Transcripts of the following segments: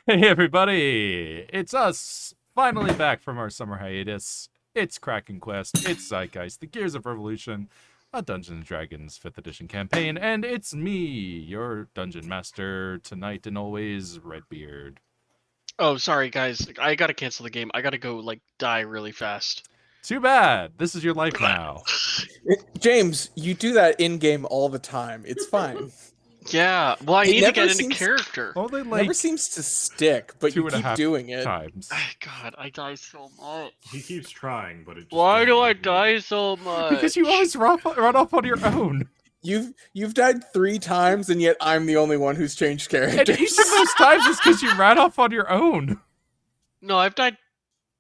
Hey everybody! It's us, finally back from our summer hiatus. It's KrakenQuest, it's Zeitgeist, the Gears of Revolution, a Dungeons & Dragons 5th edition campaign, and it's me, your dungeon master, tonight and always, Redbeard. Oh, sorry guys. I gotta cancel the game. I gotta go, die really fast. Too bad! This is your life now. James, you do that in-game all the time. It's fine. Yeah, well, I It need to never get into seems- character. Only Never seems to stick, but you keep doing it. times. God, I die so much. He keeps trying, but it just Why doesn't do I work. die so much? Because you always run off on your own. You've died 3 times, and yet I'm the only one who's changed And characters. each of those times is because you ran off on your own. No, I've died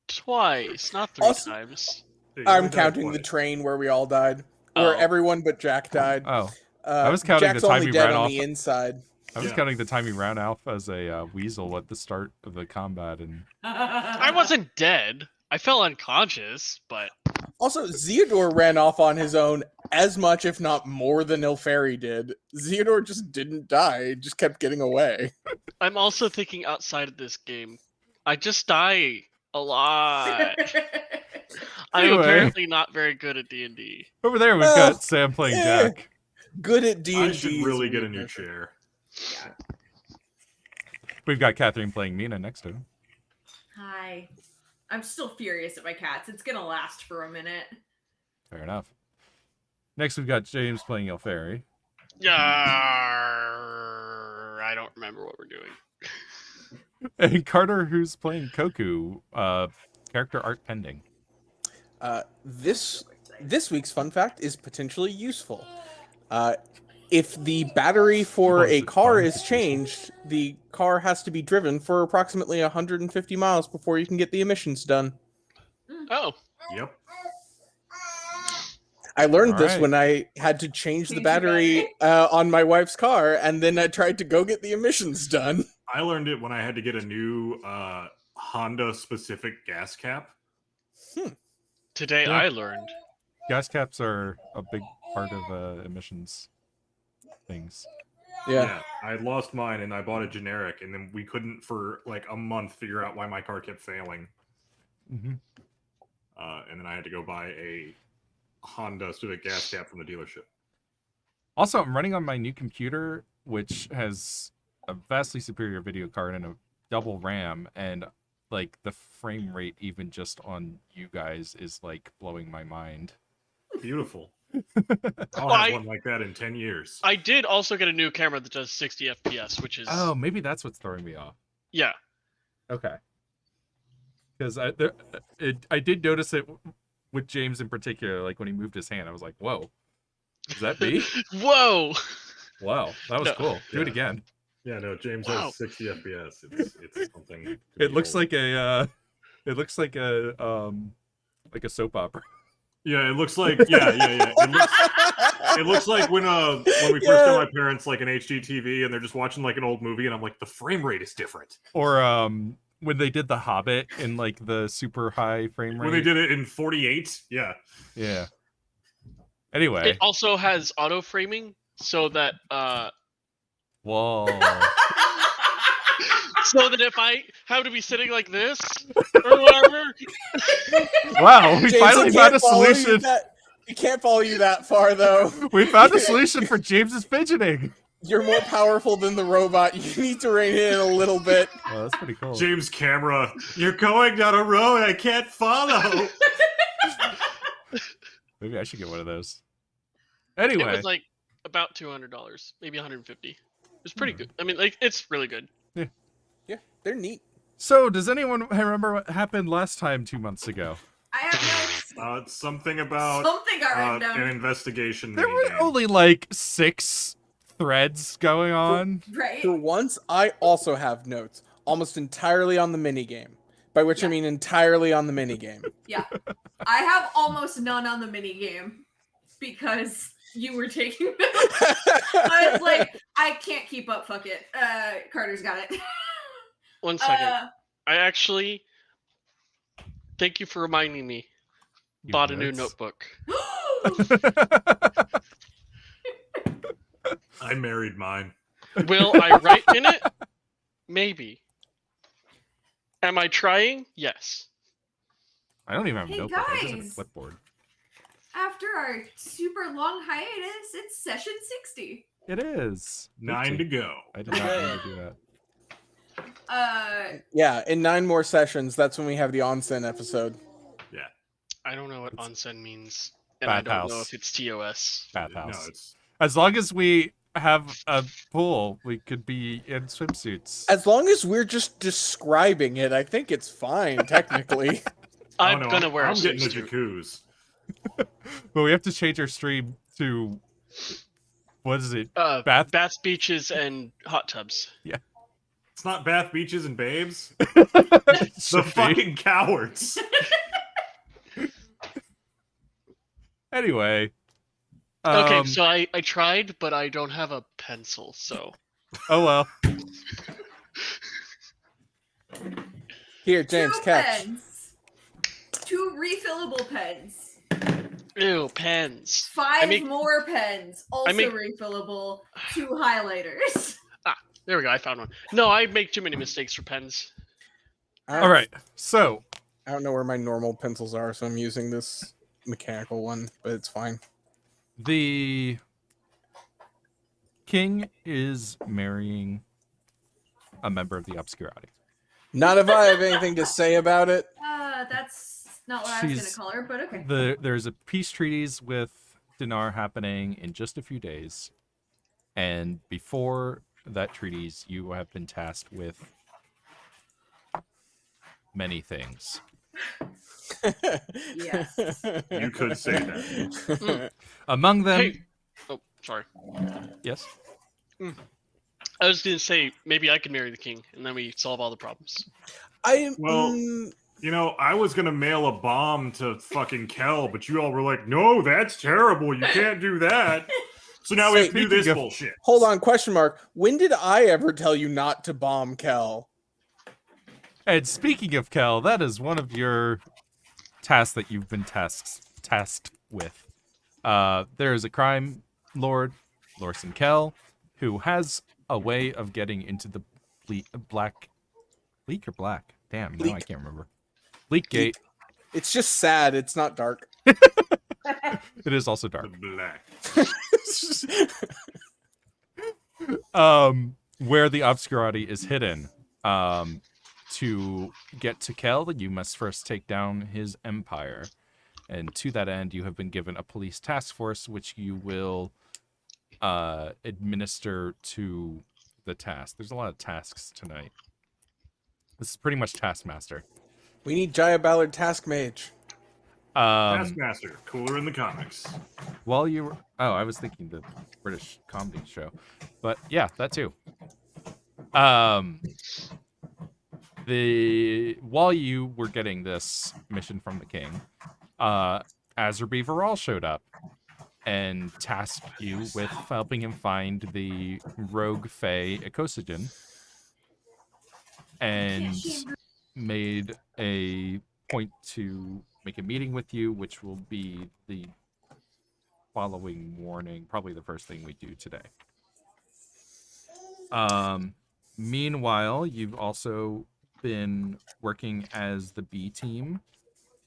twice, not 3 Also- times. Hey, you I'm only died counting the twice. train where we all died, where Oh. everyone but Jack died. Oh, I was counting Jack's the time only he dead ran on off. the inside. I was Yeah. counting the time he ran off as a weasel at the start of the combat, and I wasn't dead. I fell unconscious, but Also, Zeodor ran off on his own as much, if not more, than Ilferi did. Zeodor just didn't die; he just kept getting away. I'm also thinking outside of this game. I just die a lot. I'm Anyway. apparently not very good at D&D. over there we've Well, got Sam playing yeah. Jack. Good at D&D. I should really get a new chair. We've got Catherine playing Mina next to him. Hi. I'm still furious at my cats. It's gonna last for a minute. Fair enough. Next we've got James playing Ilferi. Yeah, I don't remember what we're doing. And Carter, who's playing Koku, character art pending. This week's fun fact is potentially useful. If the battery for Well, a is it car fun? is changed, the car has to be driven for approximately 150 miles before you can get the emissions done. Oh, Yep. I learned All this right. when I had to change the Change the battery on my wife's car, and then I tried to go get the emissions done. I learned it when I had to get a new Honda-specific gas cap. today Yeah. I learned. Gas caps are a big part of emissions things. Yeah. I lost mine and I bought a generic, and then we couldn't for like a month figure out why my car kept failing. Mm-hmm. And then I had to go buy a Honda-specific gas cap from the dealership. Also, I'm running on my new computer, which has a vastly superior video card and a double RAM, and like the frame rate even just on you guys is like blowing my mind. Beautiful. I'll I- have one like that in 10 years. I did also get a new camera that does 60 FPS, which is Oh, maybe that's what's throwing me off. yeah. Okay. Because I did notice it with James in particular, like when he moved his hand, I was like, "Whoa, is that me?" Whoa! Wow, that was No. cool. Do it Yeah. again. Yeah, no, James Wow. has 60 FPS. It's something. to It looks behold. like a soap opera. Yeah, it looks like yeah. It looks like when we first got my parents like an HD TV and they're just watching like an old movie and I'm like, the frame rate is different. Or when they did The Hobbit in like the super high frame rate. When they did it in 48, yeah. Yeah. Anyway. It also has auto framing, so that Whoa. if I have to be sitting like this or whatever, Wow, we James, finally I found a can't follow you solution. We can't follow you that far, though. We found a solution for James's fidgeting. You're more powerful than the robot. You need to rein it in a little bit. Oh, that's pretty cool. James camera, you're going down a road I can't follow. Maybe I should get one of those. it Anyway, was like about $200, maybe 150. It's pretty good. I mean, like it's really good. Yeah, they're neat. so does anyone remember what happened last time 2 months ago? I have It's something about something got written down. an investigation. There were minigame. only like 6 threads going on. Right? For once, I also have notes, almost entirely on the minigame. By which I mean entirely on the minigame. Yeah. I have almost none on the mini game because you were taking notes. I was like, I can't keep up. Fuck it. Carter's got it. 1 second. I actually thank you for reminding me. You Bought a new nuts. notebook. I married mine. Will I write in it? Maybe. Am I trying? Yes. I don't even have a Hey, notebook. I just have a guys. clipboard. After our super long hiatus, it's session 60. It is 9 to go. I did not mean to do that. Yeah, in 9 more sessions, that's when we have the onsen episode. I don't know what onsen means, and Bath I don't know house. if it's TOS. Bathhouse. No, it's As long as we have a pool, we could be in swimsuits. As long as we're just describing it, I think it's fine, technically. I'm no, gonna wear a I'm getting a swimsuit. jacuzzi. But we have to change our stream to what is it? Bath, beaches, and hot tubs. It's not bath, beaches, and babes. Should The be. fucking cowards. Anyway. Okay, so I tried, but I don't have a pencil, so. Oh well. Here, James, 2 catch. pens. 2 refillable pens. Ew, pens. 5 more pens, also make- refillable. 2 highlighters. There we go, I found one. No, I make too many mistakes for pens. All right. So I don't know where my normal pencils are, so I'm using this mechanical one, but it's fine. the king is marrying a member of the obscurati. Not if I have anything to say about it. That's not what I was She's- gonna call her, but okay. There's a peace treaties with Dinar happening in just a few days, and before that treaties, you have been tasked with many things. Yes. You could say that. Among them, Hey. Oh, sorry. yes. I was gonna say, maybe I could marry the king, and then we solve all the problems. Well, You know, I was gonna mail a bomb to fucking Kel, but you all were like, "No, that's terrible. You can't do that." So now we have to do Speaking this of- bullshit. Hold on, question mark. When did I ever tell you not to bomb Kel? And speaking of Kel, that is one of your tasks that you've been tasked with. There is a crime lord, Lorson Kel, who has a way of getting into the bleak or black? Damn, now I Bleak. can't remember. Bleak Gate. It's just sad. It's not dark. It is also dark. The black. Where the obscurati is hidden. To get to Kel, you must first take down his empire. And to that end, you have been given a police task force, which you will administer to the task. There's a lot of tasks tonight. This is pretty much Taskmaster. We need Jaya Ballard Task Mage. Taskmaster, cooler in the comics. While you were... Oh, I was thinking the British comedy show. But yeah, that too. While you were getting this mission from the king, Azerby Viral showed up and tasked you with helping him find the rogue Fae Ecosygin, and made a point to make a meeting with you, which will be the following morning, probably the first thing we do today. Meanwhile, you've also been working as the B team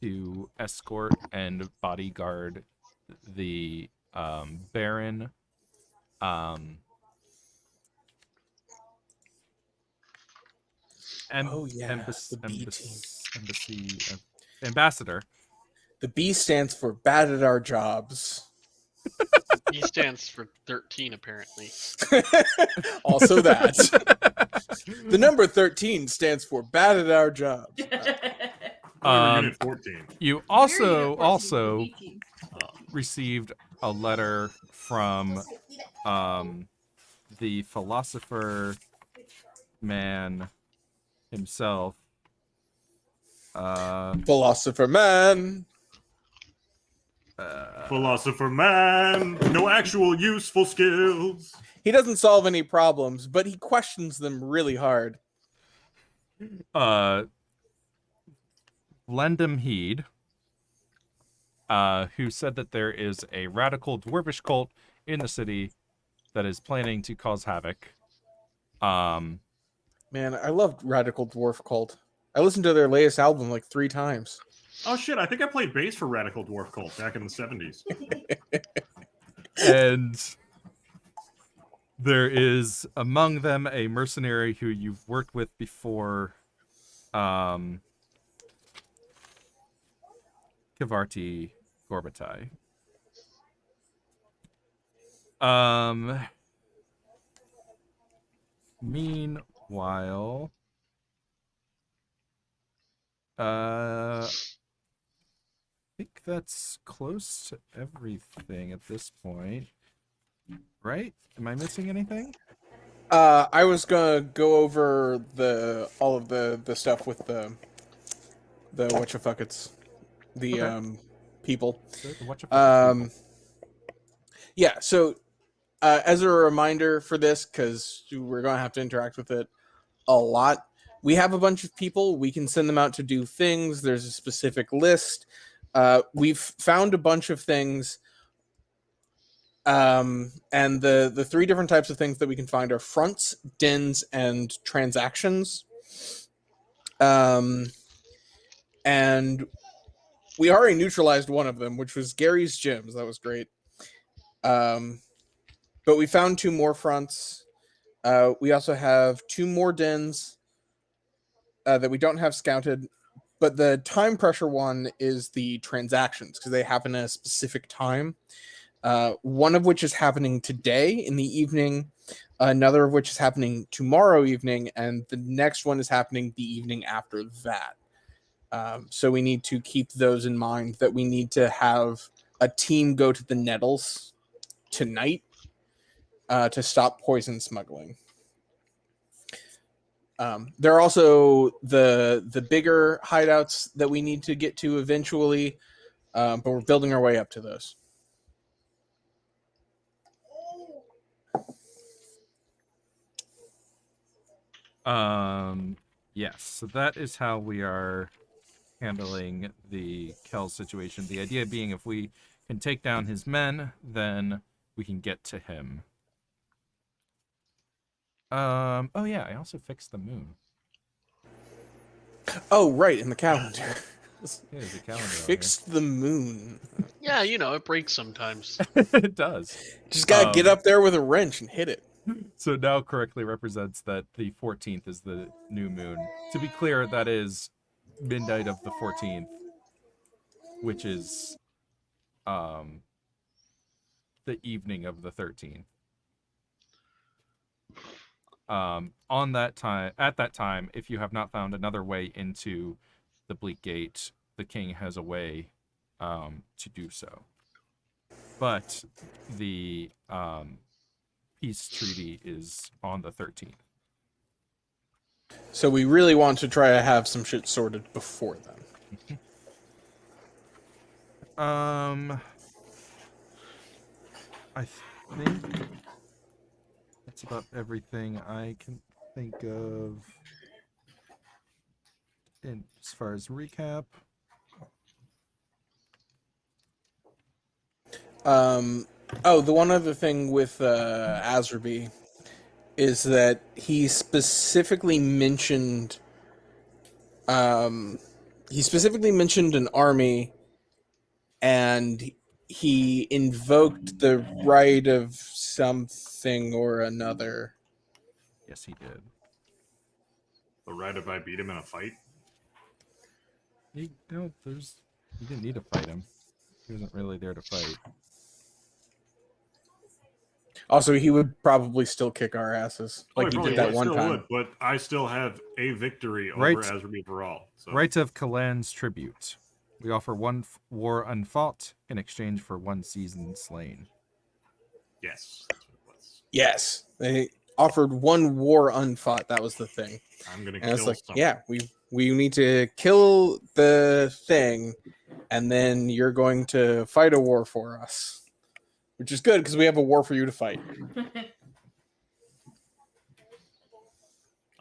to escort and bodyguard the Baron ambassador. The B stands for bad at our jobs. He stands for 13, apparently. Also that. The number 13 stands for bad at our jobs. Unit 14. You also received a letter from the philosopher man himself. Philosopher man. Philosopher man, no actual useful skills. He doesn't solve any problems, but he questions them really hard. Lendham Heed, who said that there is a radical dwarvish cult in the city that is planning to cause havoc. Man, I loved Radical Dwarf Cult. I listened to their latest album like 3 times. Oh shit! I think I played bass for Radical Dwarf Cult back in the 70s. And there is among them a mercenary who you've worked with before, Kivarti Gorbatai. Meanwhile, I think that's close to everything at this point, right? Am I missing anything? I was gonna go over all of the stuff with the whatchafuckets, the Okay. people. Watch out. Yeah. So as a reminder for this, because we're gonna have to interact with it a lot. We have a bunch of people. We can send them out to do things. There's a specific list. We've found a bunch of things. And the 3 different types of things that we can find are fronts, dens, and transactions. And we already neutralized one of them, which was Gary's Gyms. That was great. But we found 2 more fronts. We also have 2 more dens that we don't have scouted, but the time pressure one is the transactions because they happen at a specific time. One of which is happening today in the evening, another of which is happening tomorrow evening, and the next one is happening the evening after that. So we need to keep those in mind, that we need to have a team go to the Nettles tonight to stop poison smuggling. There are also the bigger hideouts that we need to get to eventually, but we're building our way up to those. Yes, so that is how we are handling the Kel situation. The idea being if we can take down his men, then we can get to him. Oh yeah, I also fixed the moon. Oh, right, in the calendar. Yeah, there's a calendar. Fixed the moon. Yeah, it breaks sometimes. It does. Just gotta get up there with a wrench and hit it. So now correctly represents that the 14th is the new moon. To be clear, that is midnight of the 14th, which is the evening of the 13th. At that time, if you have not found another way into the Bleak Gate, the king has a way to do so. But the peace treaty is on the 13th. So we really want to try to have some shit sorted before then. I think that's about everything I can think of as far as recap. The one other thing with Azerby is that he specifically mentioned an army, and he invoked the right of something or another. Yes, he did. The right if I beat him in a fight? You didn't need to fight him. He wasn't really there to fight. Also, he would probably still kick our asses like he did that one time. Would, but I still have a victory over Right. Azerby for all. So. Right of Kalan's tribute. We offer 1 war unfought in exchange for 1 season slain. Yes. That's what it was. Yes, they offered 1 war unfought. That was the thing. I'm gonna And kill it's like, someone. yeah, we need to kill the thing, and then you're going to fight a war for us. Which is good, because we have a war for you to fight.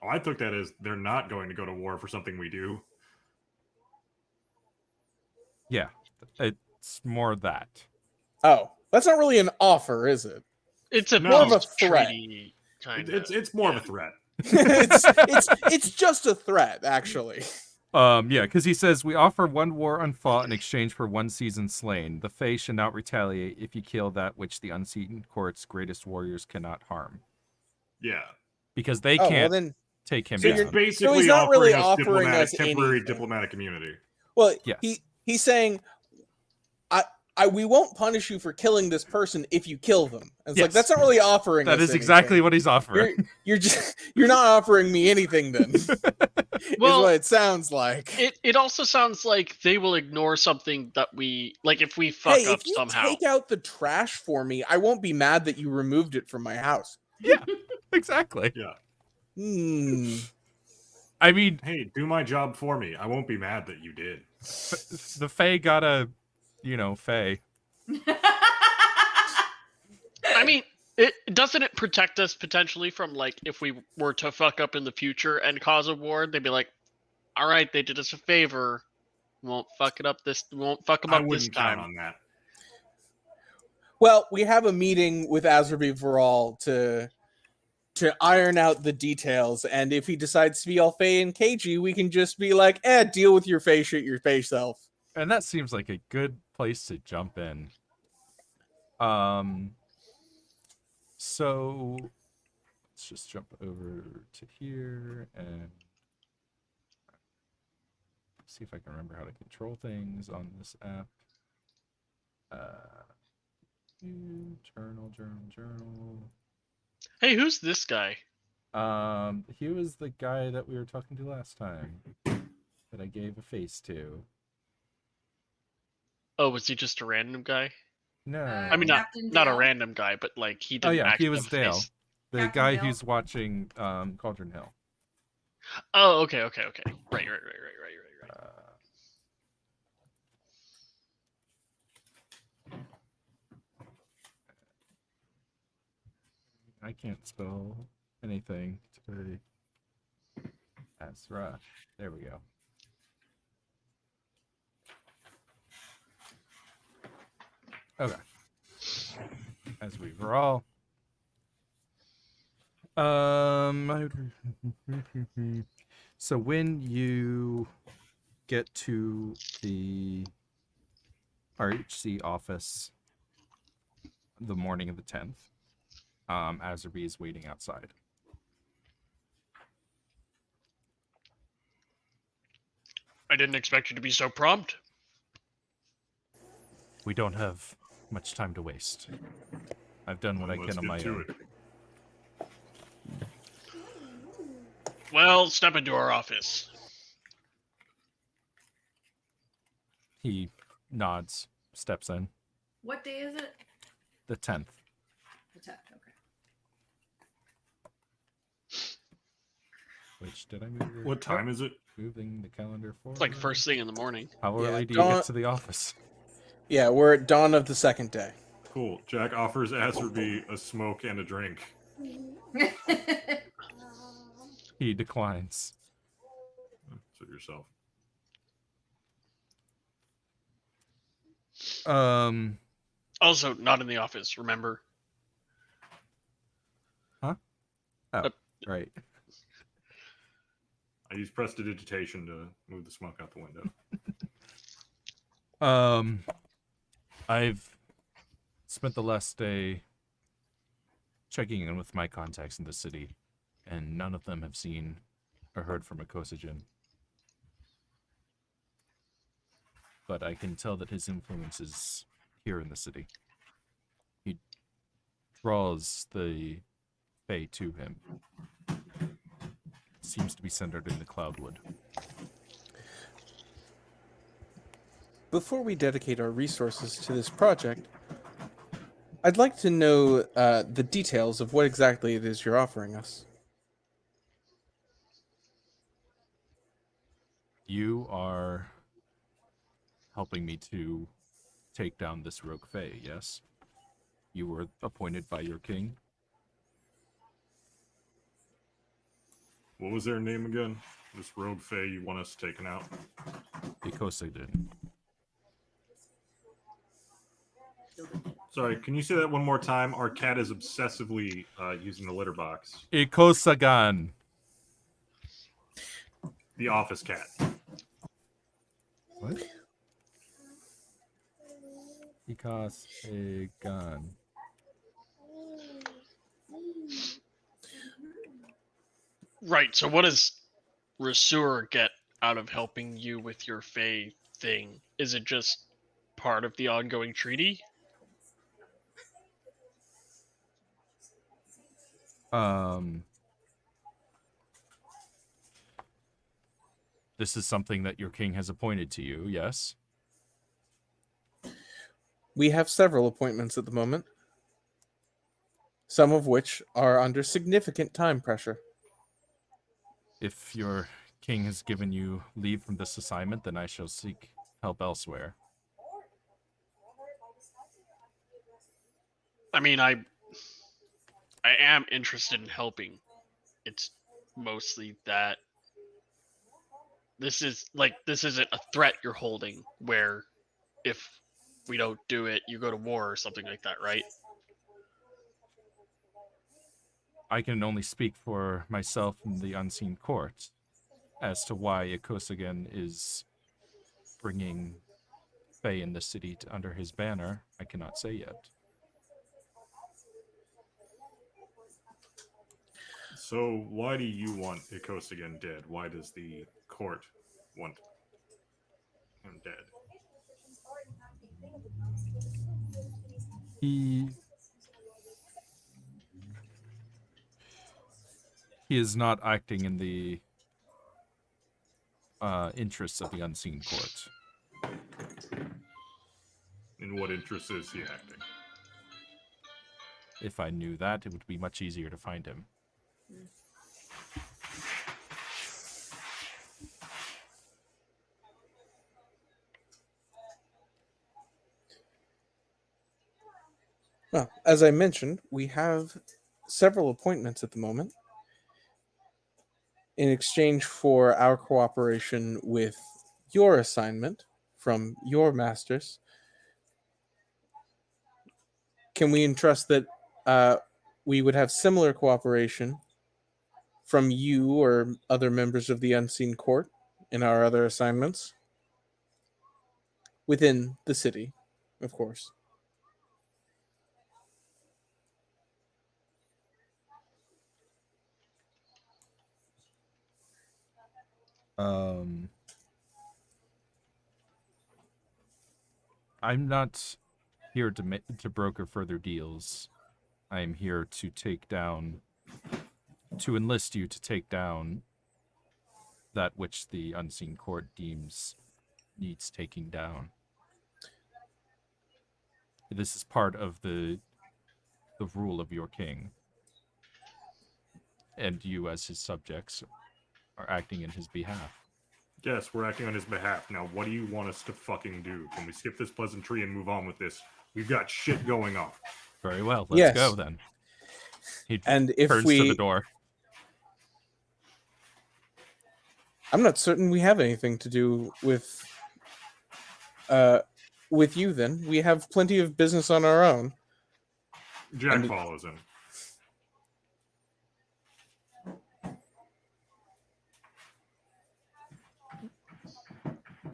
Oh, I took that as they're not going to go to war for something we do. Yeah, it's more that. Oh, that's not really an offer, is it? It's a More of a peace threat. treaty, kind It's more of a threat. it's just a threat, actually. Yeah, because he says, we offer 1 war unfought in exchange for 1 season slain. The Fae should not retaliate if you kill that which the Unseen Court's greatest warriors cannot harm. Yeah. Because they Oh, well can't then. take him So It's you're- down. basically not really offering offering us us temporary anything. diplomatic immunity. Well, Yes. he's saying, we won't punish you for killing this person if you kill them. And it's like, Yes. that's not really offering That us is exactly anything. what he's offering. You're not offering me anything then. Is Well, what it sounds like. it also sounds like they will ignore something that we like if we fuck Hey, up if you somehow. take out the trash for me, I won't be mad that you removed it from my house. Exactly. Yeah. I mean, Hey, do my job for me. I won't be mad that you did. the Fae gotta, Fae. I mean, doesn't it protect us potentially from like if we were to fuck up in the future and cause a war, they'd be like, "All right, they did us a favor. Won't fuck them up this I this wouldn't time." count on that. Well, we have a meeting with Azerby Viral to iron out the details, and if he decides to be all Fae and cagey, we can just be like, deal with your Fae shit, your Fae self. And that seems like a good place to jump in. So let's just jump over to here and see if I can remember how to control things on this app. Journal. Hey, who's this guy? He was the guy that we were talking to last time that I gave a face to. Oh, was he just a random guy? No. I mean, Captain not a Dale? random guy, but like he Oh didn't. yeah, actually he was have a Dale, face. the Captain guy Dale? who's watching Cauldron Hill. Oh, okay. Right. I can't spell anything today. That's right. There we go. Okay. As we were all. So when you get to the RHC office the morning of the 10th, Azerby is waiting outside. I didn't expect you to be so prompt. We don't have much time to waste. I've done what I Let's can on get my to own. it. Well, step into our office. He nods, steps in. What day is it? The 10th. The 10th, okay. Which did I move? it? What time is it? Moving the calendar forward. It's like first thing in the morning. How Yeah, early do you dawn- get to the office? Yeah, we're at dawn of the second day. Cool. Jack offers Azerby a smoke and a drink. He declines. Suit yourself. Also, not in the office. Remember? Right. I use prestidigitation to move the smoke out the window. I've spent the last day checking in with my contacts in the city, and none of them have seen or heard from Akosijin. But I can tell that his influence is here in the city. He draws the Fae to him. Seems to be centered in the Cloudwood. Before we dedicate our resources to this project, I'd like to know the details of what exactly it is you're offering us. You are helping me to take down this rogue Fae, yes? You were appointed by your king? What was their name again? This rogue Fae you want us taken out? Akosijin. Sorry, can you say that one more time? Our cat is obsessively using the litter box. Ikosagan. The office cat. What? He costs a gun. Right. So what does Rasur get out of helping you with your Fae thing? Is it just part of the ongoing treaty? This is something that your king has appointed to you, yes? We have several appointments at the moment, some of which are under significant time pressure. If your king has given you leave from this assignment, then I shall seek help elsewhere. I mean, I am interested in helping. It's mostly that this isn't a threat you're holding where if we don't do it, you go to war or something like that, right? I can only speak for myself and the unseen court. As to why Ikosagen is bringing Fae in the city under his banner, I cannot say yet. So why do you want Ikosagen dead? Why does the court want him dead? He is not acting in the interests of the unseen court. In what interest is he acting? If I knew that, it would be much easier to find him. Well, as I mentioned, we have several appointments at the moment. In exchange for our cooperation with your assignment from your masters, can we entrust that we would have similar cooperation from you or other members of the Unseen Court in our other assignments? Within the city, of course. I'm not here to broker further deals. I am here to enlist you to take down that which the unseen court deems needs taking down. This is part of the rule of your king. And you, as his subjects, are acting in his behalf. Yes, we're acting on his behalf. Now, what do you want us to fucking do? Can we skip this pleasantry and move on with this? We've got shit going on. Very well, let's Yes. go then. He And if turns we, to the door. I'm not certain we have anything to do with you then. We have plenty of business on our own. Jack follows him.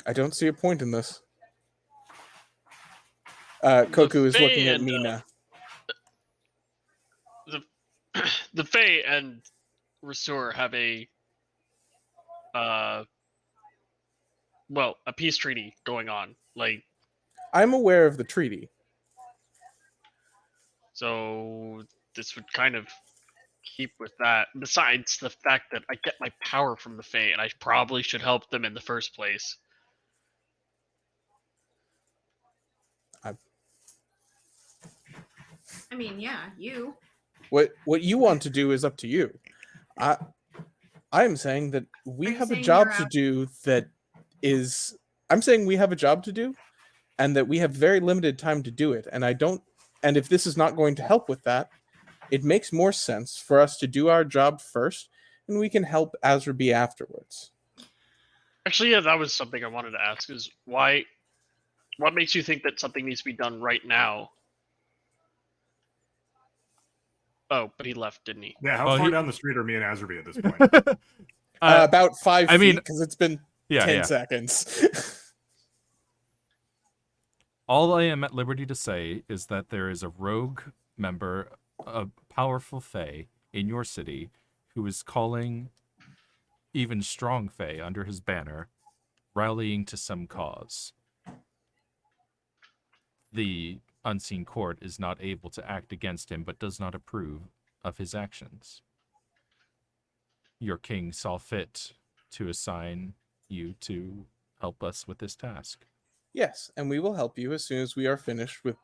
I don't see a point in this. Koku is looking at Mina. The Fae and Rasur have a peace treaty going on. Like, I'm aware of the treaty. so this would kind of keep with that. Besides the fact that I get my power from the Fae, and I probably should help them in the first place. I mean, yeah, you. What you want to do is up to you. I'm saying that Are we you have a saying job you're to out? do that is. I'm saying we have a job to do, and that we have very limited time to do it. And I don't. And if this is not going to help with that, it makes more sense for us to do our job first, and we can help Azrabi afterwards. Actually, yeah, that was something I wanted to ask. Is why? What makes you think that something needs to be done right now? Oh, but he left, didn't he? Yeah, how Oh, far he- down the street are me and Azrabi at this point? About 5 I mean, feet, because it's been yeah, 10 yeah. seconds. All I am at liberty to say is that there is a rogue member, a powerful fae in your city, who is calling even strong fae under his banner, rallying to some cause. The unseen court is not able to act against him, but does not approve of his actions. Your king saw fit to assign you to help us with this task. Yes, and we will help you as soon as we are finished with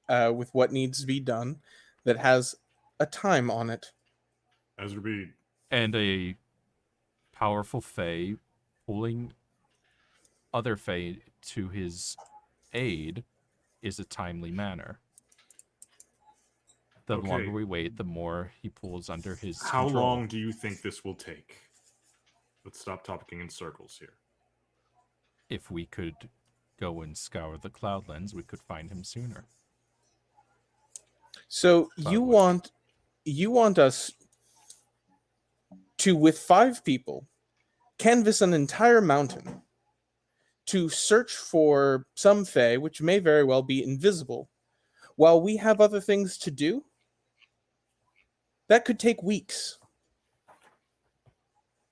what needs to be done that has a time on it. Ezra And a powerful fae pulling other fae to his aid is a timely manner. The Okay. longer we wait, the more he pulls under his How control. long do you think this will take? Let's stop talking in circles here. If we could go and scour the Cloudlands, we could find him sooner. So you want us to, with 5 people, canvass an entire mountain to search for some fae, which may very well be invisible, while we have other things to do? That could take weeks,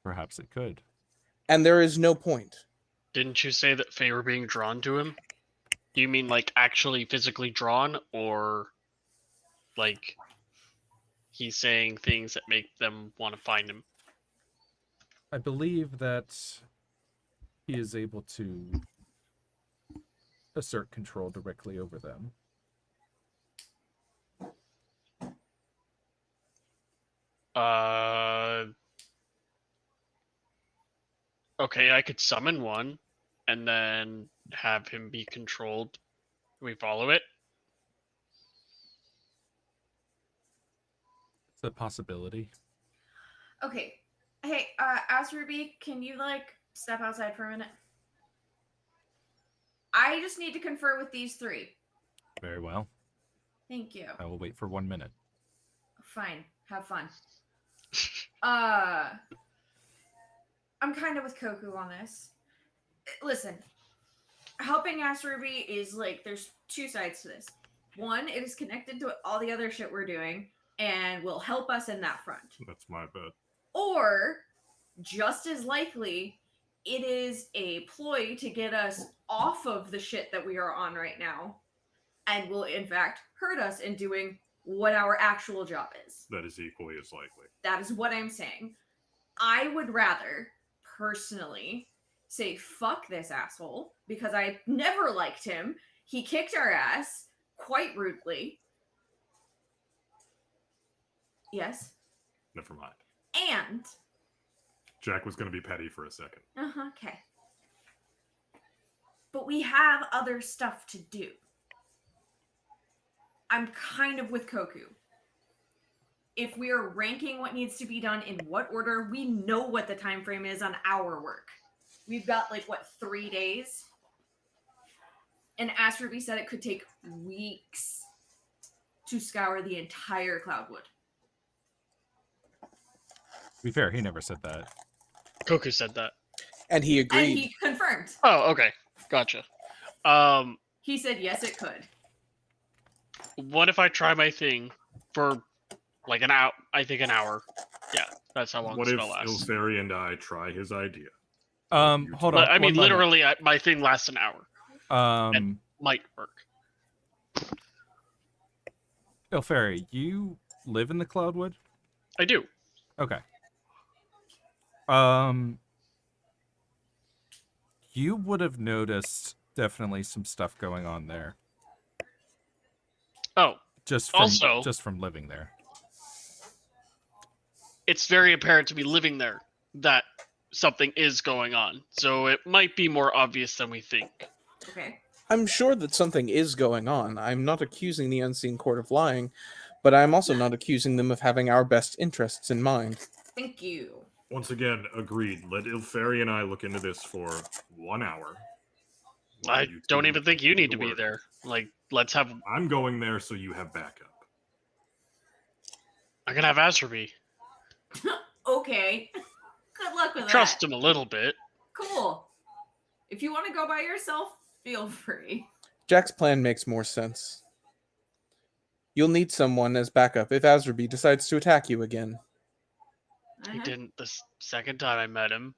Perhaps it could. and there is no point. Didn't you say that Fae were being drawn to him? Do you mean like actually physically drawn, or like he's saying things that make them want to find him? I believe that he is able to assert control directly over them. Okay, I could summon one and then have him be controlled. Can we follow it? It's a possibility. Okay. Hey, Ask Ruby, can you like step outside for a minute? I just need to confer with these 3. Very well. Thank you. I will wait for 1 minute. Fine. Have fun. I'm kind of with Koku on this. Listen, helping Ask Ruby is like, there's 2 sides to this. One, it is connected to all the other shit we're doing and will help us in that front. That's my bet. Or, just as likely, it is a ploy to get us off of the shit that we are on right now and will, in fact, hurt us in doing what our actual job is. That is equally as likely. That is what I'm saying. I would rather, personally, say fuck this asshole because I never liked him. He kicked our ass quite rudely. Yes. Never mind. And Jack was going to be petty for a second. okay. But we have other stuff to do. I'm kind of with Koku. If we are ranking what needs to be done in what order, we know what the time frame is on our work. We've got 3 days? And Ask Ruby said it could take weeks to scour the entire Cloudwood. To be fair, he never said that. Koku said that. And he agreed. And he confirmed. Oh, okay. Gotcha. He said yes, it could. What if I try my thing for like an hour? I think an hour. Yeah, that's how long What the if spell lasts. Ilferi and I try his idea? Hold on. I mean, 1 moment. literally, my thing lasts an hour. Might work. Ilferi, you live in the Cloudwood? I do. Okay. You would have noticed definitely some stuff going on there. Oh, Just from living there. it's very apparent to be living there that something is going on. So it might be more obvious than we think. Okay. I'm sure that something is going on. I'm not accusing the Unseen Court of lying, but I'm also not accusing them of having our best interests in mind. Thank you. Once again, agreed. Let Ilferi and I look into this for 1 hour. I You don't two even think you do need the to be work. there. Like, let's have. I'm going there so you have backup. I'm gonna have Azrabi. Okay. Good luck with Trust that. him a little bit. Cool. If you want to go by yourself, feel free. Jack's plan makes more sense. You'll need someone as backup if Azraby decides to attack you again. He Uh-huh. didn't the second time I met him.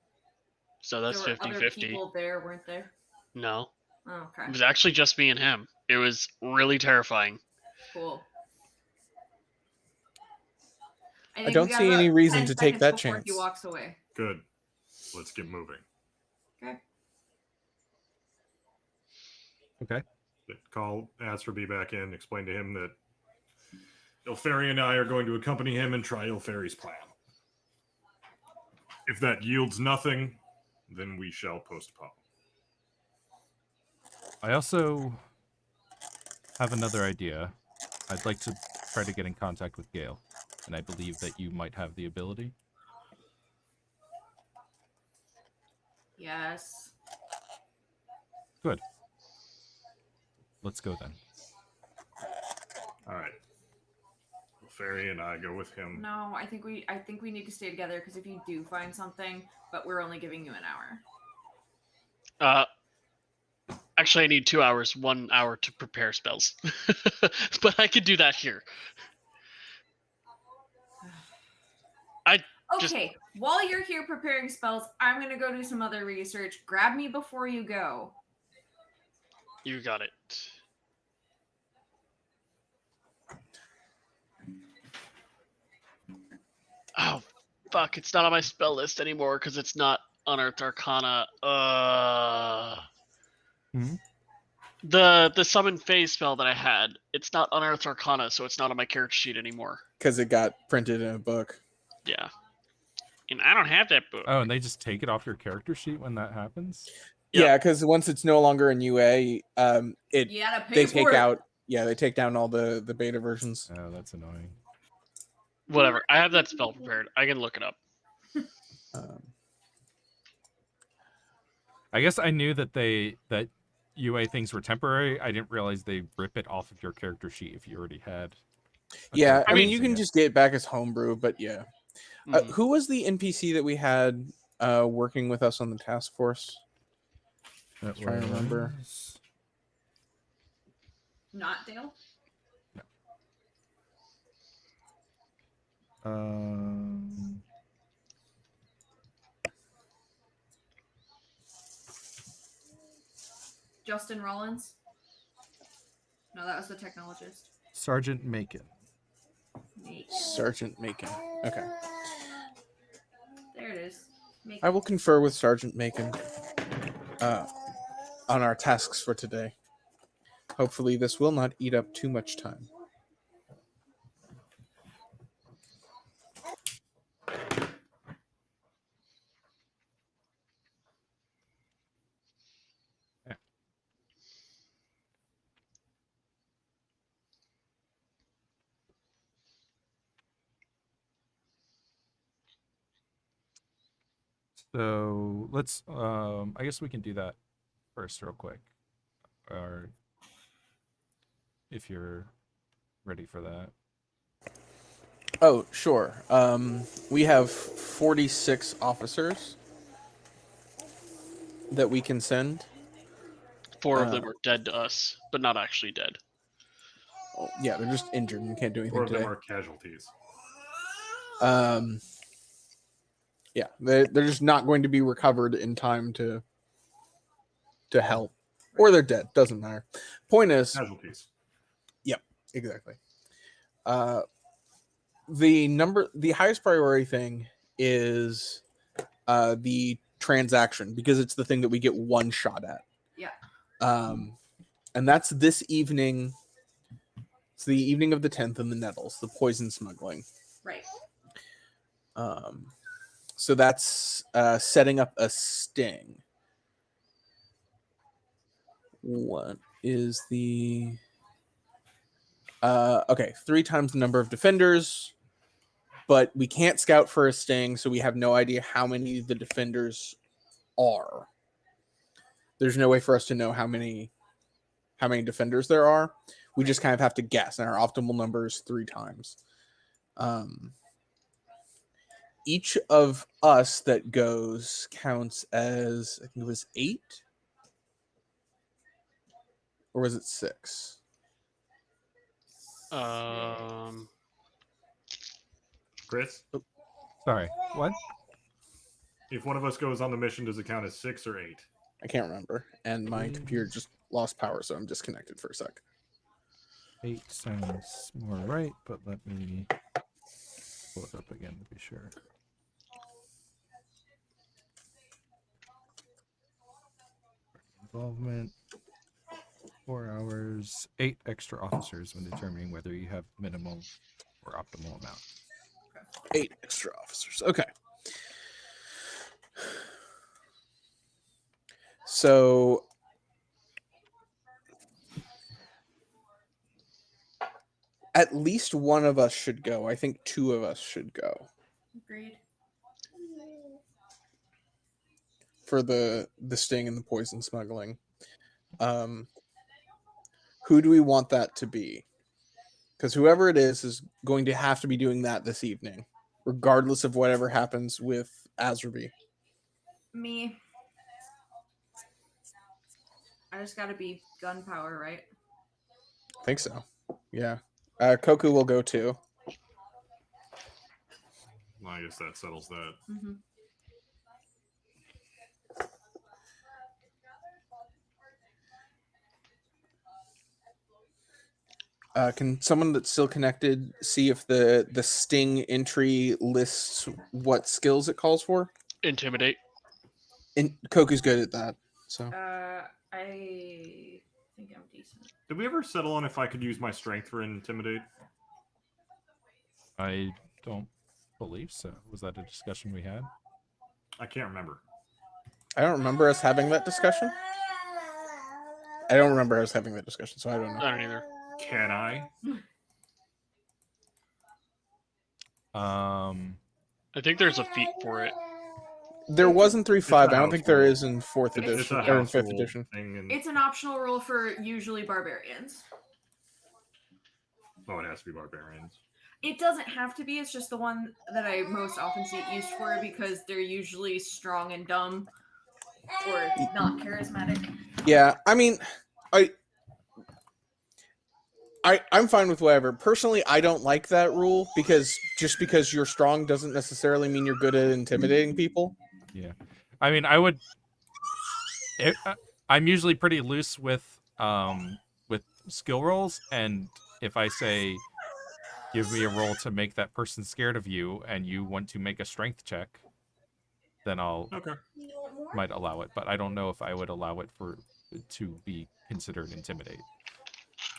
So that's There were other 50-50. people there, weren't there? No. Oh, okay. It was actually just me and him. It was really terrifying. Cool. I think don't we got see about any reason 10 to take seconds that before chance. He walks away. Good. Let's get moving. Okay. Call Asperby back in, explain to him that Ilferi and I are going to accompany him and try Ilferi's plan. If that yields nothing, then we shall postpone. I also have another idea. I'd like to try to get in contact with Gale, and I believe that you might have the ability. Yes. Good. Let's go then. All right. Ilferi and I go with him. No, I think we need to stay together because if you do find something, but we're only giving you an hour. Actually, I need 2 hours, 1 hour to prepare spells. But I could do that here. Okay, while you're here preparing spells, I'm gonna go do some other research. Grab me before you go. You got it. Oh, fuck. It's not on my spell list anymore because it's not Unearthed Arcana. Hmm? The summon phase spell that I had, it's not Unearthed Arcana, so it's not on my character sheet anymore. Because it got printed in a book. Yeah. And I don't have that book. Oh, and they just take it off your character sheet when that happens? Yep. Yeah, because once it's no longer in UA, You gotta pay they for take it. out. Yeah, they take down all the beta versions. Oh, that's annoying. Whatever. I have that spell prepared. I can look it up. I guess I knew that that UA things were temporary. I didn't realize they rip it off of your character sheet if you already had. Yeah, character I mean, you using can it. just get it back as homebrew, but yeah. Mhm. Who was the NPC that we had working with us on the task force? That trying to remember. was- Not Dale? Um, Justin Rollins? No, that was the technologist. Sergeant Macon. Sergeant Macon. Okay. There it is. I will confer with Sergeant Macon on our tasks for today. Hopefully, this will not eat up too much time. So let's I guess we can do that first real quick. Or if you're ready for that. Oh, sure. We have 46 officers that we can send. 4 of them are dead to us, but not actually dead. Oh, yeah, they're just injured and can't do 4 anything of them today. are casualties. Yeah, they're just not going to be recovered in time to help, or they're dead. Doesn't matter. Point is, Casualties. exactly. The highest priority thing is the transaction because it's the thing that we get one shot at. Yeah. And that's this evening. It's the evening of the 10th in the Nettles, the poison smuggling. Right. So that's setting up a sting. What is the... okay, 3 times the number of defenders, but we can't scout for a sting, so we have no idea how many the defenders are. There's no way for us to know how many defenders there are. We just kind of have to guess, and our optimal number is 3 times. Each of us that goes counts as, I think it was 8. Or was it 6? Chris, Sorry, what? if one of us goes on the mission, does it count as 6 or 8? I can't remember. And my computer just lost power, so I'm disconnected for a sec. 8 sounds more right, but let me pull it up again to be sure. Involvement, 4 hours, 8 extra officers when determining whether you have minimal or optimal amount. 8 extra officers. Okay. So at least one of us should go. I think 2 of us should go Agreed. for the sting and the poison smuggling. Who do we want that to be? Because whoever it is going to have to be doing that this evening, regardless of whatever happens with Azrabi. Me. I just gotta be gunpowder, right? I think so. Yeah. Koku will go too. Well, I guess that settles that. Mm-hmm. Can someone that's still connected see if the sting entry lists what skills it calls for? Intimidate. And Koku's good at that. So I think I'm decent. Did we ever settle on if I could use my strength for intimidate? I don't believe so. Was that a discussion we had? I can't remember. I don't remember us having that discussion. I don't remember us having that discussion, so I don't know. I don't either. Can I? I think there's a feat for it. There was in 3.5. I don't think there rule. is in 4th It's edition a or in house 5th rule edition. thing, and It's an optional rule for usually barbarians. oh, it has to be barbarians. It doesn't have to be. It's just the one that I most often see it used for because they're usually strong and dumb or not charismatic. Yeah, I mean, I'm fine with whatever. Personally, I don't like that rule because just because you're strong doesn't necessarily mean you're good at intimidating people. Yeah, I mean, I'm usually pretty loose with skill rolls, and if I say, give me a roll to make that person scared of you, and you want to make a strength check, then I'll might allow it. But I don't know if I would allow it to be considered intimidate.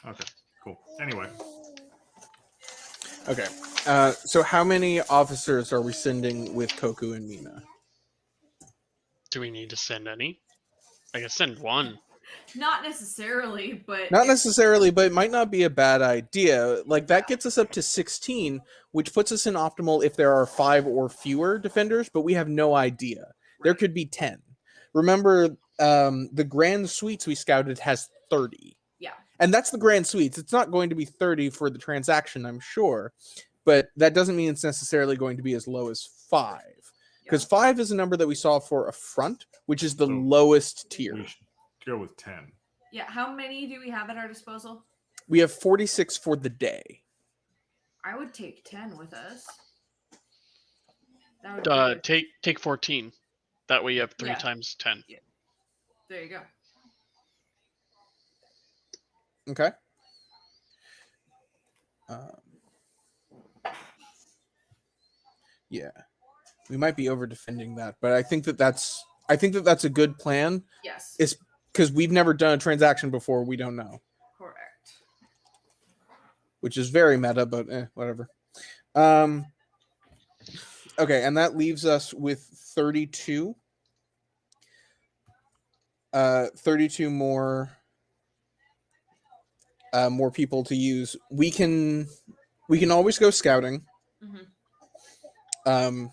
Okay, cool. Anyway, Okay. So how many officers are we sending with Koku and Mina? Do we need to send any? I can send one. Not necessarily, but Not necessarily, but it might not be a bad idea. Like, that gets us up to 16, which puts us in optimal if there are 5 or fewer defenders, but we have no idea. There could be 10. Remember, the Grand Suites we scouted has 30. Yeah. And that's the Grand Suites. It's not going to be 30 for the transaction, I'm sure. But that doesn't mean it's necessarily going to be as low as 5. Because 5 is a number that we saw for a front, which is the So lowest tier. we should go with 10. Yeah, how many do we have at our disposal? We have 46 for the day. I would take 10 with us. That would be Take 14. That way you have 3 Yeah. times 10. There you go. Okay. Yeah, we might be over defending that, but I think that's a good plan. Yes. It's because we've never done a transaction before. We don't know, Correct. which is very meta, but whatever. Okay, and that leaves us with 32. 32 more people to use. We can always go scouting. Mm-hmm.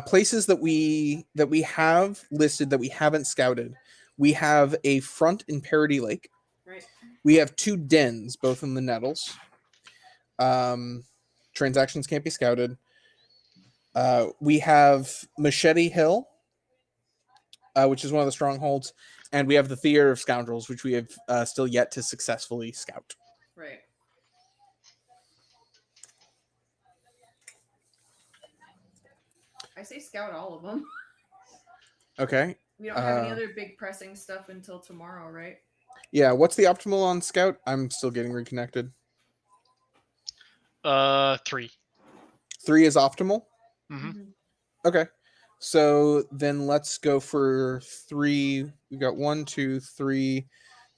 Places that we have listed that we haven't scouted. We have a front in Parody Lake. Right. We have 2 dens, both in the Nettles. Transactions can't be scouted. We have Machete Hill, which is one of the strongholds, and we have the Theater of Scoundrels, which we have still yet to successfully scout. Right. I say scout all of them. Okay. We don't have any other big pressing stuff until tomorrow, right? Yeah. What's the optimal on scout? I'm still getting reconnected. 3. 3 is optimal. Mhm. Okay. So then let's go for 3. We've got 1, 2, 3,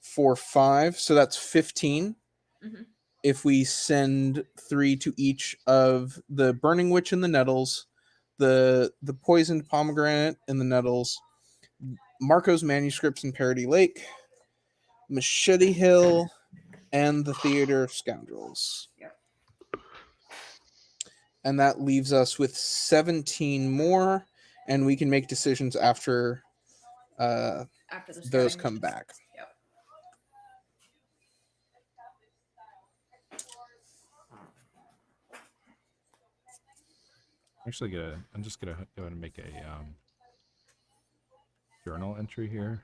4, 5. So that's 15. Mhm. If we send 3 to each of the Burning Witch in the Nettles, the Poisoned Pomegranate in the Nettles, Marco's Manuscripts in Parody Lake, Machete Hill, and the Theater of Scoundrels. Yep. And that leaves us with 17 more, and we can make decisions after After the those scouting come missions. back. Yep. Actually, I'm just gonna go ahead and make a journal entry here,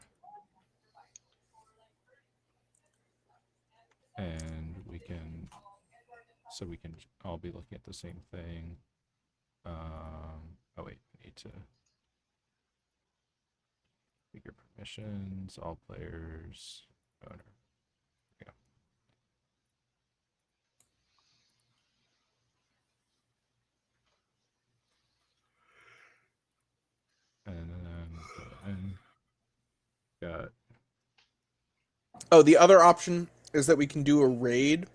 and we can all be looking at the same thing. Oh wait, I need to figure permissions, all players, owner. Yeah. And then got Oh, the other option is that we can do a raid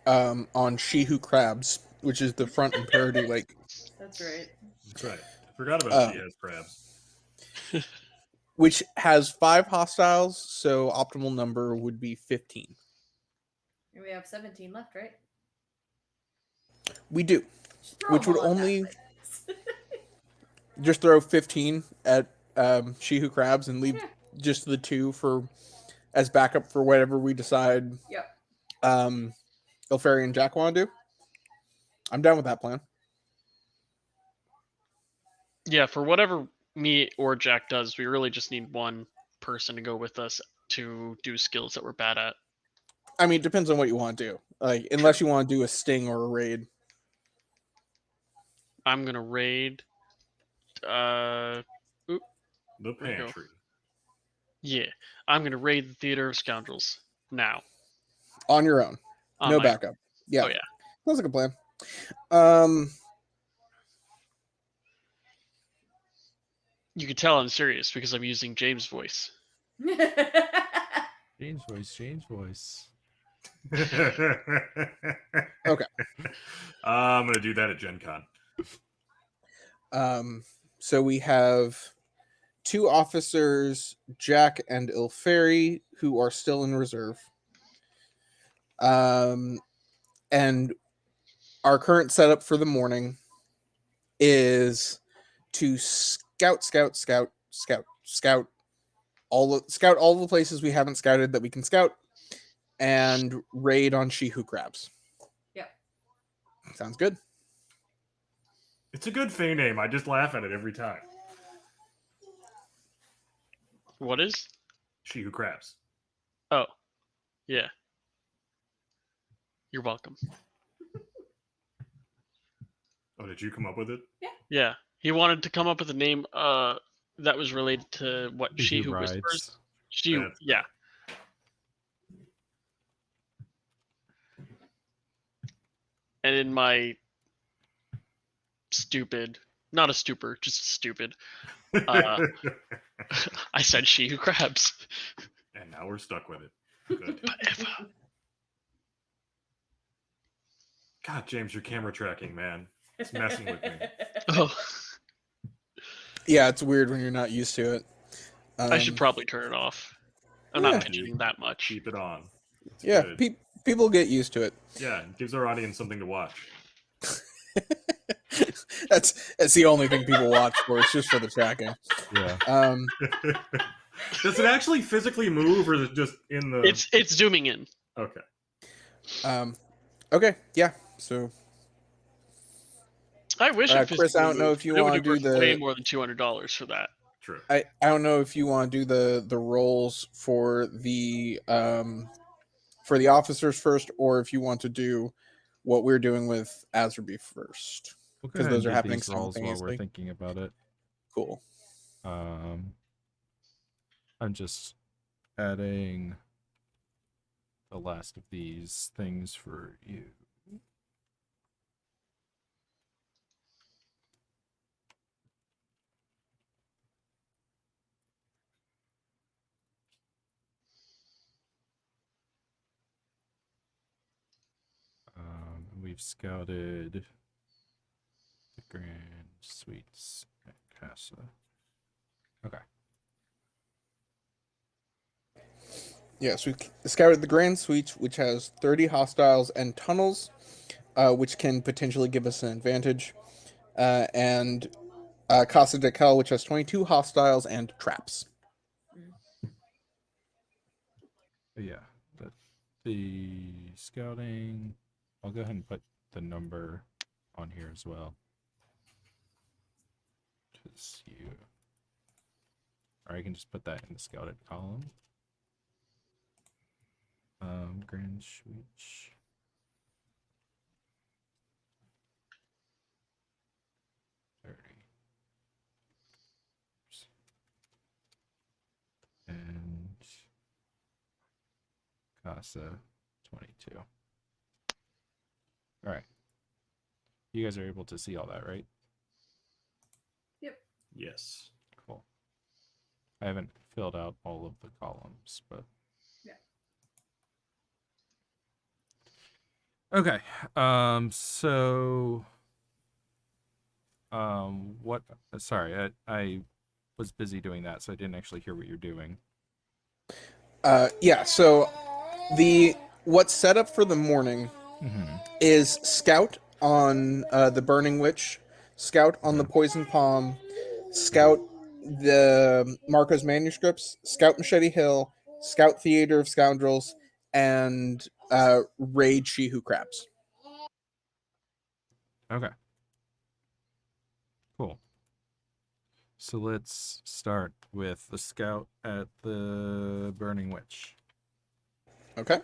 on She Who Crabs, which is the front in Parody Lake. That's right. That's right. I forgot about She Has Crabs. Which has 5 hostiles, so optimal number would be 15. And we have 17 left, right? We do. Just throw Which them would all at that only place. just throw 15 at She Who Crabs and leave Yeah. just the 2 for as backup for whatever we decide Yep. Ilferi and Jack want to do. I'm down with that plan. Yeah, for whatever me or Jack does, we really just need one person to go with us to do skills that we're bad at. I mean, it depends on what you want to do. Like, unless you want to do a sting or a raid. I'm gonna raid. The Where'd it go? pantry. Yeah, I'm gonna raid the Theater of Scoundrels now. On your own. On No my- backup. Yeah. Oh yeah. Sounds like a plan. You can tell I'm serious because I'm using James' voice. James voice. Okay. I'm gonna do that at Gen Con. So we have 2 officers, Jack and Ilferi, who are still in reserve. And our current setup for the morning is to scout all the places we haven't scouted that we can scout, and raid on She Who Crabs. Yep. Sounds good. It's a good Fae name. I just laugh at it every time. What is? She Who Crabs. Oh, yeah. You're welcome. Oh, did you come up with it? Yeah, he wanted to come up with a name that was related to what She Who Rides. Whispers. She, That's- yeah. And in my not a stupor, just stupid, I said She Who Crabs. And now we're stuck with it. Good. God, James, your camera tracking, man. It's messing with me. Oh, Yeah, it's weird when you're not used to it. I should probably turn it off. I'm Yeah. not pitching that much. Keep it on. It's Yeah, good. people get used to it. Yeah, it gives our audience something to watch. That's the only thing people watch for. It's just for the tracking. Yeah. Does it actually physically move, or is it just in the? It's zooming in. Okay. Okay, yeah. So I wish it Chris, I don't know if you want wanna do way the- more than $200 for that. True. I don't know if you want to do the roles for the officers first, or if you want to do what we're doing with Azerby first, We'll go because ahead and those are do happening these rolls while we're simultaneously. thinking about it. Cool. I'm just adding the last of these things for you. We've scouted the Grand Suites at Casa. Okay. Yes, we scouted the Grand Suite, which has 30 hostiles and tunnels, which can potentially give us an advantage, and Casa de Cal, which has 22 hostiles and traps. Yeah, the scouting. I'll go ahead and put the number on here as well. Because or I can just put that in the scouted column. Grand Switch. And Casa 22. All right. You guys are able to see all that, right? Yes. Cool. I haven't filled out all of the columns, but Yeah. okay. So what sorry, I was busy doing that, so I didn't actually hear what you're doing. Yeah, so what's set up for the morning is scout on the Burning Witch, scout on the Poison Palm, scout the Marco's manuscripts, scout Machete Hill, scout Theater of Scoundrels, and raid She Who Crabs. Okay. Cool. So let's start with the scout at the Burning Witch. Okay.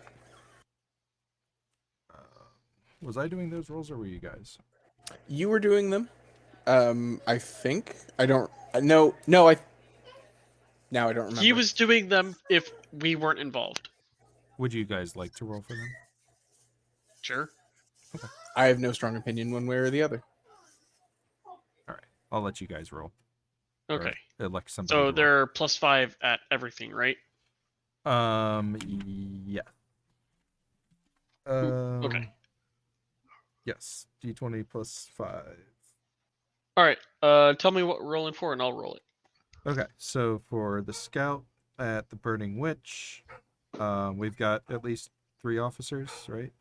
Was I doing those rolls or were you guys? You were doing them. I think. I don't. No, I. Now I don't remember. He was doing them if we weren't involved. Would you guys like to roll for them? Sure. I have no strong opinion one way or the other. All right. I'll let you guys roll. Okay. Or elect somebody So to roll. they're +5 at everything, right? Yeah. Okay. Yes. D20 plus 5. All right. Tell me what we're rolling for, and I'll roll it. Okay. So for the scout at the Burning Witch, we've got at least 3 officers, right?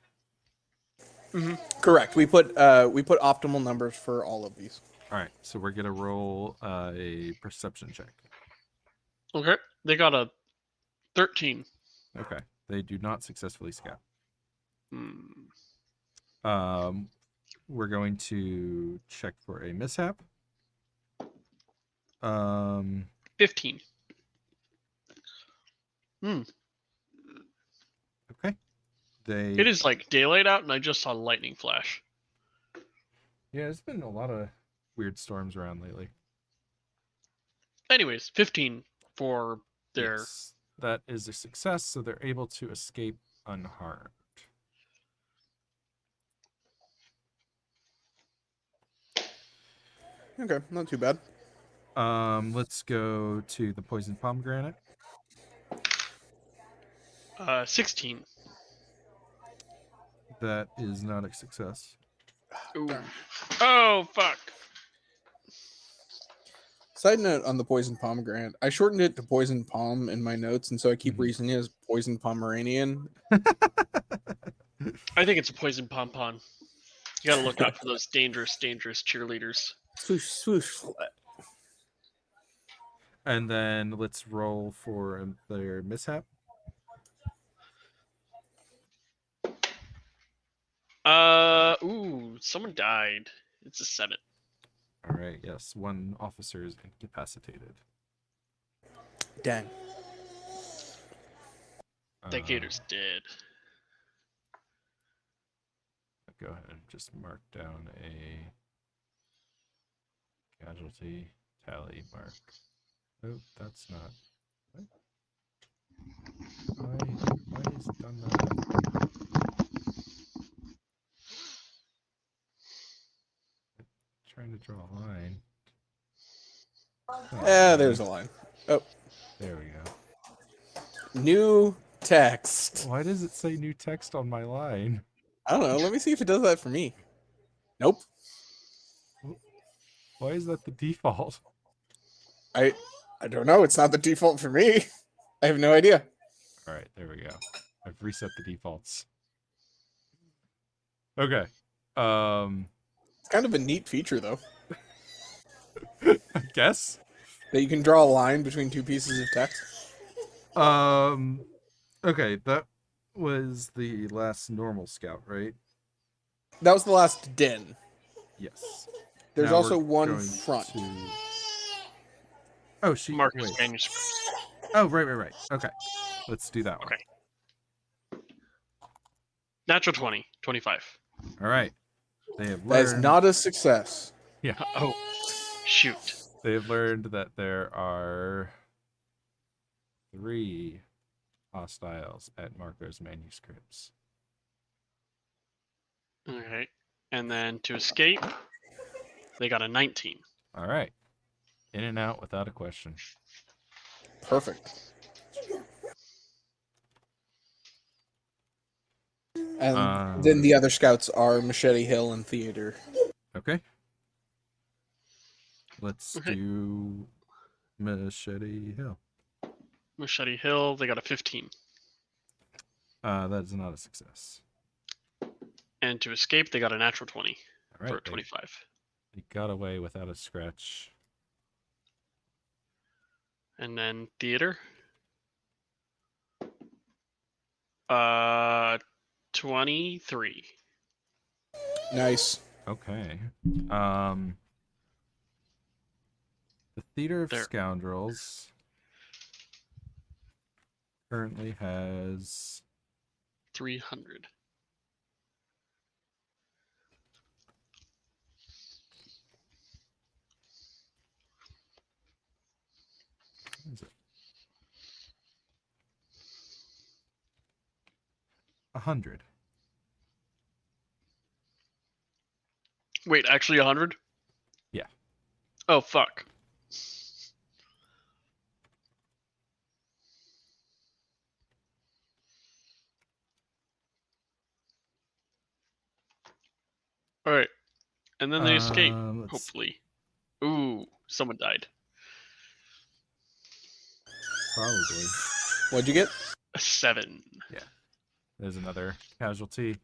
Correct. We put optimal numbers for all of these. All right. So we're gonna roll a perception check. Okay. They got a 13. Okay. They do not successfully scout. Hmm. We're going to check for a mishap. 15. Okay. It is like daylight out, and I just saw lightning flash. Yeah, there's been a lot of weird storms around lately. Anyways, 15 for their. Yes, that is a success, so they're able to escape unharmed. Okay, not too bad. Let's go to the poison pomegranate. 16. That is not a success. Ooh. Oh, fuck. Side note on the poison pomegranate, I shortened it to poison palm in my notes, and so I keep reasoning it as poison pomeranian. I think it's a poison pompon. You gotta look out for those dangerous, dangerous cheerleaders. Swoosh, swoosh. And then let's roll for their mishap. Someone died. It's a 7. All right, yes, 1 officer is incapacitated. Dang. That gator's dead. Go ahead and just mark down a casualty tally mark. Oh, that's not. What? Why is it done that? Trying to draw a line. Oh, There's a line. Oh, there we go. new text. Why does it say new text on my line? I don't know. Let me see if it does that for me. Nope. Why is that the default? I don't know. It's not the default for me. I have no idea. All right, there we go. I've reset the defaults. Okay. It's kind of a neat feature, though, I guess. that you can draw a line between two pieces of text. Okay, that was the last normal scout, right? That was the last den. Yes. There's Now also we're one going front. to- Oh, she. Marcus Wait. manuscript. Oh, right. Okay. Let's do that one. Okay. Natural 20, 25. All right. They have That is learned. not a success. Yeah. Oh, shoot. They have learned that there are 3 hostiles at Marco's manuscripts. Okay. And then to escape, they got a 19. All right. In and out without a question. Perfect. And then the other scouts are Machete Hill and Theater. Okay. Let's Okay. do Machete Hill. Machete Hill, they got a 15. That is not a success. And to escape, they got a natural 20 All for right. a 25. They got away without a scratch. And then theater. 23. Nice. Okay. The Theater of There. Scoundrels currently has 300. what is it? 100. Wait, actually 100? Yeah. Oh, fuck. Alright. And then they escape, Let's- hopefully. Ooh, someone died. Probably. What'd you get? A 7. There's another casualty.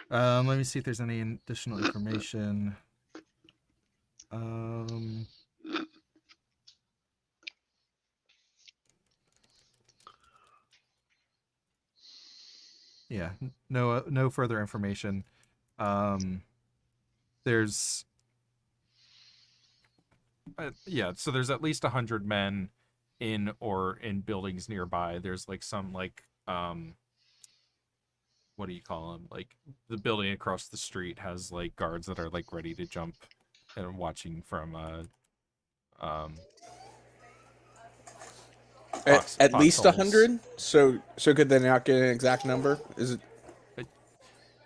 Let me see if there's any additional information. Yeah, no further information. There's so there's at least 100 men in buildings nearby. There's like some what do you call them? Like the building across the street has like guards that are like ready to jump and watching from At least foxholes. 100. So could they not get an exact number? Is it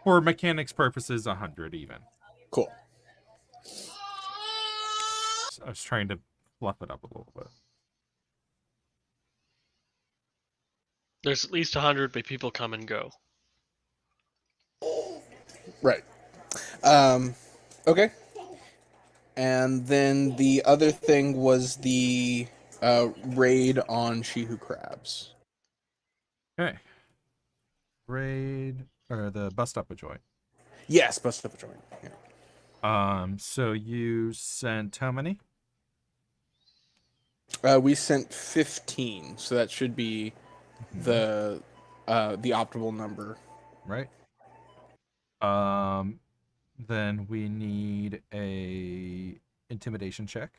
For mechanics purposes, 100 even. cool? I was trying to fluff it up a little bit. There's at least 100, but people come and go. Right. Okay. And then the other thing was the raid on She Who Crabs. Okay. Raid or the bust up a joint. Yes, bust up a joint. Yeah. So you sent how many? We sent 15, so that should be the optimal number. Right. Then we need a intimidation check.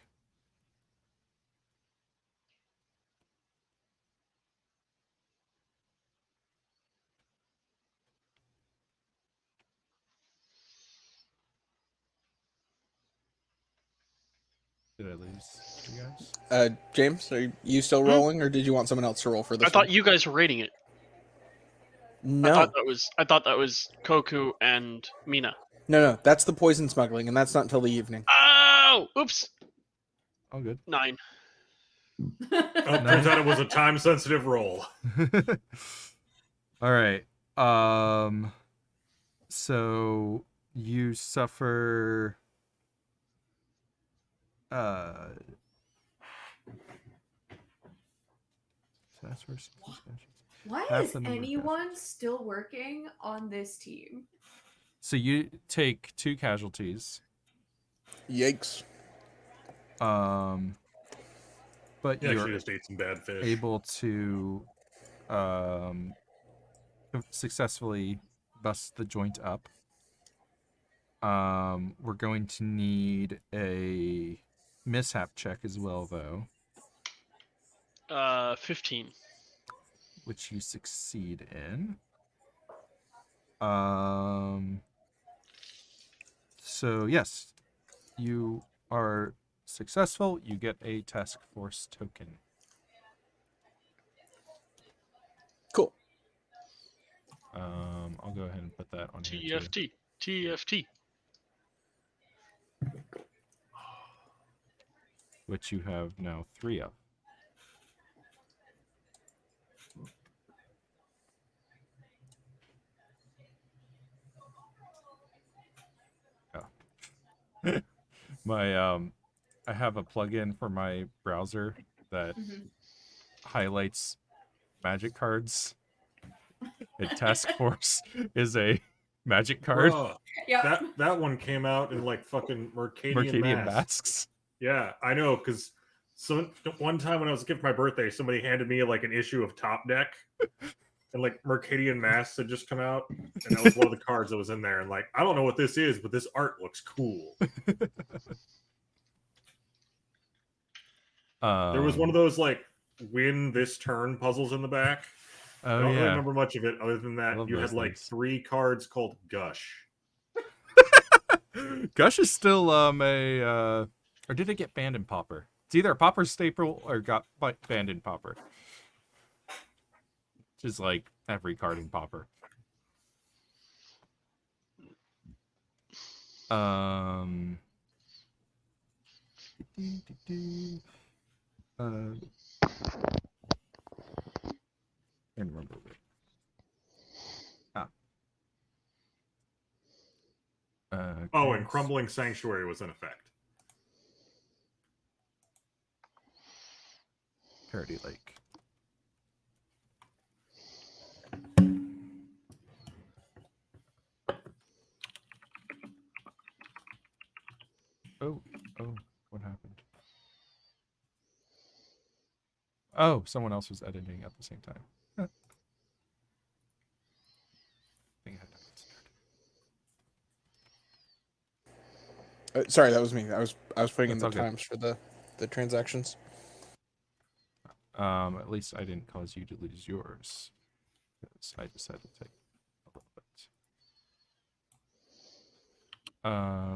Did I lose you guys? James, are you still rolling, or did you want someone else to roll for this? I thought you guys were rating it. No, I thought that was Koku and Mina. no, that's the poison smuggling, and that's not until the evening. Oh, oops. All good. 9. Oh, turns out it was a time-sensitive roll. All right. So you suffer. That's worse. Why Half is the number of anyone still working on this team? So you take 2 casualties. Yikes! But Yeah, you're she just ate some bad fish. able to successfully bust the joint up. We're going to need a mishap check as well, though, 15. which you succeed in. So yes, you are successful. You get a task force token. Cool. I'll go ahead and put that on here too. TFT. TFT. Which you have now 3 of. Oh. I have a plugin for my browser that highlights magic cards. And Task Force is a magic card. Bruh, Yeah. that one came out in like fucking Mercadian Masks. Masks. Yeah, I know, because one time when I was a kid for my birthday, somebody handed me like an issue of Top Deck, and like Mercadian Masks had just come out, and that was one of the cards that was in there. And like, I don't know what this is, but this art looks cool. There was one of those like win this turn puzzles in the back. Oh, I don't really yeah. remember much of it other than that Love you had those like things. 3 cards called Gush. Gush is still or did it get banned in Pauper? It's either a Pauper staple or got banned in Pauper. Just like every card in Pauper. Can't remember it. Oh, and Crumbling Sanctuary was in effect. Parody Lake. Oh, what happened? Oh, someone else was editing at the same time. Huh. I think I had that considered. Sorry, that was me. I was putting in That's the all good. times for the transactions. At least I didn't cause you to lose yours. Because I decided to take a little bit.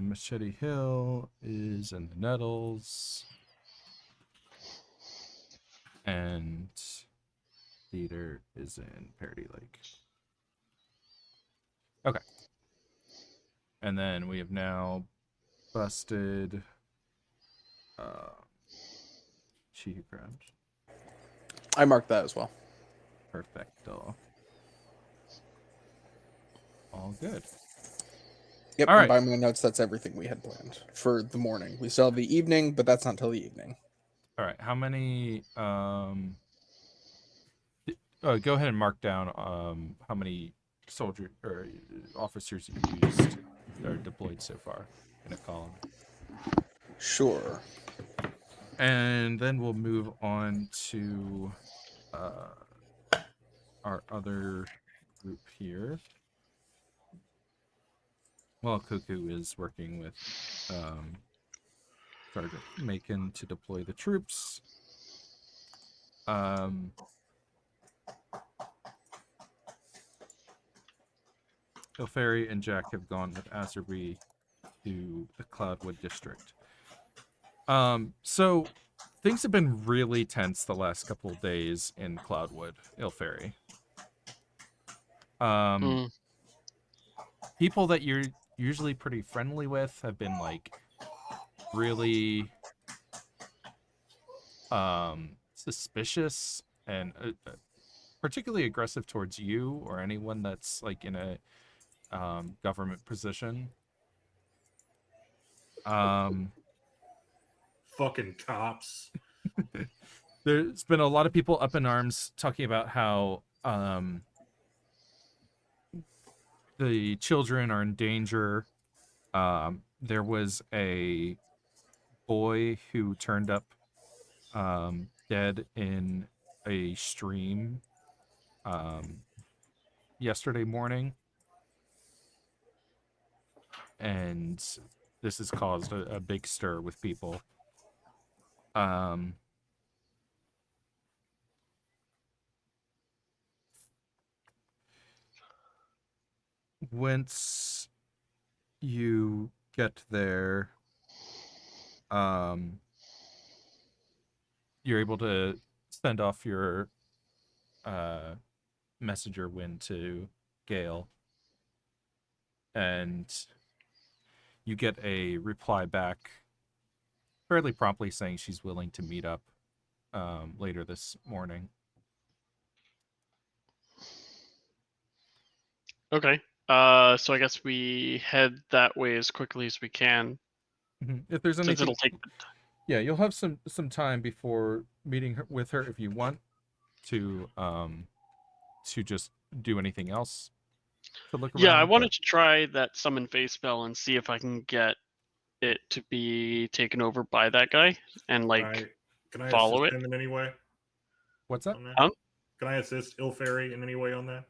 Machete Hill is in the Nettles. And Theater is in Parody Lake. Okay. And then we have now busted She Who Crabs. I marked that as well. Perfecto. All good. Yep. All and right. by my notes, that's everything we had planned for the morning. We still have the evening, but that's not until the evening. All right. How many go ahead and mark down how many soldier or officers you used or deployed so far in a column. Sure. And then we'll move on to our other group here. Well, Cuckoo is working with Sergeant Macon to deploy the troops. Ilferi and Jack have gone with Azerby to the Cloudwood District. So things have been really tense the last couple of days in Cloudwood, Ilferi. Mm. People that you're usually pretty friendly with have been like really suspicious and particularly aggressive towards you or anyone that's like in a government position. Um, Fucking cops. there's been a lot of people up in arms talking about how the children are in danger. There was a boy who turned up dead in a stream yesterday morning, and this has caused a big stir with people. Once you get there, you're able to send off your messenger wind to Gale, and you get a reply back fairly promptly saying she's willing to meet up later this morning. Okay. So I guess we head that way as quickly as we can, If there's since anything, it'll take. yeah, you'll have some time before meeting her, with her if you want to just do anything else to look around. Yeah, I wanted to try that summon face spell and see if I can get it to be taken over by that guy and like Can I follow assist it. him in any way? What's that? On that? Huh? Can I assist Ilferi in any way on that?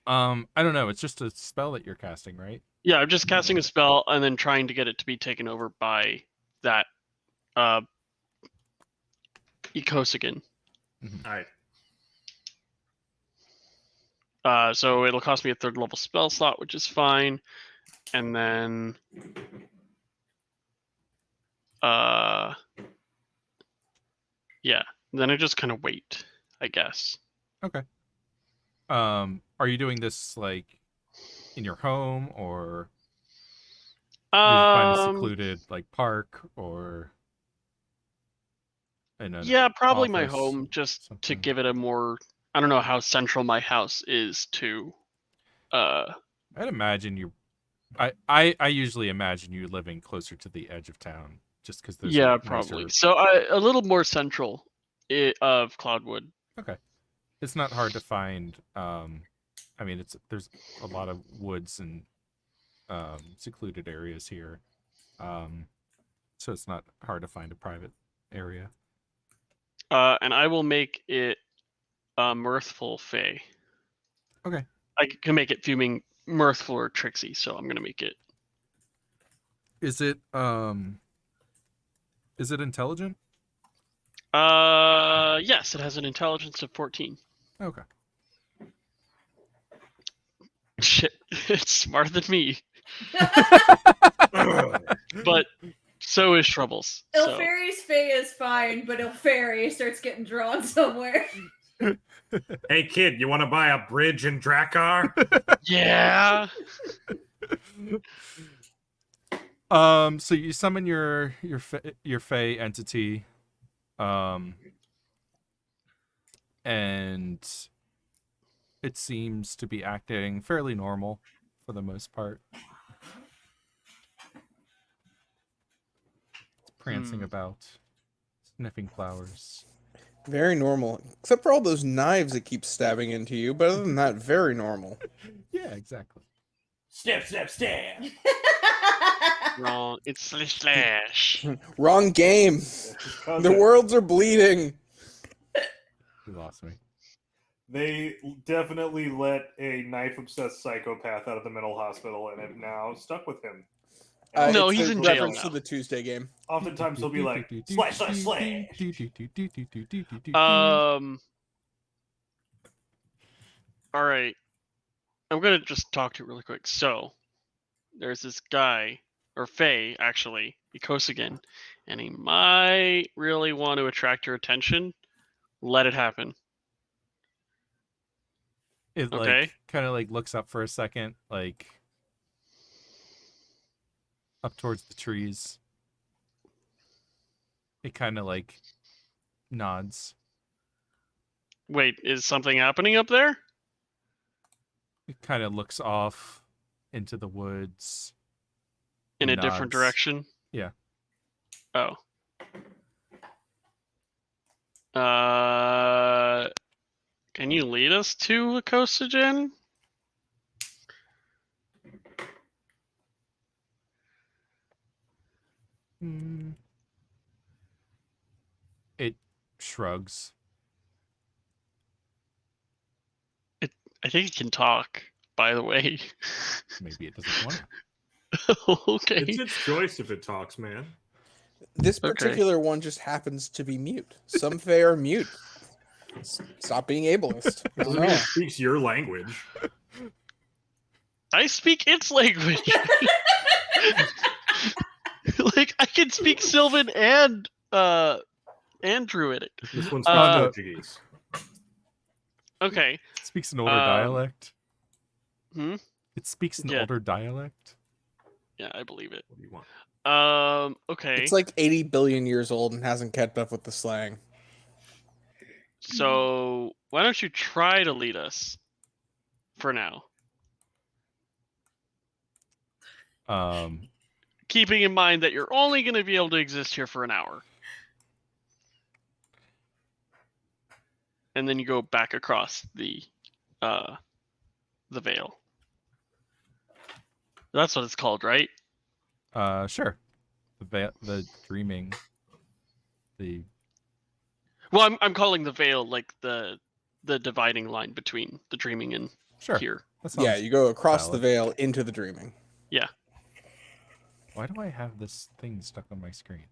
I don't know. It's just a spell that you're casting, right? Yeah, I'm just casting a spell and then trying to get it to be taken over by that Ecosigan. Alright. So it'll cost me a 3rd level spell slot, which is fine. And then yeah, then I just kind of wait, I guess. Okay. Are you doing this like in your home, or did you find a secluded like park, or in an yeah, probably my office, home, just to something? give it a more. I don't know how central my house is to. I'd imagine you. I usually imagine you living closer to the edge of town, just because there's Yeah, a probably. nicer. So a little more central of Cloudwood. Okay, it's not hard to find. I mean, there's a lot of woods and secluded areas here, so it's not hard to find a private area. And I will make it mirthful Fey. Okay. I can make it fuming, mirthful, or tricksy, so I'm gonna make it. Is it intelligent? Yes, it has an intelligence of 14. Okay. Shit, it's smarter than me. But so is Troubles. So. Ilferi's Fae is fine, but Ilferi starts getting drawn somewhere. Hey kid, you want to buy a bridge in Drakkar? Yeah. So you summon your Fae entity, and it seems to be acting fairly normal for the most part. It's prancing about, sniffing flowers. Very normal, except for all those knives it keeps stabbing into you. But other than that, very normal. Yeah, exactly. Snap, snap, stab. Wrong. It's slash. Wrong game. The worlds are bleeding. You lost me. They definitely let a knife-obsessed psychopath out of the mental hospital and have now stuck with him. No, it's he's a in jail reference now. to the Tuesday game. Oftentimes he'll be like, slash, slash, slash. All right. I'm gonna just talk to you really quick. So, there's this guy, or Faye, actually, Ikosagen, and he might really want to attract your attention. Let it happen. It Okay. like kind of like looks up for a second, like up towards the trees. It kind of like nods. Wait, is something happening up there? It kind of looks off into the woods. In and a different nods. direction? Yeah. Oh. Can you lead us to Ikosagen? It shrugs. I think it can talk, by the way. Maybe it doesn't want to. Okay. It's its choice if it talks, man. This Okay. particular one just happens to be mute. Some Fae are mute. Stop being ableist. I don't Doesn't mean know. it speaks your language. I speak its language. Like I can speak Sylvan and Druidic. This one speaks no. Portuguese. Okay. It speaks an older Um, dialect. Hmm? It speaks an Yeah. older dialect. Yeah, I believe it. What do you want? Okay. It's like 80 billion years old and hasn't kept up with the slang. So why don't you try to lead us for now? Keeping in mind that you're only going to be able to exist here for an hour. And then you go back across the veil. That's what it's called, right? Sure. The dreaming. The Well, I'm calling the veil like the dividing line between the dreaming and sure. here. That Yeah, sounds you go across valid. the veil into the dreaming. Yeah. Why do I have this thing stuck on my screen?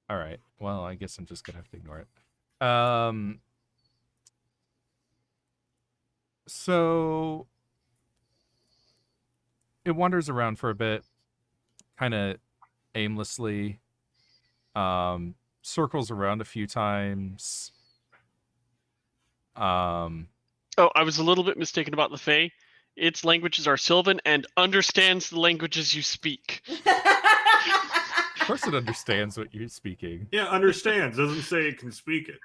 All right. Well, I guess I'm just gonna have to ignore it. So it wanders around for a bit, kind of aimlessly. Circles around a few times. Oh, I was a little bit mistaken about the Fae. Its languages are Sylvan and understands the languages you speak. Of course, it understands what you're speaking. Yeah, understands. Doesn't say it can speak it.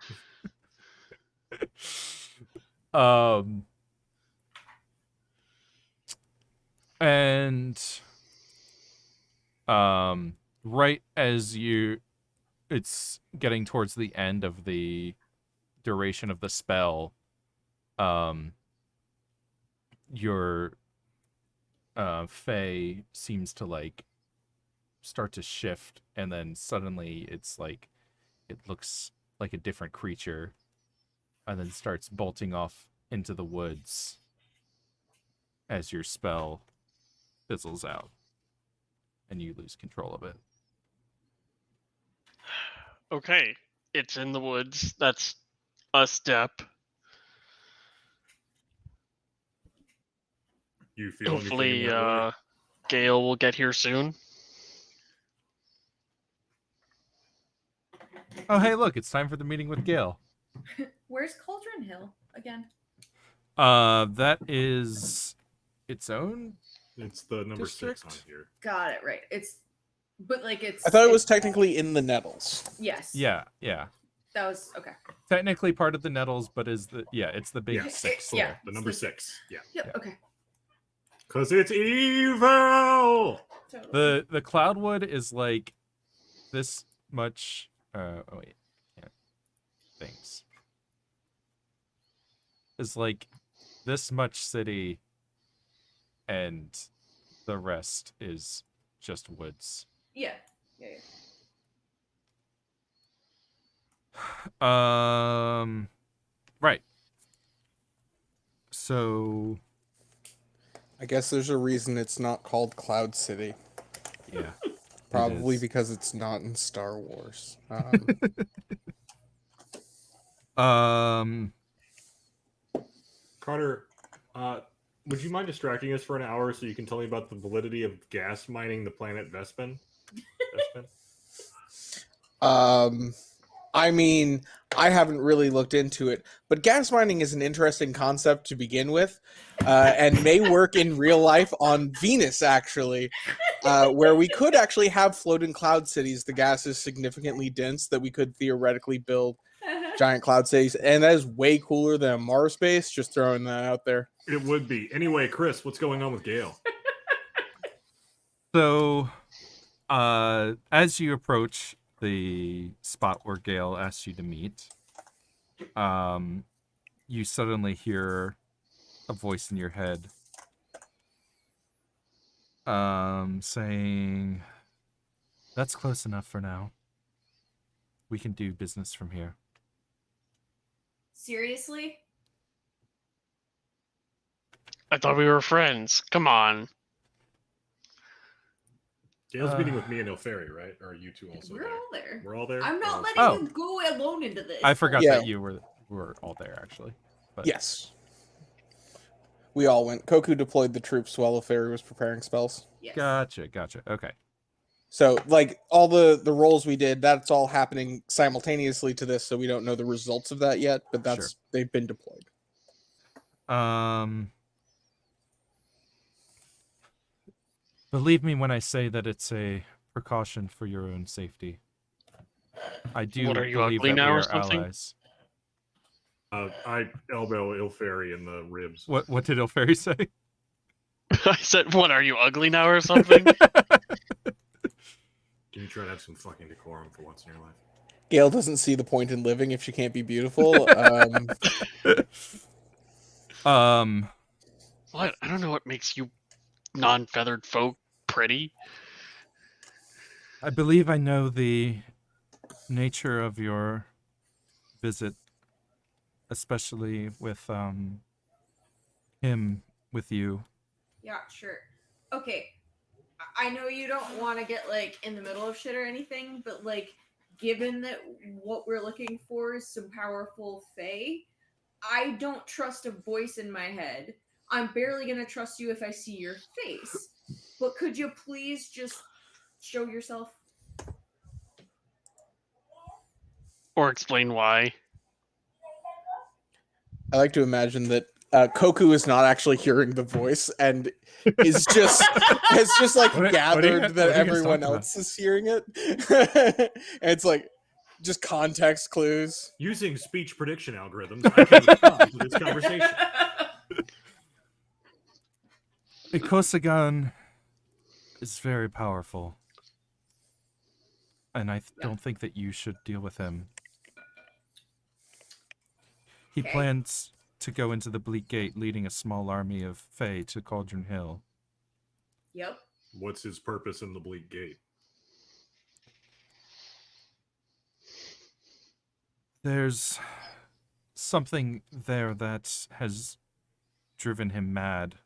And right as it's getting towards the end of the duration of the spell, your Fae seems to like start to shift, and then suddenly it's like it looks like a different creature, and then starts bolting off into the woods as your spell fizzles out and you lose control of it. Okay, it's in the woods. That's a step. You feel anything Hopefully, in that way? Gale will get here soon. Oh, hey, look, it's time for the meeting with Gale. Where's Cauldron Hill again? That is its own. It's the number 6 on District? here. Got it right. But like it's. I thought it was it's- technically in the Nettles. Yes. Yeah. That was okay. Technically part of the Nettles, but it's the big Yeah. 6. Yeah. there. The number 6. Yeah. Yep. Yeah. Okay. Because it's evil! Totally. The Cloudwood is like this much. Things. Is like this much city, and the rest is just woods. Yeah. Right. So I guess there's a reason it's not called Cloud City. yeah. Probably is. because it's not in Star Wars. Carter, would you mind distracting us for an hour so you can tell me about the validity of gas mining the planet Vespin? I mean, I haven't really looked into it, but gas mining is an interesting concept to begin with, and may work in real life on Venus, actually, where we could actually have floating cloud cities. The gas is significantly dense that we could theoretically build giant cloud cities, and that is way cooler than a Mars base. Just throwing that out there. It would be. Anyway, Chris, what's going on with Gale? So, as you approach the spot where Gale asked you to meet, you suddenly hear a voice in your head saying, "That's close enough for now. We can do business from here." Seriously? I thought we were friends. Come on. Gale's meeting with me and Ilferi, right? Or are you two also We're there? all there. We're all there? I'm not Oh. letting Oh. you go alone into this. I forgot Yeah. that you were all there, actually. But Yes. We all went. Koku deployed the troops while Fairy was preparing spells. Yes. Gotcha. Okay. So, like, all the rolls we did, that's all happening simultaneously to this, so we don't know the results of that yet, but that's they've been deployed. Believe me when I say that it's a precaution for your own safety. I do What, are you believe ugly that now we or are something? allies. I elbow Ilferi in the ribs. What did Ilferi say? I said, what, are you ugly now or something? Can you try to have some fucking decorum for once in your life? Gale doesn't see the point in living if she can't be beautiful. What? I don't know what makes you non-feathered folk pretty. I believe I know the nature of your visit, especially with him with you. Yeah, sure. Okay. I know you don't want to get like in the middle of shit or anything, but like given that what we're looking for is some powerful fae, I don't trust a voice in my head. I'm barely gonna trust you if I see your face. But could you please just show yourself? Or explain why. I like to imagine that Koku is not actually hearing the voice and is just has just like gathered that everyone else is hearing it. And it's like just context clues. Using speech prediction algorithms, I can respond to this conversation. Ikosagan is very powerful. And I don't think that you should deal with him. He Okay. plans to go into the Bleak Gate, leading a small army of Fae to Cauldron Hill. Yep. What's his purpose in the Bleak Gate? There's something there that has driven him mad.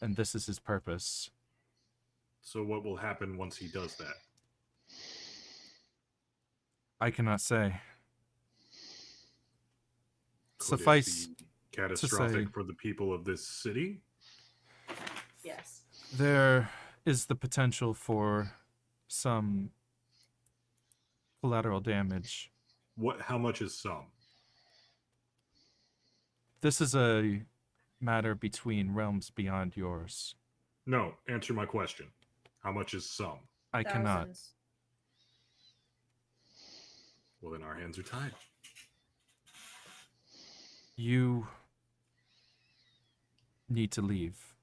And this is his purpose. So what will happen once he does that? I cannot say. Could Suffice it be catastrophic say- for the people of this city? Yes. there is the potential for some collateral damage. How much is some? This is a matter between realms beyond yours. No, answer my question. How much is some? I cannot. Thousands. Well, then our hands are tied. You need to leave.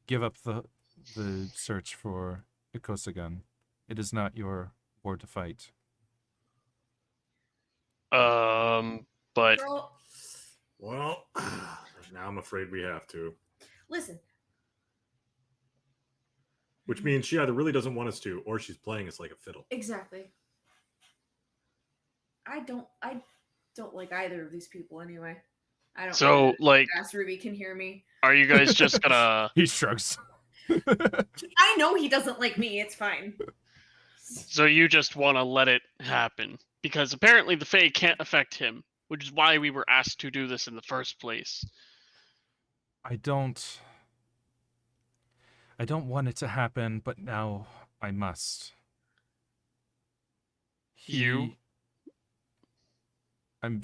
Give up the search for Ikosagan. It is not your war to fight. But Girl, Well, now I'm afraid we have to. listen. Which means she either really doesn't want us to, or she's playing us like a fiddle. Exactly. I don't like either of these people anyway. I don't so, know like, Ass Ruby can hear me. are you guys just gonna? He shrugs. I know he doesn't like me, it's fine. So you just want to let it happen because apparently the Fae can't affect him, which is why we were asked to do this in the first place. I don't want it to happen, but now I must. You? I'm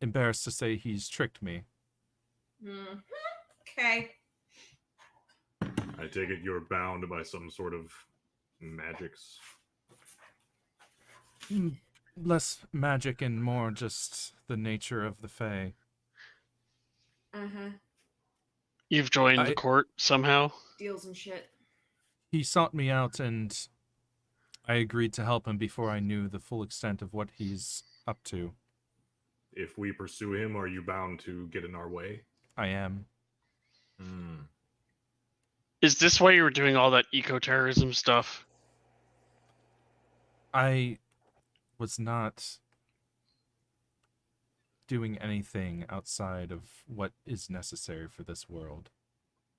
embarrassed to say he's tricked me. Okay. I take it you're bound by some sort of magics. Less magic and more just the nature of the Fae. You've joined the court somehow? Deals and shit. He sought me out and I agreed to help him before I knew the full extent of what he's up to. If we pursue him, are you bound to get in our way? I am. Is this why you were doing all that eco-terrorism stuff? I was not doing anything outside of what is necessary for this world.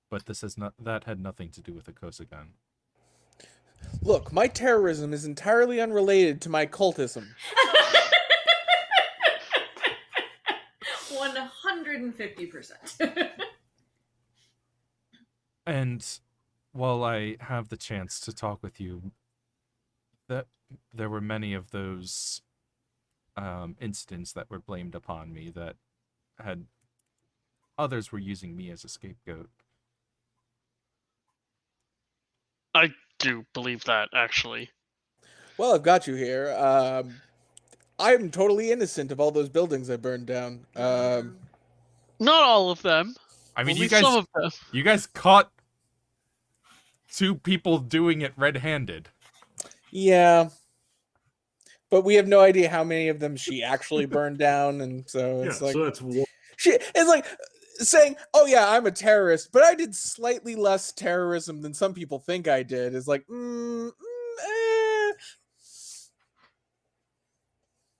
But that had nothing to do with the Kosagan. Look, my terrorism is entirely unrelated to my cultism. 150%. And while I have the chance to talk with you, that there were many of those incidents that were blamed upon me that had others were using me as a scapegoat. I do believe that, actually. Well, I've got you here. I'm totally innocent of all those buildings I burned down. Not all of them. I mean, Only you guys, some of them. you guys caught 2 people doing it red-handed. Yeah. But we have no idea how many of them she actually burned down, and so it's like so that's one. it's like saying, "Oh yeah, I'm a terrorist, but I did slightly less terrorism than some people think I did." Is like,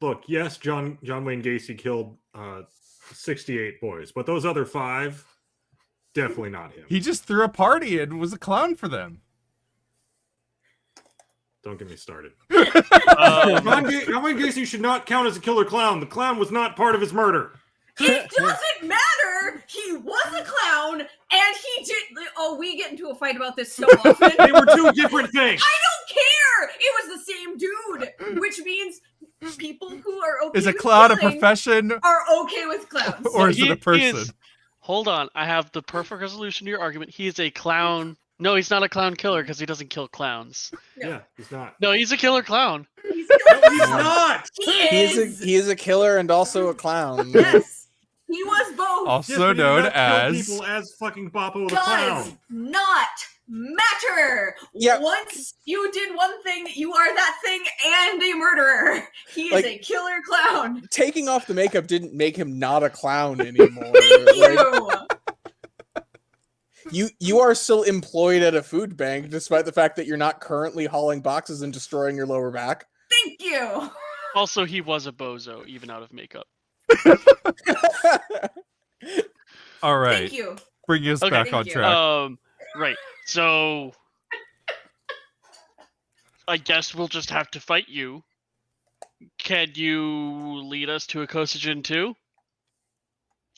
Look, yes, John Wayne Gacy killed 68 boys, but those other 5, definitely not him. He just threw a party and was a clown for them. Don't get me started. Um, John Wayne Gacy should not count as a killer clown. The clown was not part of his murder. It doesn't matter. He was a clown, and he did. Oh, we get into a fight about this so often. They were 2 different things. I don't care. It was the same dude, which means people who are okay. Is a with clown a killing profession? Are okay with clowns. Or is it a person? Hold on, I have the perfect resolution to your argument. He is a clown. No, he's not a clown killer because he doesn't kill clowns. Yeah, he's not. No, he's a killer clown. He's No, he's not. he is a killer and also a clown. Yes, he was both. Also Yes, but he did known not kill as... people as fucking Boppo the Does clown. not matter. Yeah. Once you did one thing, you are that thing and a murderer. He is Like- a killer clown. Taking off the makeup didn't make him not a clown anymore. You are still employed at a food bank, despite the fact that you're not currently hauling boxes and destroying your lower back. Thank you. Also, he was a bozo, even out of makeup. All right. Thank you. Bring us Okay, back thank on you. track. Right. So, I guess we'll just have to fight you. Can you lead us to a Kosagen too?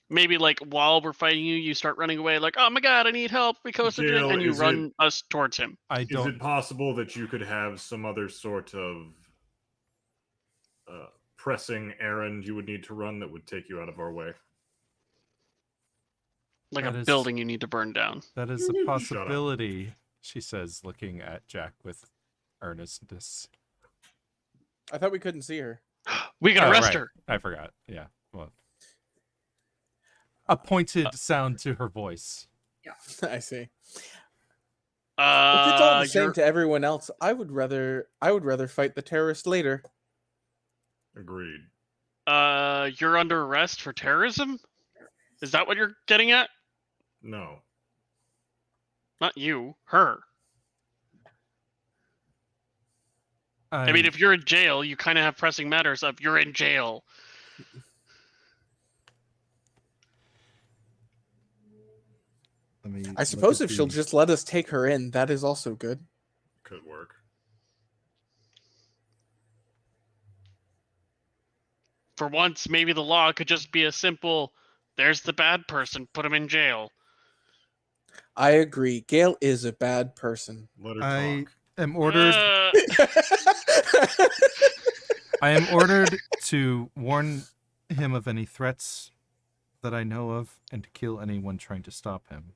Maybe like while we're fighting you, you start running away like, oh my god, I need help, Kosagen, Jill, and you is run us towards him. I Is don't... it possible that you could have some other sort of pressing errand you would need to run that would take you out of our way? Like That a is- building you need to burn down. That is a possibility, she says, looking at Jack with earnestness. I thought we couldn't see her. We can Oh, arrest right. her. I forgot. Yeah. Well, a pointed sound to her voice. I see. If it's all the same You're- to everyone else, I would rather fight the terrorist later. Agreed. you're under arrest for terrorism? Is that what you're getting at? No. Not you, her. I mean, if you're in jail, you kind of have pressing matters of you're in jail. I suppose if she'll just let us take her in, that is also good. Could work. For once, maybe the law could just be a simple, there's the bad person, put him in jail. I agree. Gale is a bad person. Let her I talk. am ordered. I am ordered to warn him of any threats that I know of, and to kill anyone trying to stop him.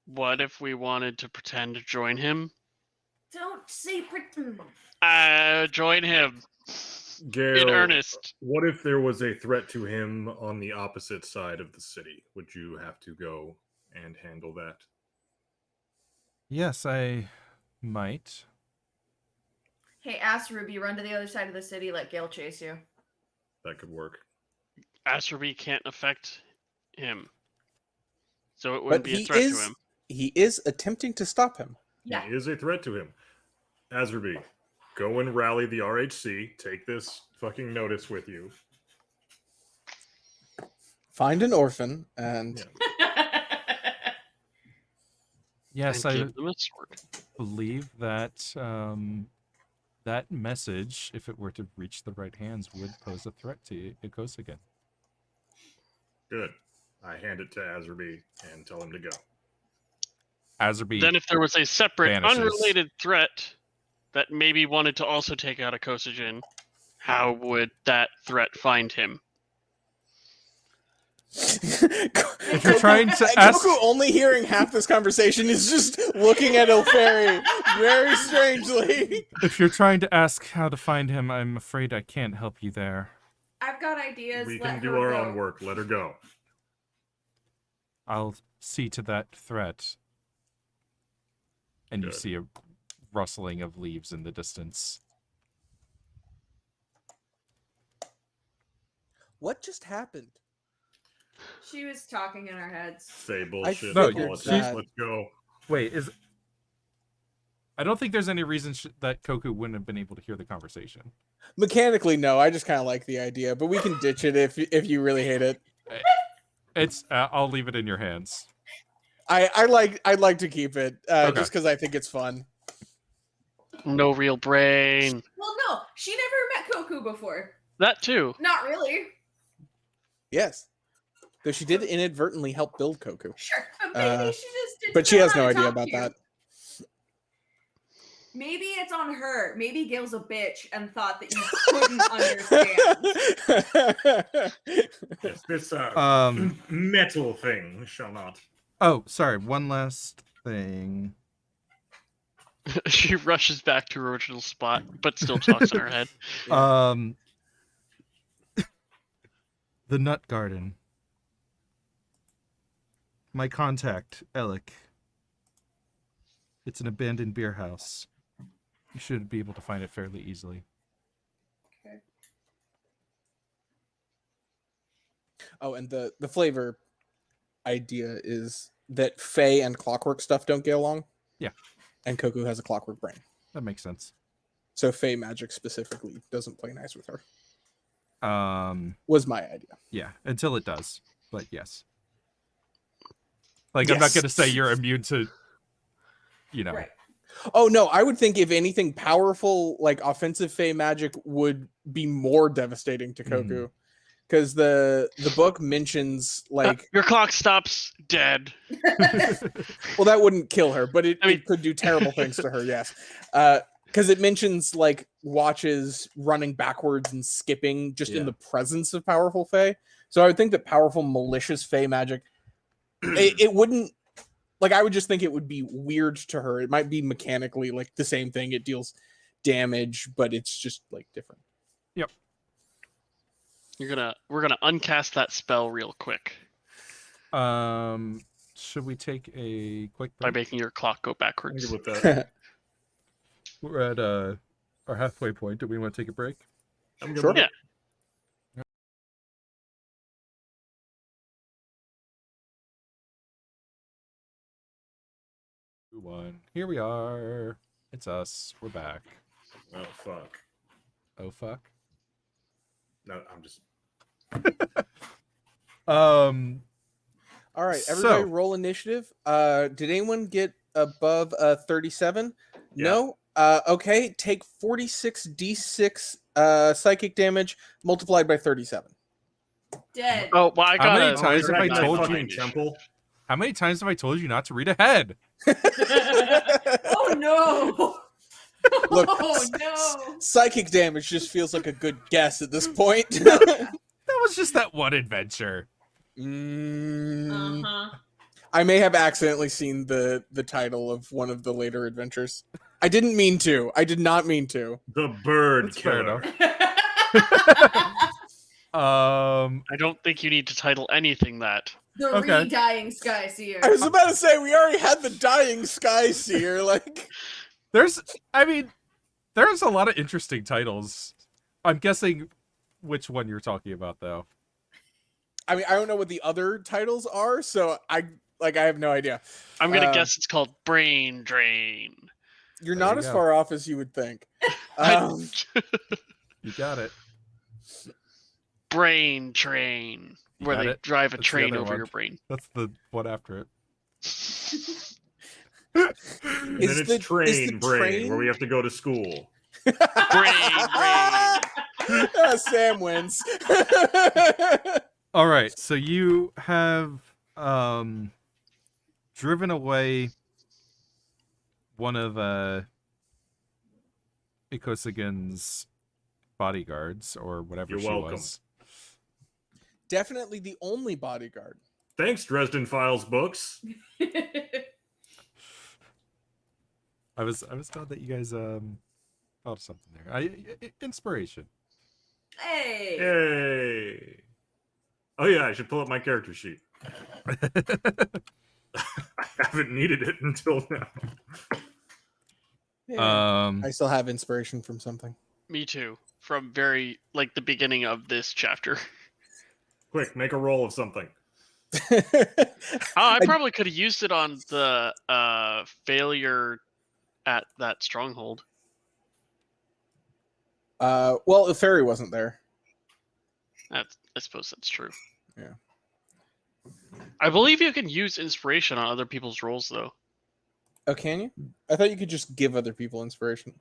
What if we wanted to pretend to join him? Don't say pretend. Join him. Gale, In earnest. what if there was a threat to him on the opposite side of the city? Would you have to go and handle that? Yes, I might. Hey, ask Ruby, run to the other side of the city, let Gale chase you. That could work. Acerby can't affect him. So it wouldn't But be a he threat to is him. he is attempting to stop him. Yeah. He is a threat to him. Azerby, go and rally the RHC. Take this fucking notice with you. Find an orphan and Yeah. Yes, And I give them a sword. believe that that message, if it were to reach the right hands, would pose a threat to Ikosagin. Good. I hand it to Azerby and tell him to go. Azerby Then if there was a separate, vanishes. unrelated threat that maybe wanted to also take out a Kosajin, how would that threat find him? if you're trying to ask- Goku only hearing half this conversation is just looking at Ilferi very strangely. If you're trying to ask how to find him, I'm afraid I can't help you there. I've got ideas. We let can do her our go. own work. Let her go. I'll see to that threat. And you Good. see a rustling of leaves in the distance. What just happened? She was talking in our heads. Say bullshit. No, figured politics. that. Let's go. Wait, I don't think there's any reason that Koku wouldn't have been able to hear the conversation. Mechanically, no. I just kind of like the idea, but we can ditch it if you really hate it. It's I'll leave it in your hands. I'd like to keep it Okay. just because I think it's fun. No real brain. Well, no, she never met Koku before. That too. Not really. Yes, though she did inadvertently help build Koku, Sure, but maybe she just didn't. but she know has how no to idea talk about to you. that. Maybe it's on her. Maybe Gale's a bitch and thought that you couldn't understand. Yes, this Um. metal thing shall not. Oh, sorry. One last thing. She rushes back to her original spot, but still talks in her head. Yeah. The Nut Garden. My contact, Alec. It's an abandoned beer house. You should be able to find it fairly easily. Oh, and the flavor idea is that Fae and clockwork stuff don't get along. Yeah. And Koku has a clockwork brain. That makes sense. So Fae magic specifically doesn't play nice with her. Was my idea. Yeah, until it does. But yes. Like, I'm not Yes. going to say you're immune to, Right. Oh no, I would think if anything, powerful like offensive Fae magic would be more devastating to Koku. Because the book mentions like Your clock stops dead. well, that wouldn't kill her, but it I mean- could do terrible things to her, yes. Because it mentions like watches running backwards and skipping just in Yeah. the presence of powerful Fae. So I would think that powerful malicious Fae magic, it wouldn't, like I would just think it would be weird to her. It might be mechanically like the same thing. It deals damage, but it's just like different. We're gonna uncast that spell real quick Should we take a quick by break? making your clock go I'm backwards. good with that. We're at our halfway point. Do we want to take a break? I'm good Sure. with it. One. Here we are. It's us. We're back. Oh fuck. Oh fuck. No, I'm just. All right, everybody So- roll initiative. Did anyone get above 37? Yeah. No? Okay, take 46d6 psychic damage multiplied by 37. Dead. Oh, well, I How got many a times have I recognize told you- fucking temple? How many times have I told you not to read ahead? Oh no! Look, Oh no! Psychic damage just feels like a good guess at this point. Oh, yeah. That was just that one adventure. Uh-huh. I may have accidentally seen the title of one of the later adventures. I didn't mean to. I did not mean to. The bird That's fair killer. I don't think you need to title anything that. The Okay. re-dying Sky Seer. I was about to say we already had the dying Sky Seer. Like, There's a lot of interesting titles. I'm guessing which one you're talking about, though. I mean, I don't know what the other titles are, so I have no idea. I'm gonna guess it's called Brain Drain. You're There not you as go. far off as you would think. I- You got it. Brain Train, You where got they it. drive a That's the train other over one. your brain. That's the one after it. And Is then the- it's train is the brain train- where we have to go to school. Brain Drain. Sam wins. All right, so you have driven away one of Ikosagan's bodyguards, or whatever You're she welcome. was. Definitely the only bodyguard. Thanks, Dresden Files books. I was glad that you guys thought of something there. Inspiration. Hey. Yay! Oh yeah, I should pull up my character sheet. I haven't needed it until now. Yeah. I still have inspiration from something. Me too. From very the beginning of this chapter. Quick, make a roll of something. Oh, I probably could have used it on the failure at that stronghold. Well, the fairy wasn't there. I suppose that's true. Yeah. I believe you can use inspiration on other people's rolls, though. Oh, can you? I thought you could just give other people inspiration.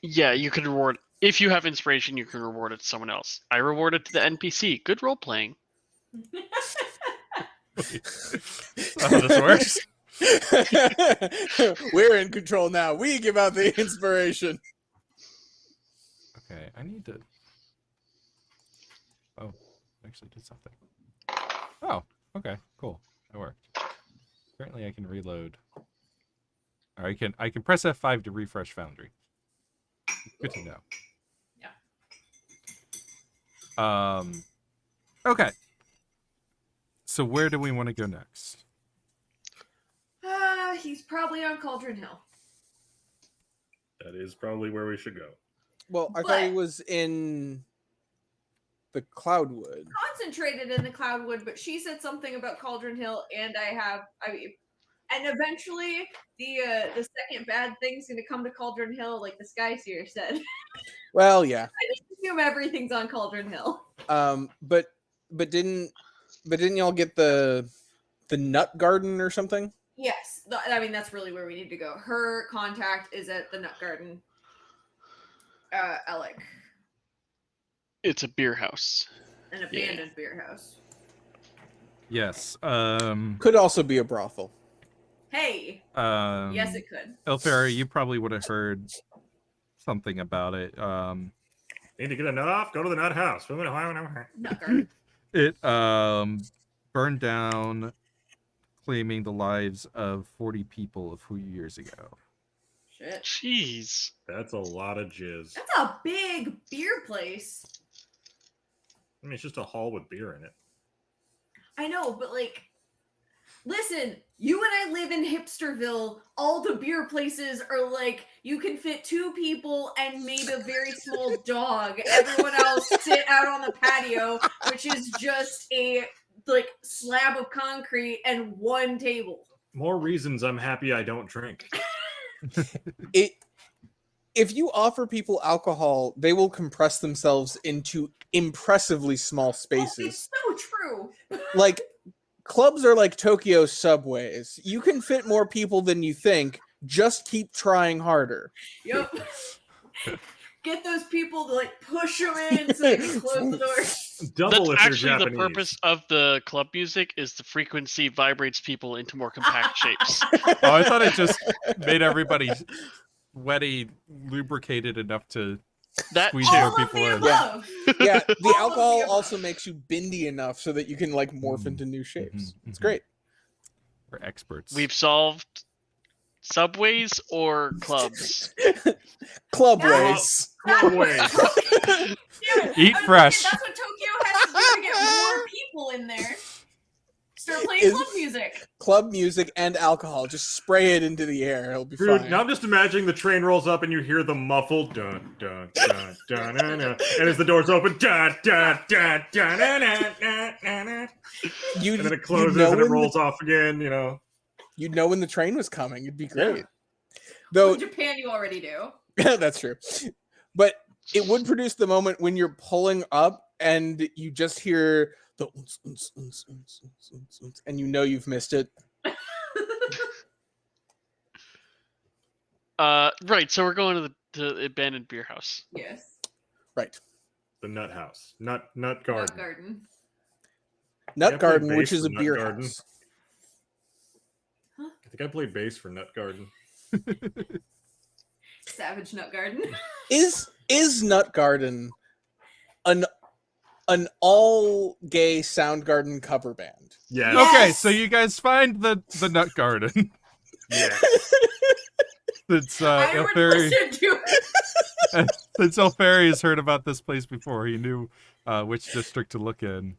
Yeah, you can reward if you have inspiration. You can reward it to someone else. I reward it to the NPC. Good role playing. That's how this works. We're in control now. We give out the inspiration. Okay, I need to. Oh, I actually did something. Oh, okay, cool. That worked. Apparently, I can reload. Or I can press F5 to refresh Foundry. Good to know. Yeah. Okay. So where do we want to go next? He's probably on Cauldron Hill. That is probably where we should go. Well, I thought he But- was in the Cloudwood. Concentrated in the Cloudwood, but she said something about Cauldron Hill, and and eventually the second bad thing's gonna come to Cauldron Hill, like the Sky Seer said. Well, yeah. I just assume everything's on Cauldron Hill. But didn't y'all get the nut garden or something? Yes, that's really where we need to go. Her contact is at the Nut Garden. Alec, It's a beer house. an abandoned beer house. Yes. Could also be a brothel. Hey, yes, it could. Elfera, you probably would have heard something about it. Need to get a nut off? Go to the nut house. Nut Garden. It burned down, claiming the lives of 40 people a few years ago. Shit. Jeez. That's a lot of jizz. That's a big beer place. I mean, it's just a hall with beer in it. I know, but listen, you and I live in Hipsterville. All the beer places are you can fit 2 people and maybe a very small dog. Everyone else sit out on the patio, which is just a slab of concrete and 1 table. More reasons I'm happy I don't drink. If you offer people alcohol, they will compress themselves into impressively small Oh, spaces. it's so true. Like clubs are like Tokyo subways. You can fit more people than you think. Just keep trying harder. Yep. Get those people to like push them in so they can close the door. Double That's if you're actually the Japanese. purpose of the club music is the frequency vibrates people into more compact shapes. Oh, I thought it just made everybody sweaty, lubricated enough to That squeeze too. more All of people the in. above. Yeah, the All of alcohol the above. also makes you bendy enough so that you can like morph Mm. into new shapes. Mhm, It's mhm. great. We're experts. We've solved subways or clubs. Clubways. Clubways. Damn it. Eat I was fresh. thinking that's what Tokyo has to do to get more people in there. Start playing Is- club music. Club music and alcohol. Just spray it into the air. It'll be Dude, fine. now I'm just imagining the train rolls up and you hear the muffled dun dun dun dun dun, dun, and as the doors open dun dun dun dun dun dun dun, dun, dun, and then it closes and it rolls off again. You know, You'd know when the train was coming. It'd be great. Well, Though in Japan, you already do. that's true. But it would produce the moment when you're pulling up and you just hear the oons, oons, oons, oons, oons, oons, oons, and you know you've missed it. Right, so we're going to the abandoned beer house. Yes. Right. the nut house, nut Nut garden. garden. Nut I play Garden, bass which is for a Nut beer Garden. house. I think I played bass for Nut Garden. Savage Nut Garden. Is Nut Garden an all gay Soundgarden cover band? Yeah. Yeah. Okay, Yes! so you guys find the nut garden. Yes. Since I would Ilferi listen to it. since Ilferi has heard about this place before, he knew which district to look in.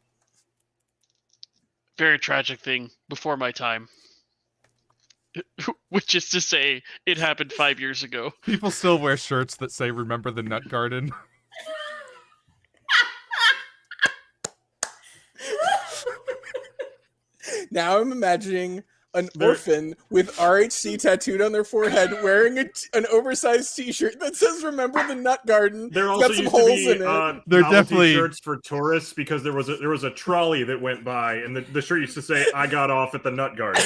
Very tragic thing before my time. Which is to say, it happened 5 years ago. People still wear shirts that say "Remember the Nut Garden." Now I'm imagining an There- orphan with RHC tattooed on their forehead wearing an oversized t-shirt that says "Remember the Nut Garden." There It's also got some used to holes be in it. They're novelty definitely- shirts for tourists because there was a trolley that went by and the shirt used to say "I got off at the Nut Garden."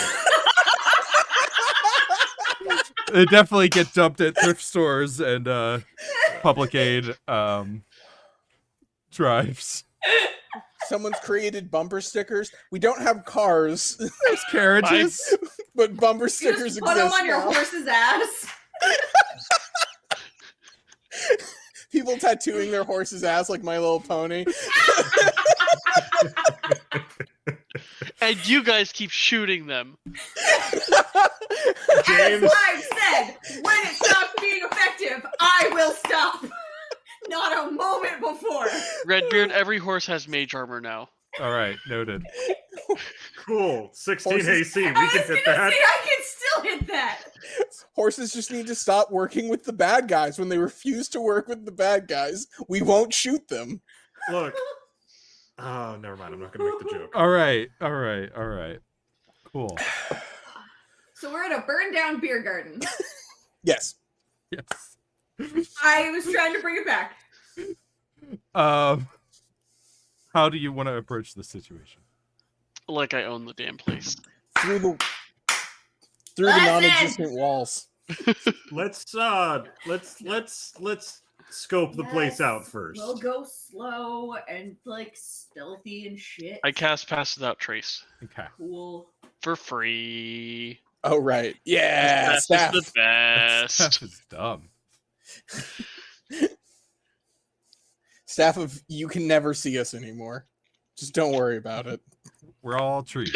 They definitely get dumped at thrift stores and public aid drives. Someone's created bumper stickers. We don't have cars, There's carriages. but bumper You stickers just put them exist on your now. horse's ass. People tattooing their horse's ass like My Little Pony. And you guys keep shooting them. As James, I've said, when it stops being effective, I will stop. Not a moment before. Redbeard, every horse has mage armor now. All right, noted. cool. 16 Horses- AC. We I can was hit gonna that. say I can still hit that. Horses just need to stop working with the bad guys. When they refuse to work with the bad guys, we won't shoot them. Look. Oh, never mind. I'm not gonna make the joke. All right. Cool. So we're at a burned down beer garden. Yes. Yes. I was trying to bring it back. How do you want to approach the situation? Like I own the damn place. Through the Listen! non-existent walls. Let's scope the place out first. We'll go slow and like stealthy and shit. I cast Pass Without Trace. Okay. Cool. For free. Oh right. Yeah. That's Staff. the best. That is dumb. Staff of you can never see us anymore. Just don't worry about it. We're all trees.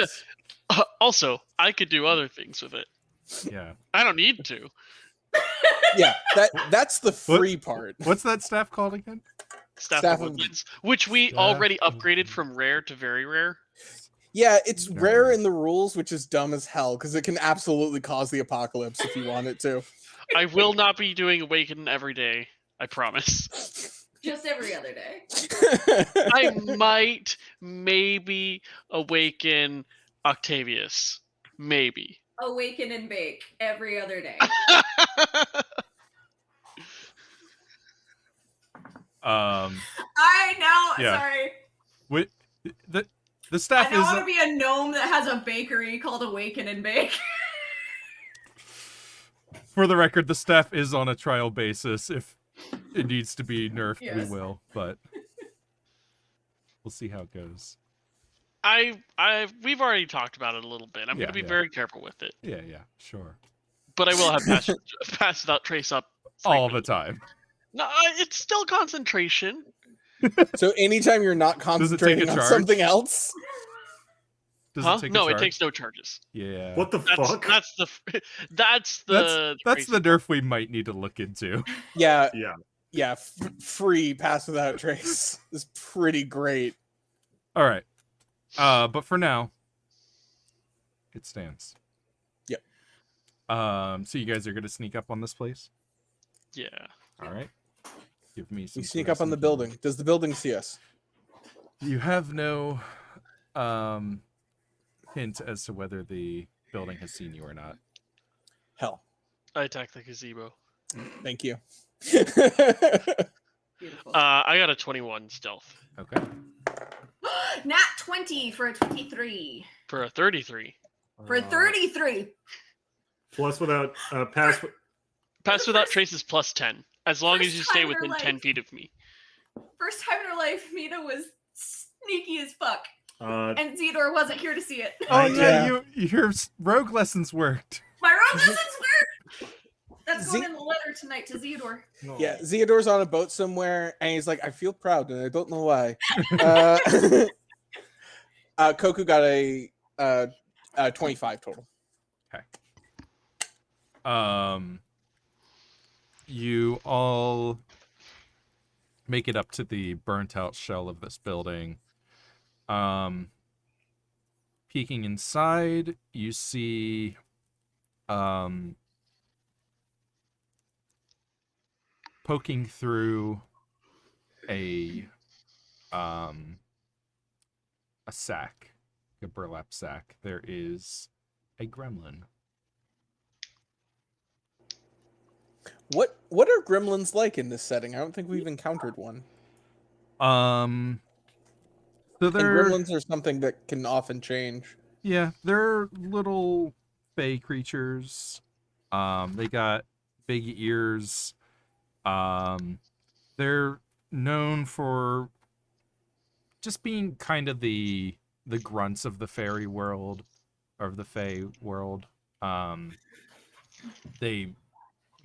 Also, I could do other things with it. Yeah. I don't need to. Yeah, that's the free part. What's that staff called again? Staff Staff of of- Woodlands, which we Staff already of upgraded from rare to very rare. Yeah, it's No. rare in the rules, which is dumb as hell because it can absolutely cause the apocalypse if you want it to. I will not be doing Awaken every day. I promise. Just every other day. I might maybe awaken Octavius. Maybe. Awaken and bake every other day. Um. I know. Yeah. Sorry. The The staff I now is want to be a gnome that has a bakery called Awaken and Bake. for the record, the staff is on a trial basis. If it needs to be nerfed, we Yes. will, but we'll see how it goes. We've already talked about it a little bit. I'm Yeah, going to be yeah. very careful with it, Yeah, sure. but I will have pass without trace up All the frequently. time. No, it's still concentration. So anytime you're not Does it take concentrating a on charge? something else, Does Huh? it take a No, it charge? takes no charges. Yeah. What the That's fuck? that's the that's That's crazy the part. nerf we might need to look into. yeah, Yeah. free pass without trace is pretty great. All right. But for now, it stands. Yep. So you guys are gonna sneak up on this place? Yeah. All right. Give me some. We sneak sort of up on the sneaky roll. building. Does the building see us? You have no hint as to whether the building has seen you or not. Hell, I attack the gazebo. thank you. Beautiful. I got a 21 stealth Okay. Nat 20 for a 23. for a 33. For a 33. Plus without pass. Pass without trace is plus 10, as long as you stay First time in within her 10 life. feet of me. First time in her life, Mina was sneaky as fuck. Uh, And Zedor wasn't here to see it. Oh yeah. yeah, your rogue lessons worked. My rogue lessons work! That's going Ze- in the letter tonight to Zedor. no. Yeah, Theodore's on a boat somewhere, and he's like, "I feel proud, and I don't know why." Koku got a 25 total. You all make it up to the burnt out shell of this building. Peeking inside, you see poking through a sack, a burlap sack. There is a gremlin. What are gremlins like in this setting? I don't think we've encountered one. So And they're gremlins are something that can often change. yeah, they're little fey creatures. They got big ears. They're known for just being kind of the grunts of the fairy world, of the fey world. They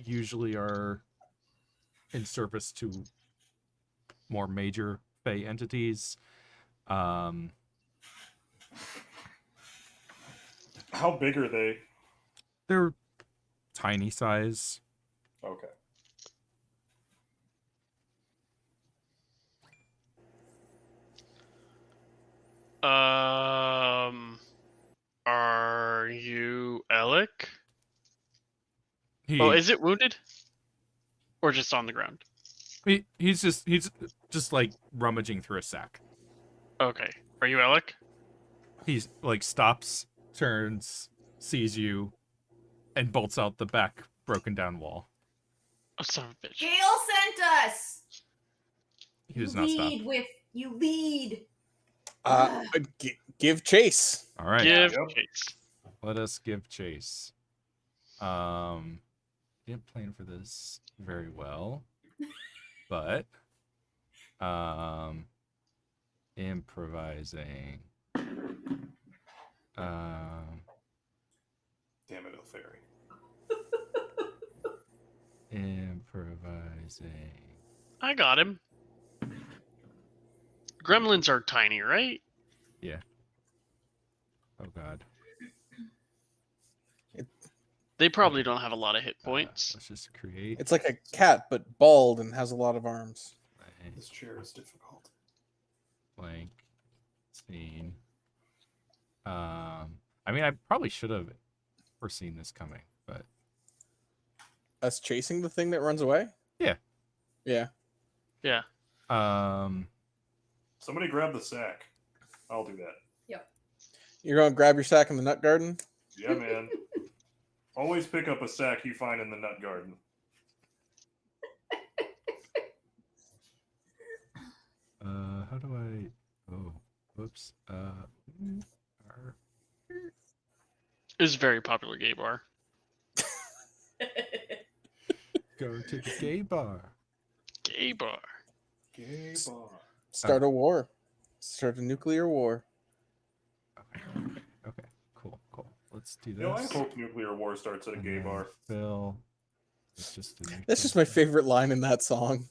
usually are in service to more major fey entities. How big are they? They're tiny size. Okay. Are you Alec? He, Oh, is it wounded? Or just on the ground? he's just like rummaging through a sack. Okay. Are you Alec? He's like stops, turns, sees you, and bolts out the back broken down wall. Oh, son of a bitch. Gail sent us! He does not stop. You lead. Give chase. All right. Give Yep. chase. Let us give chase. Didn't plan for this very well, but improvising. Damn it, Fairy. Improvising. I got him. Gremlins are tiny, right? Yeah. Oh God. They probably don't have a lot of hit points. Let's just create. It's like a cat, but bald and has a lot of arms. This chair is difficult. Blank scene. I mean, I probably should have foreseen this coming, but Us chasing the thing that runs away? Yeah. Yeah. Yeah. Somebody grab the sack. I'll do that. You're going to grab your sack in the nut garden? Yeah, man. Always pick up a sack you find in the nut garden. how do I? Oh, Whoops. Is a very popular gay bar. Go to the gay bar. Gay bar. Gay bar. Start a war. Start a nuclear war. Okay. Cool. Let's do this. You know, I hope nuclear war starts at a And gay then bar. Phil. It's just a That's just my favorite line in that song.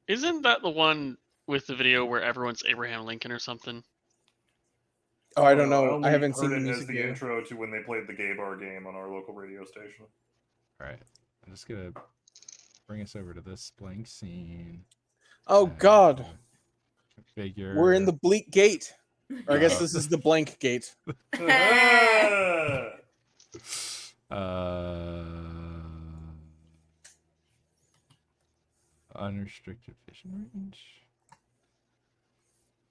Isn't that the one with the video where everyone's Abraham Lincoln or something? Oh, I don't know. only I haven't heard seen the it music as the video. intro to when they played the gay bar game on our local radio station. All right. I'm just gonna bring us over to this blank scene. Oh and, God, Configure. we're in the bleak gate. Or I guess this is the blank gate. Unrestricted vision range.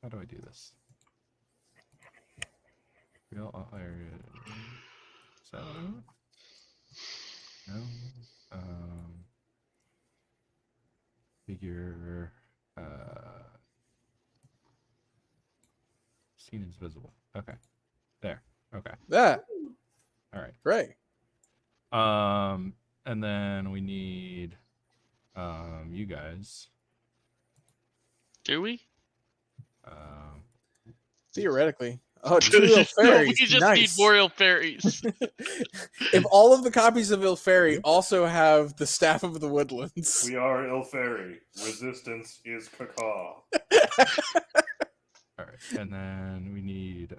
How do I do this? Real so no. Figure scene is visible. Okay. There. Okay. Yeah, All right. great. And then we need you guys. Do we? Theoretically. Oh, No, two ill fairies. we just Nice. need more ill fairies. If all of the copies of Ill Fairy also have the Staff of the Woodlands. We are Il Fairy. Resistance is cacaw. All right. And then we need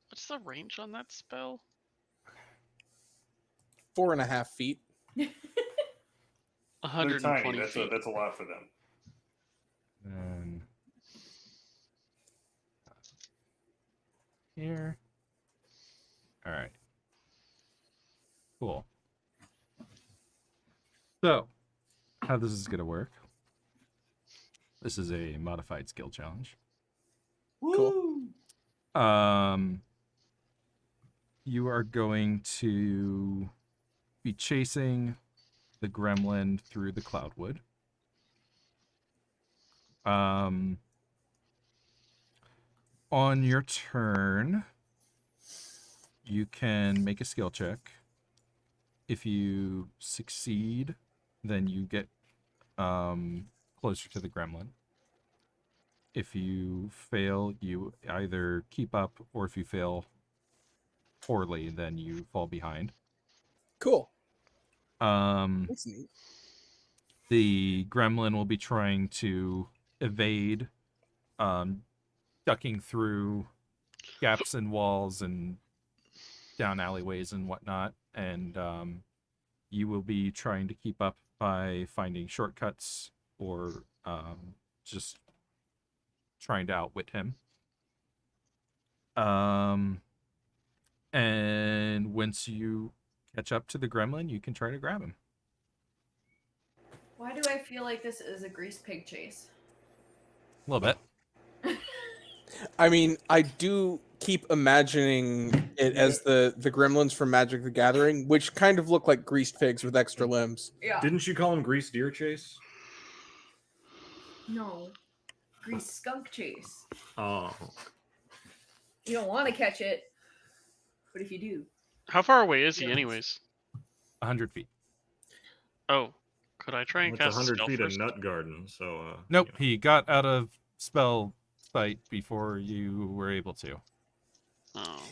What's the range on that spell? 4.5 feet. They're 120 tiny. feet. That's a lot for them. then here. All right. Cool. So, how this is going to work. This is a modified skill challenge. Cool. You are going to be chasing the gremlin through the cloudwood. On your turn, you can make a skill check. If you succeed, then you get closer to the gremlin. If you fail, you either keep up, or if you fail poorly, then you fall behind. Cool. That's neat. The gremlin will be trying to evade, ducking through gaps in walls and down alleyways and whatnot, and you will be trying to keep up by finding shortcuts or just trying to outwit him. And once you catch up to the gremlin, you can try to grab him. Why do I feel like this is a greased pig chase? A little bit. I mean, I do keep imagining it as the gremlins from Magic the Gathering, which kind of look like greased pigs with extra limbs. Yeah. Didn't you call him Grease Deer Chase? No. Greased skunk chase. Oh. You don't want to catch it, but if you do. How far away is he, anyways? 100 feet. Oh, could I try and It's cast 100 spell feet first? of Nut Garden, so... Nope, you know. he got out of spell sight before you were able to. Oh,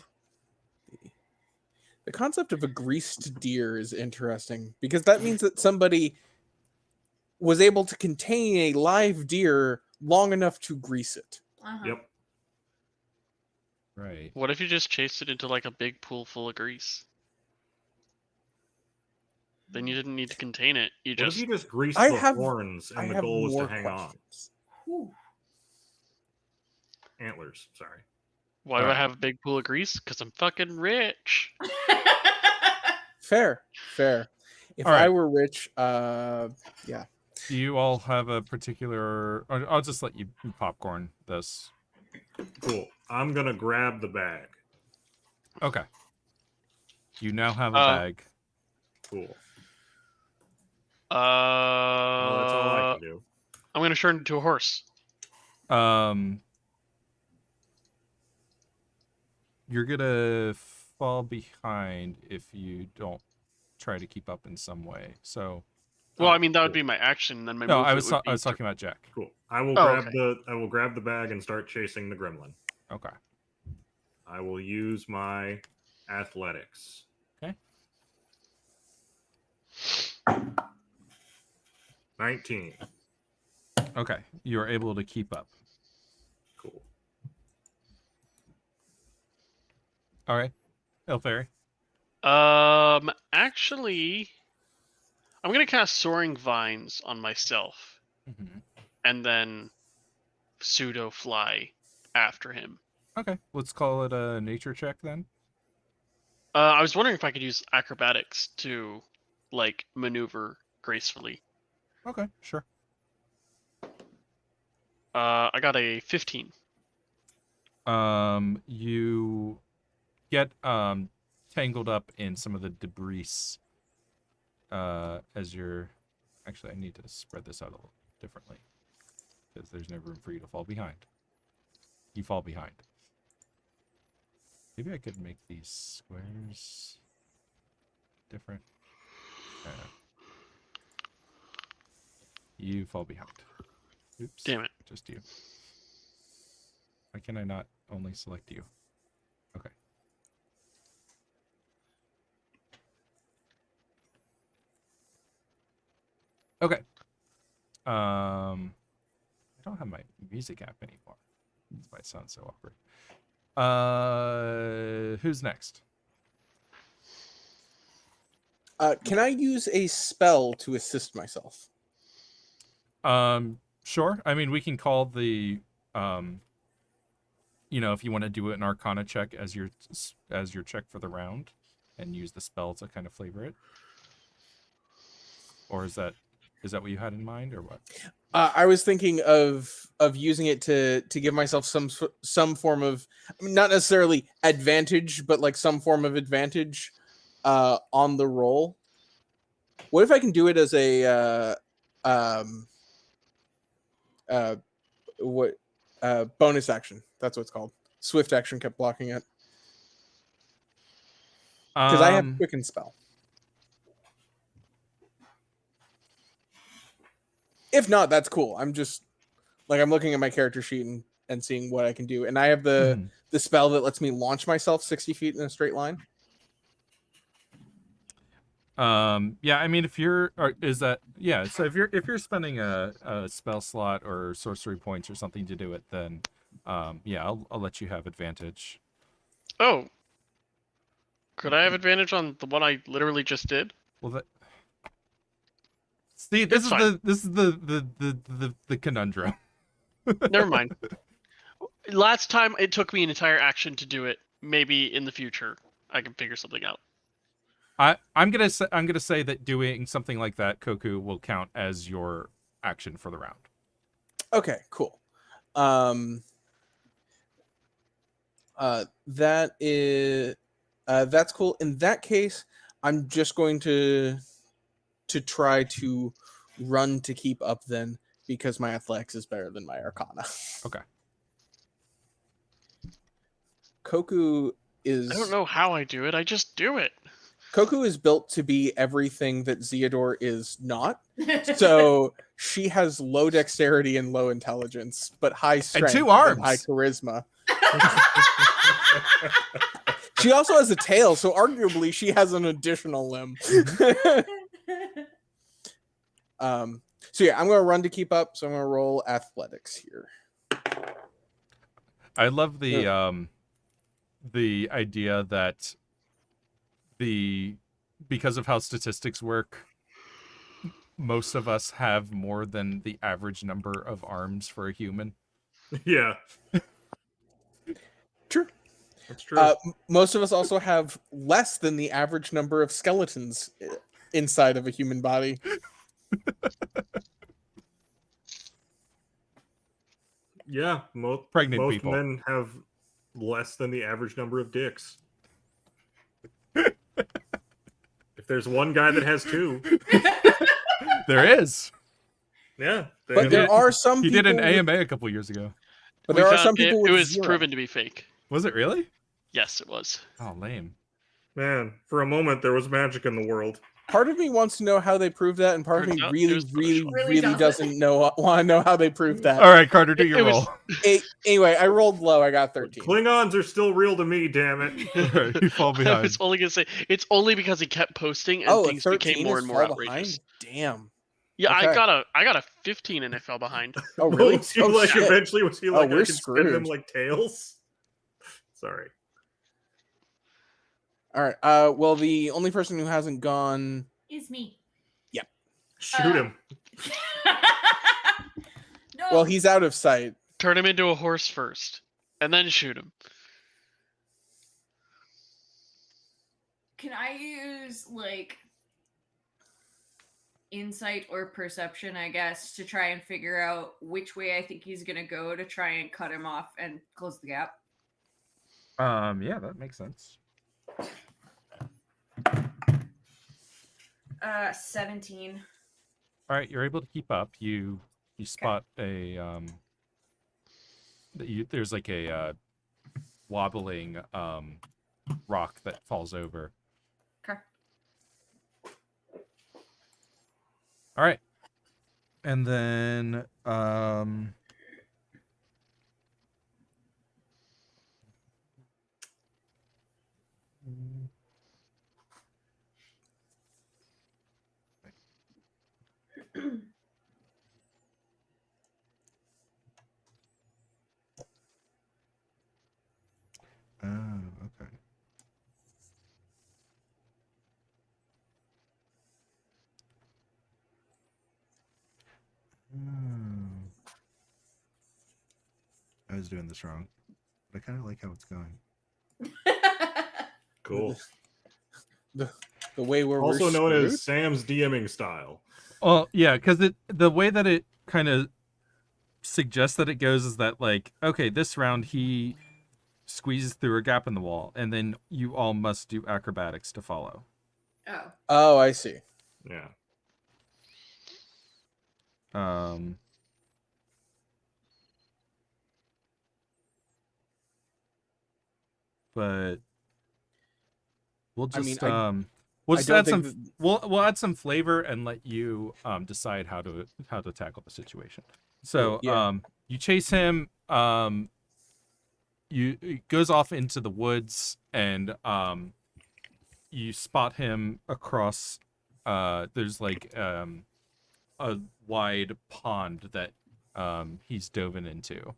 The concept of a greased deer is interesting because that means that somebody was able to contain a live deer long enough to grease it. Uh-huh. Yep. Right. what if you just chased it into like a big pool full of grease? Then you didn't need to contain it. You What if just you just greased I the have- horns I and the have goal was more to hang on? questions. Whew. Antlers, sorry. why do I Alright. have a big pool of grease? Because I'm fucking rich. Fair. If All right. I were rich, Do you all have a particular... I'll just let you popcorn this. Cool. I'm gonna grab the bag. Okay. You now have a Uh, bag. Cool. Well, that's all I can do. I'm gonna turn into a horse. You're gonna fall behind if you don't try to keep up in some way. So Well, Oh, I mean that would cool. be my action. Then my no, movement I was would be I was talking about Jack. Cool. I will Oh, grab the bag and start chasing the gremlin. Okay. I will use my athletics. Okay. 19. Okay. You're able to keep up. Cool. All right. Elfairy. Actually, I'm gonna cast Soaring Vines on myself, Mm-hmm. and then pseudo fly after him. Okay. Let's call it a nature check then. I was wondering if I could use acrobatics to, like, maneuver gracefully. Okay. Sure. I got a 15. You get tangled up in some of the debris as you're. Actually, I need to spread this out a little differently because there's no room for you to fall behind. You fall behind. Maybe I could make these squares different. You fall behind. Oops. Damn it. Just you. Why can I not only select you? Okay. Okay. I don't have my music app anymore. That's why it sounds so awkward. Who's next? Can I use a spell to assist myself? Sure. I mean, we can call the if you want to do an Arcana check as your check for the round, and use the spell to kind of flavor it. Or is that what you had in mind, or what? I was thinking of using it to give myself some form of, I mean, not necessarily advantage, but like some form of advantage on the roll. What if I can do it as a bonus action? That's what it's called. Swift action kept blocking it because I have Quicken Spell. If not, that's cool. I'm just like, I'm looking at my character sheet and seeing what I can do, and I have the spell that lets me launch myself 60 feet in a straight line. Yeah, I mean, if you're, or is that, yeah, so if you're spending a spell slot or sorcery points or something to do it, then yeah, I'll let you have advantage. Oh. Could I have advantage on the one I literally just did? Well, that, see, this It's is fine. the conundrum. Never mind. Last time it took me an entire action to do it. Maybe in the future I can figure something out. I'm gonna say that doing something like that, Koku, will count as your action for the round. Okay, cool. That is that's cool. In that case, I'm just going to try to run to keep up then, because my athletics is better than my Arcana. Okay. Koku is. I don't know how I do it. I just do it. Koku is built to be everything that Zeodor is not. So she has low dexterity and low intelligence, but high strength and 2 arms, high charisma. She also has a tail, so arguably she has an additional limb. So yeah, I'm gonna run to keep up. So I'm gonna roll athletics here. I love the idea that because of how statistics work, most of us have more than the average number of arms for a human. Yeah. True. That's true. Most of us also have less than the average number of skeletons inside of a human body. Yeah, Pregnant most people. men have less than the average number of dicks. If there's one guy that has two, There is. yeah. But there are some He people. did an with- AMA a couple years ago. but We there are found some people it with was 0. proven to be fake. Was it really? Yes, it was. Oh, lame. Man, for a moment there was magic in the world. Part of me wants to know how they proved that, and part of Turns me out it really, was really, Photoshop. Really really doesn't. doesn't know want to know how they proved that. All right, Carter, do your It was- roll. Anyway, I rolled low. I got 13. Klingons are still real to me, damn it. All right, you fall I behind. was only gonna say it's only because he kept posting and Oh, a things 13 became more is and more fall outrageous. behind. Damn. Yeah, Okay. I got a 15 and I fell behind. Oh, really? Was he Oh, like shit. eventually was he Oh, like I we're can spin them screwed. like tails? Sorry. All right. Well, the only person who hasn't gone. Is me. Shoot him. No. Well, he's out of sight. Turn him into a horse first, and then shoot him. Can I use like insight or perception, I guess, to try and figure out which way I think he's gonna go to try and cut him off and close the gap? Yeah, that makes sense. 17. All right, you're able to keep up. You spot a there's like a wobbling rock that falls over. Okay. All right, and then okay. I was doing this wrong, but I kind of like how it's going. Cool. The way we're Also known screwed? as Sam's DMing style. Well, yeah, because the way that it kind of suggests that it goes is that, like, okay, this round he squeezes through a gap in the wall, and then you all must do acrobatics to follow. Oh. Oh, I see. Yeah. But we'll I mean, just I we'll just don't add think some we'll add some flavor and let you decide how to tackle the situation. So Yeah. you chase him, it goes off into the woods, and you spot him across there's like a wide pond that he's dove into.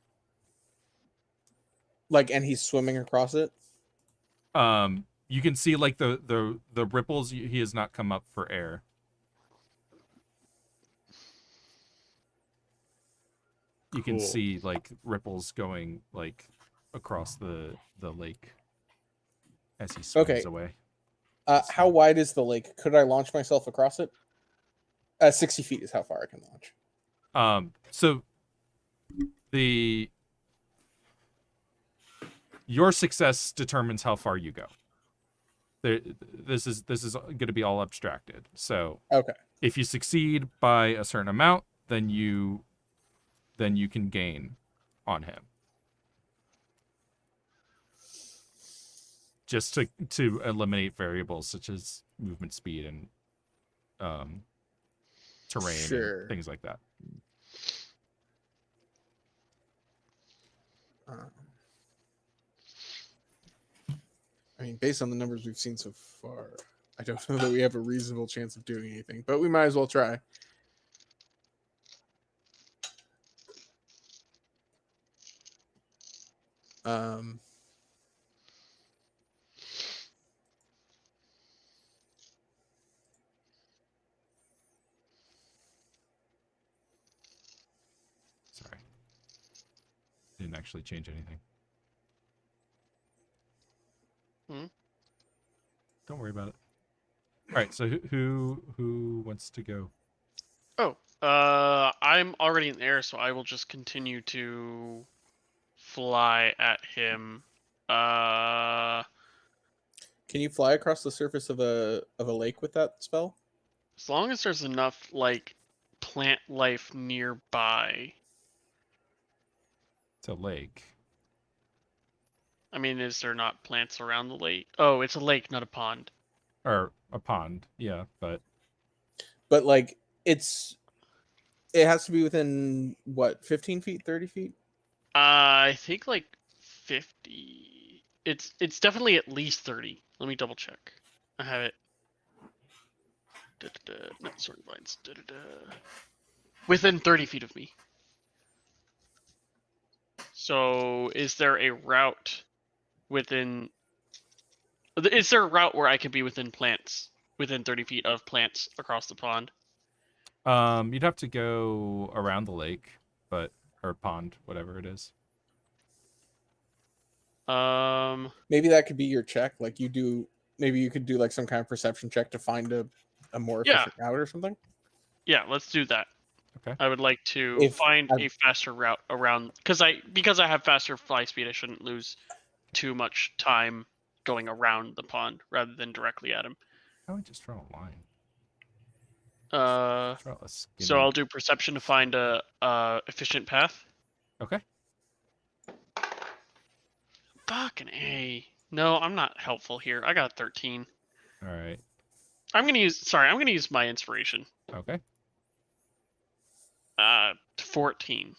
Like, and he's swimming across it. You can see like the ripples. He has not come up for air. You can Cool. see like ripples going like across the lake as he swims Okay. away. How wide is the lake? Could I launch myself across it? 60 feet is how far I can launch. So your success determines how far you go. This is going to be all abstracted. So Okay. if you succeed by a certain amount, then you can gain on him. Just to eliminate variables such as movement speed and terrain Sure. and things like that. I mean, based on the numbers we've seen so far, I don't know that we have a reasonable chance of doing anything, but we might as well try. Sorry. Didn't actually change anything. Don't worry about it. All right, so who wants to go? Oh, I'm already in the air, so I will just continue to fly at him. Can you fly across the surface of a lake with that spell? As long as there's enough like plant life nearby. It's a lake. I mean, is there not plants around the lake? Oh, it's a lake, not a pond. Or a pond, yeah, but But like it has to be within what, 15 feet, 30 feet? I think like 50. It's definitely at least 30. Let me double check. I have it. Not sorting lines. Within 30 feet of me. So, is there a route within? Is there a route where I can be within plants, within 30 feet of plants across the pond? you'd have to go around the lake, but or pond, whatever it is. Maybe that could be your check. Like maybe you could do like some kind of perception check to find a more Yeah. efficient route or something. Yeah, let's do that. Okay. I would like to If find I've- a faster route around because I have faster fly speed. I shouldn't lose too much time going around the pond rather than directly at him. How do we just draw a line? Uh, Draw a skinny... so I'll do perception to find a efficient path. Okay. Fucking A. No, I'm not helpful here. I got 13. All right. I'm gonna use my inspiration. Okay. 14.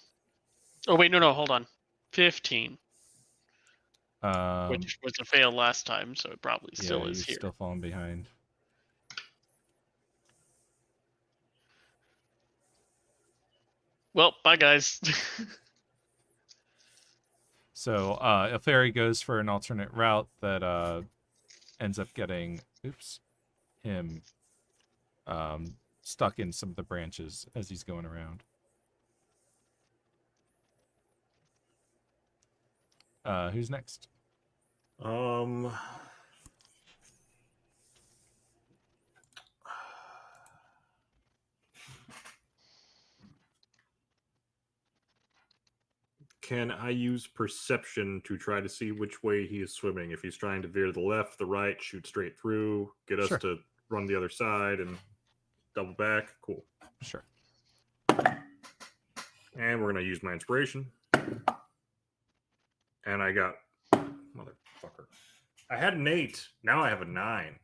Oh wait, no, hold on. 15, which was a fail last time, so it probably still yeah, is you're here. still falling behind. Well, bye guys. So a fairy goes for an alternate route that ends up getting him stuck in some of the branches as he's going around. Who's next? Can I use perception to try to see which way he is swimming? If he's trying to veer to the left, the right, shoot straight through, get us Sure. to run the other side and double back. Cool. Sure. And we're going to use my inspiration. And I got... Motherfucker. I had an 8. Now I have a 9.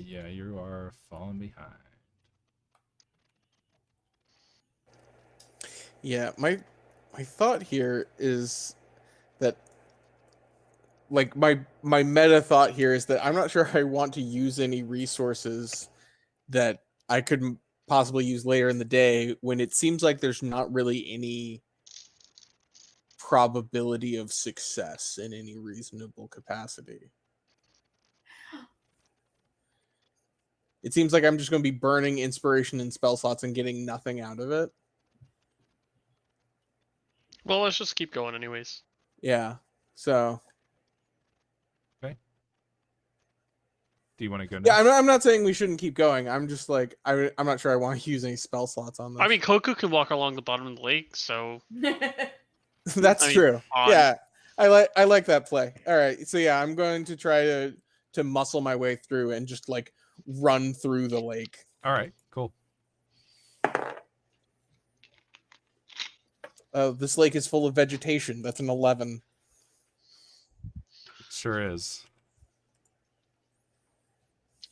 Yeah, you are falling behind. Yeah, my thought here is that like my meta thought here is that I'm not sure I want to use any resources that I could possibly use later in the day when it seems like there's not really any probability of success in any reasonable capacity. It seems like I'm just going to be burning inspiration and spell slots and getting nothing out of it. Well, let's just keep going anyways. Yeah. So. Do you want to go next? Yeah, I'm not saying we shouldn't keep going. I'm just like I'm not sure I want to use any spell slots on this. I mean, Koku can walk along the bottom of the lake, so That's true. on. Yeah, I like that play. All right, so yeah, I'm going to try to muscle my way through and just like run through the lake. All right, cool. This lake is full of vegetation. That's an 11. It sure is.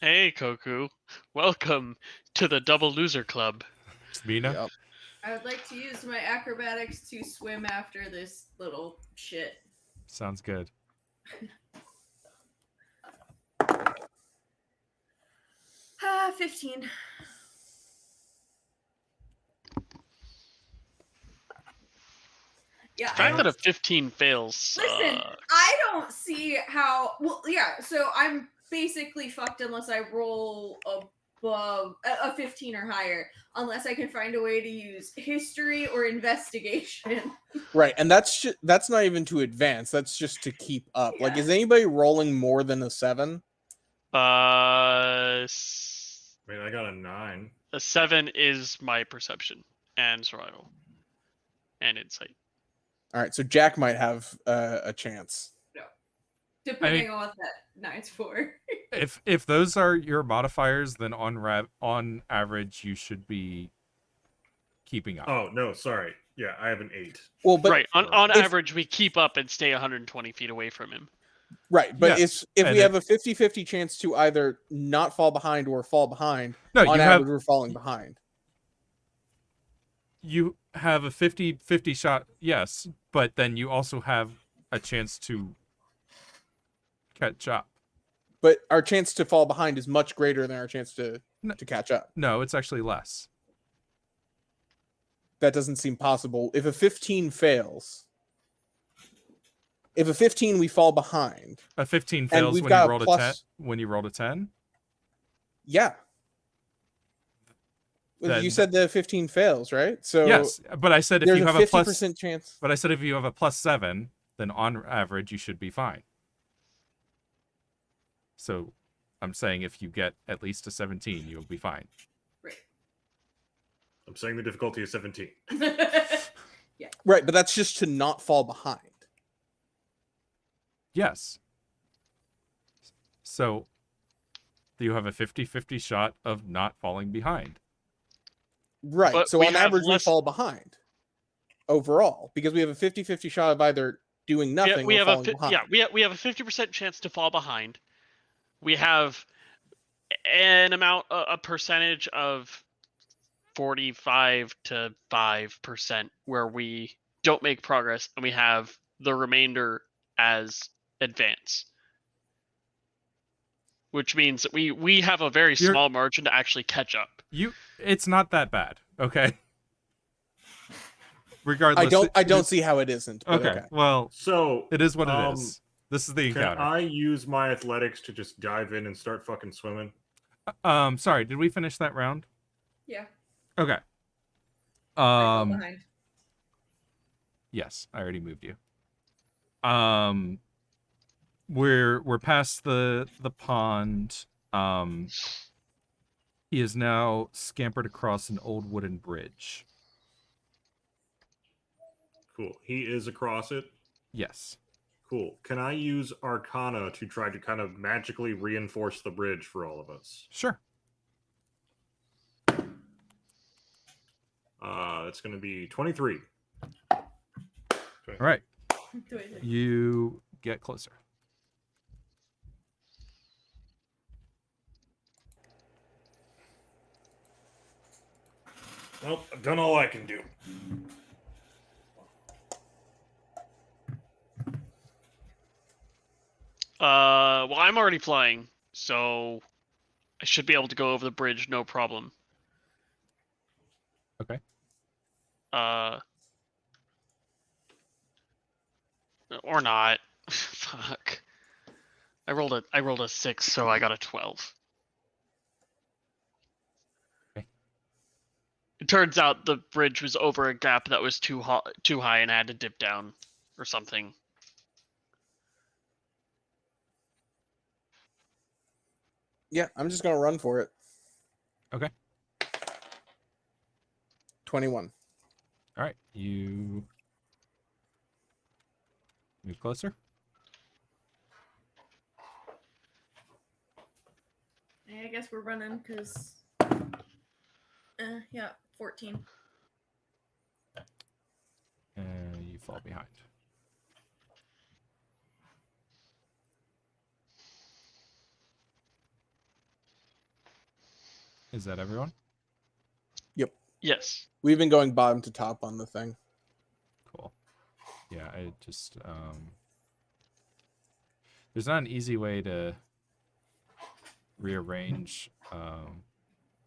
Hey, Koku. Welcome to the Double Loser Club. Mina? Yep. I would like to use my acrobatics to swim after this little shit. Sounds good. 15. Yeah, The fact that a 15 fails. listen, I don't see how. Well, yeah. So I'm basically fucked unless I roll above a 15 or higher, unless I can find a way to use history or investigation. Right, and that's not even to advance. That's just to keep up. Like, Yeah. is anybody rolling more than a 7? I mean, I got a 9. A 7 is my perception and survival and insight. All right, so Jack might have a chance. No. Depending on what that night's for. If those are your modifiers, then on average you should be keeping up. Oh no, sorry. Yeah, I have an 8. Well, but right. On if- average, we keep up and stay 120 feet away from him. right, but Yes, if and we have a 50-50 chance to either not fall behind or fall behind, No, on you average have we're falling behind. you have a 50-50 shot, yes, but then you also have a chance to catch up. But our chance to fall behind is much greater than our chance to catch up. No, it's actually less. That doesn't seem possible. If a 15 fails, if a 15 we fall behind. A 15 And fails we've when got you a rolled a 10. plus- When you rolled a 10. Yeah. Then- You said the 15 fails, right? So Yes, but I said if there's you a have a plus. 50% chance. But I said if you have a +7, then on average you should be fine. So I'm saying if you get at least a 17, you'll be fine. Right. I'm saying the difficulty is 17. Right, but that's just to not fall behind. Yes. So you have a 50-50 shot of not falling behind. Right. But So we on have average less- we fall behind overall because we have a 50-50 shot of either doing nothing we or have falling behind. we have a 50% chance to fall behind. We have a percentage of 45 to 5% where we don't make progress, and we have the remainder as advance. Which means that we have a very You're- small margin to actually catch up. It's not that bad, okay? Regardless. I don't see how it isn't. But Okay, well, So it is what it is. This is the can encounter. I use my athletics to just dive in and start fucking swimming? Sorry, did we finish that round? Yeah. Okay. I fall behind. Yes, I already moved you. We're past the pond. He is now scampered across an old wooden bridge. Cool. He is across it. Yes. Cool. Can I use Arcana to try to kind of magically reinforce the bridge for all of us? Sure. It's going to be 23. All right. Do it. You get closer. Well, I've done all I can do. Well, I'm already flying, so I should be able to go over the bridge, no problem. Okay. Or not. Fuck. I rolled a 6, so I got a 12. Okay. It turns out the bridge was over a gap that was too high and I had to dip down or something. Yeah, I'm just gonna run for it. Okay. 21. All right. You move closer. I guess we're running because. Yeah, 14. And you fall behind. Is that everyone? Yes. We've been going bottom to top on the thing. Cool. Yeah, I just there's not an easy way to rearrange the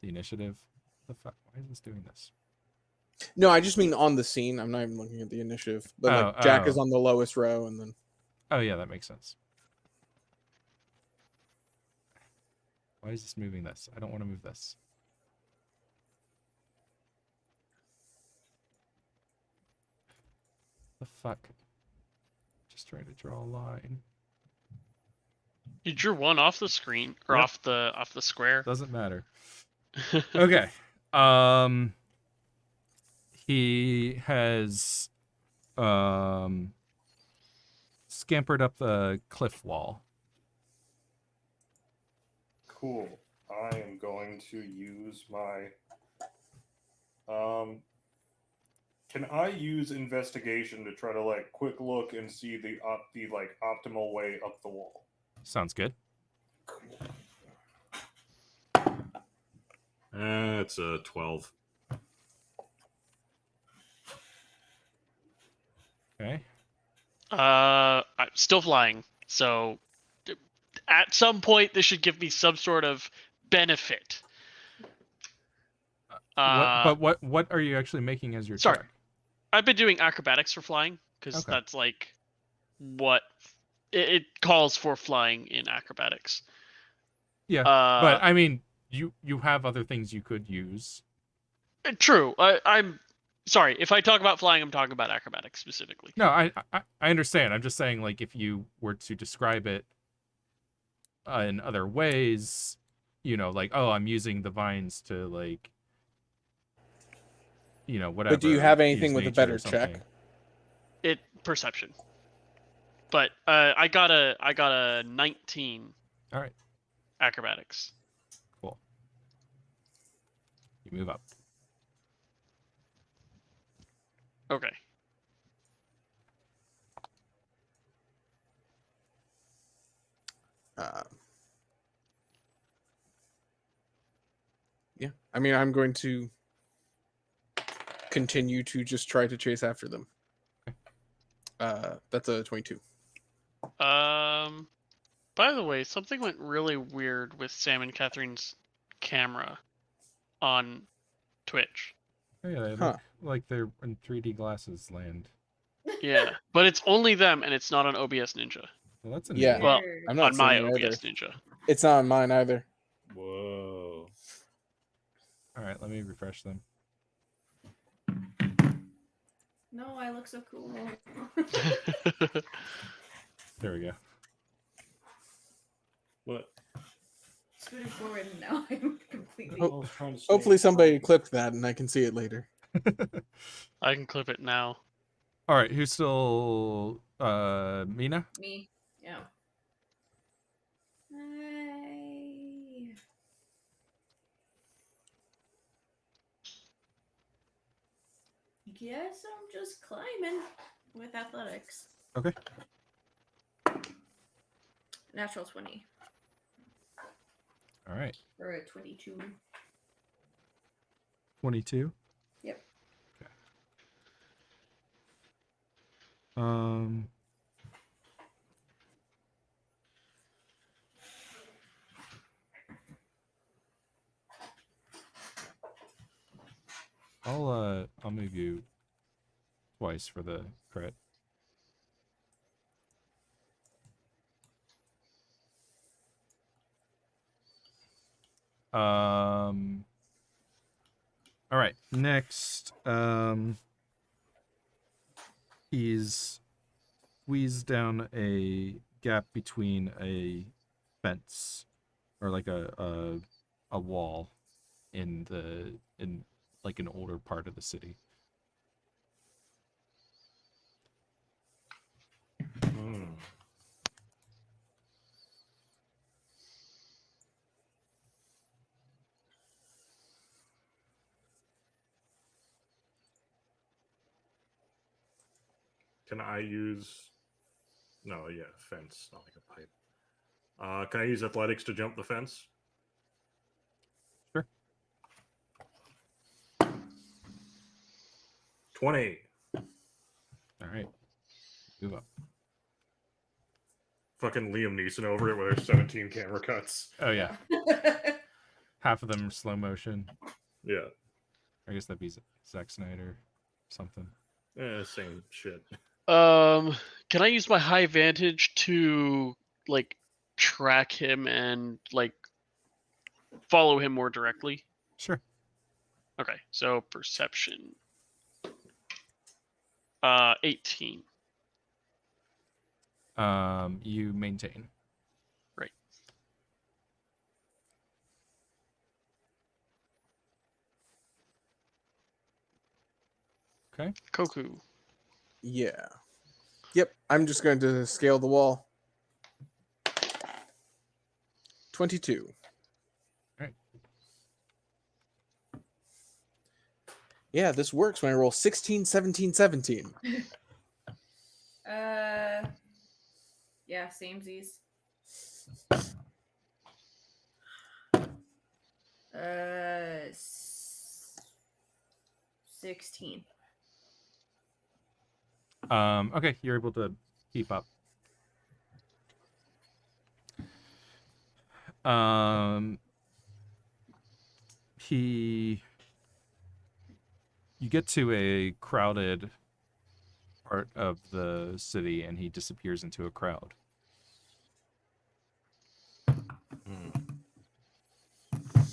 initiative. The fuck? Why is this doing this? No, I just mean on the scene. I'm not even looking at the initiative. But Oh, like Jack oh. is on the lowest row, and then Oh yeah, that makes sense. Why is this moving this? I don't want to move this. The fuck? Just trying to draw a line. You drew one off the screen or Yep. off the square. Doesn't matter. Okay. He has scampered up the cliff wall. Cool. I am going to use my. Can I use investigation to try to like quick look and see the like optimal way up the wall? Sounds good. It's a 12. Okay. I'm still flying, so at some point this should give me some sort of benefit. What are you actually making as your Sorry. check? I've been doing acrobatics for flying because Okay. that's like what it calls for flying in acrobatics. Yeah, but I mean, you have other things you could use. True. I'm sorry if I talk about flying. I'm talking about acrobatics specifically. No, I understand. I'm just saying, like, if you were to describe it in other ways, like, oh, I'm using the vines to, like, whatever. But do you have use anything with a nature or better something. check? It perception. But I got a 19. All right. Acrobatics. Cool. You move up. Okay. Yeah, I mean, I'm going to continue to just try to chase after them. That's a 22. By the way, something went really weird with Sam and Catherine's camera on Twitch. Oh, yeah, they Huh. look like they're in 3D glasses land. Yeah, but it's only them, and it's not on OBS Ninja. Well, that's a Yeah. Well, I'm not on my seeing it either. OBS Ninja. It's not on mine either. Whoa. All right, let me refresh them. No, I look so cool. There we go. What? Scooted forward and now I'm completely. Oh, hopefully somebody clipped that and I can see it later. I can clip it now. All right, who's still Mina? Me. Yeah. I guess I'm just climbing with athletics. Okay. Natural 20 All right. or a 22. 22. Yep. Okay. Um. I'll move you twice for the crit. All right. Next, he's squeezed down a gap between a fence or like a wall in like an older part of the city. Can I use? No, yeah, fence, not like a pipe. Can I use athletics to jump the fence? Sure. 20. All right. Move up. Fucking Liam Neeson over it with there's 17 camera cuts. Oh yeah. Half of them are slow motion. Yeah. I guess that'd be Zack Snyder, something. Same shit. Can I use my high vantage to like track him and like follow him more directly? Sure. Okay, so perception. 18. You maintain. Right. Okay. Koku. Yeah. Yep, I'm just going to scale the wall. 22. Alright. Yeah, this works when I roll 16, 17, 17. Yeah, samesies. 16. Okay, you're able to keep up. You get to a crowded part of the city, and he disappears into a crowd.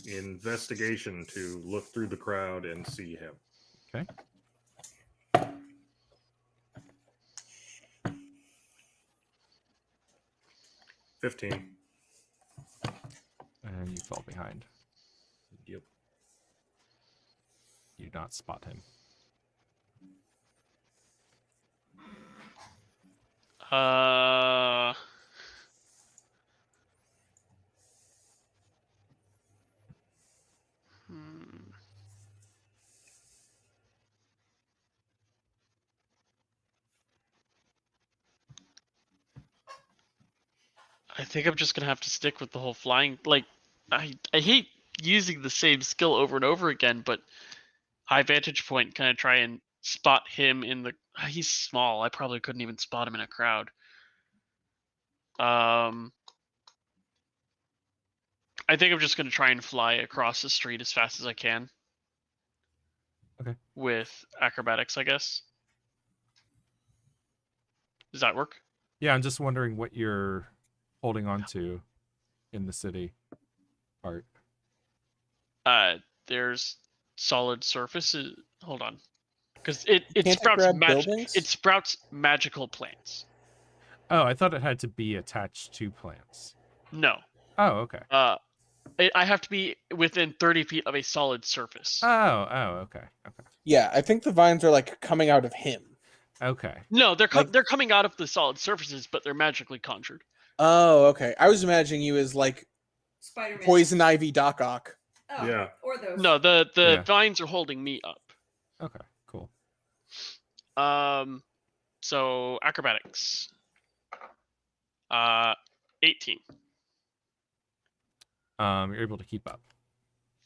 Investigation to look through the crowd and see him. Okay. $15. And you fall behind. Yep. You do not spot him. I think I'm just gonna have to stick with the whole flying. Like, I hate using the same skill over and over again, but high vantage point kind of try and spot him in the. He's small. I probably couldn't even spot him in a crowd. I think I'm just gonna try and fly across the street as fast as I can. Okay. With acrobatics, I guess. Does that work? Yeah, I'm just wondering what you're holding on to in the city part. There's solid surfaces. Hold on, because it Can't I sprouts grab magic. buildings? It sprouts magical plants. Oh, I thought it had to be attached to plants. No. Oh, okay. I have to be within 30 feet of a solid surface. Oh, okay. Yeah, I think the vines are like coming out of him. Okay. No, they're like- they're coming out of the solid surfaces, but they're magically conjured. Oh, okay. I was imagining you as like Spider-Man. Poison Ivy Doc Ock. Oh, Yeah. Or those. No, the Yeah. vines are holding me up. Okay, cool. So acrobatics. 18. You're able to keep up.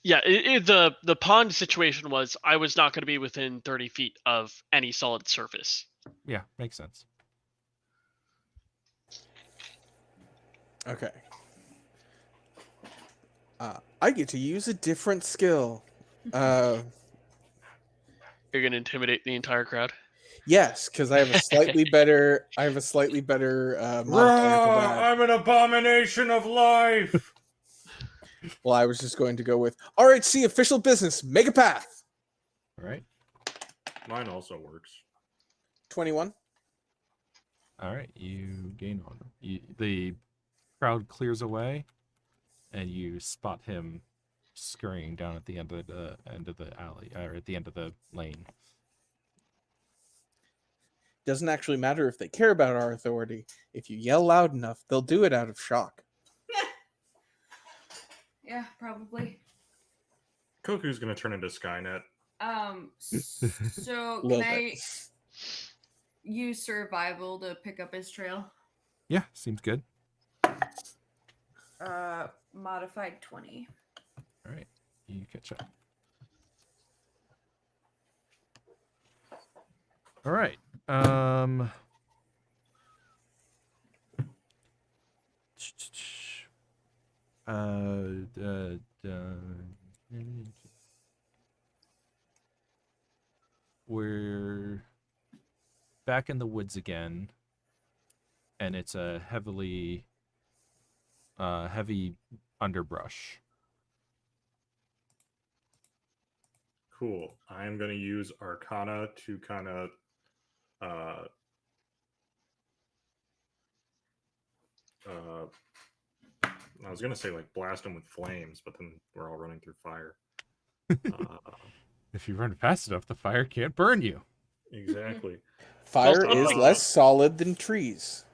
Yeah, the pond situation was I was not going to be within 30 feet of any solid surface. Yeah, makes sense. Okay. I get to use a different skill. You're going to intimidate the entire crowd. Yes, because I have a slightly better. Modifier for that. I'm an abomination of life. Well, I was just going to go with RHC official business. Make a path. All right. Mine also works. 21. All right. You gain on. The crowd clears away, and you spot him scurrying down at the end of the alley, or at the end of the lane. Doesn't actually matter if they care about our authority. If you yell loud enough, they'll do it out of shock. Yeah, probably. Koku's gonna turn into Skynet. So Little can I bit. use survival to pick up his trail? Yeah, seems good. Modified 20. All right. You catch up. All right. We're back in the woods again, and it's a heavy underbrush. Cool. I am gonna use Arcana to kind of I was gonna say like blast them with flames, but then we're all running through fire. If you run fast enough, the fire can't burn you. Exactly. Fire Also, is like- less solid than trees.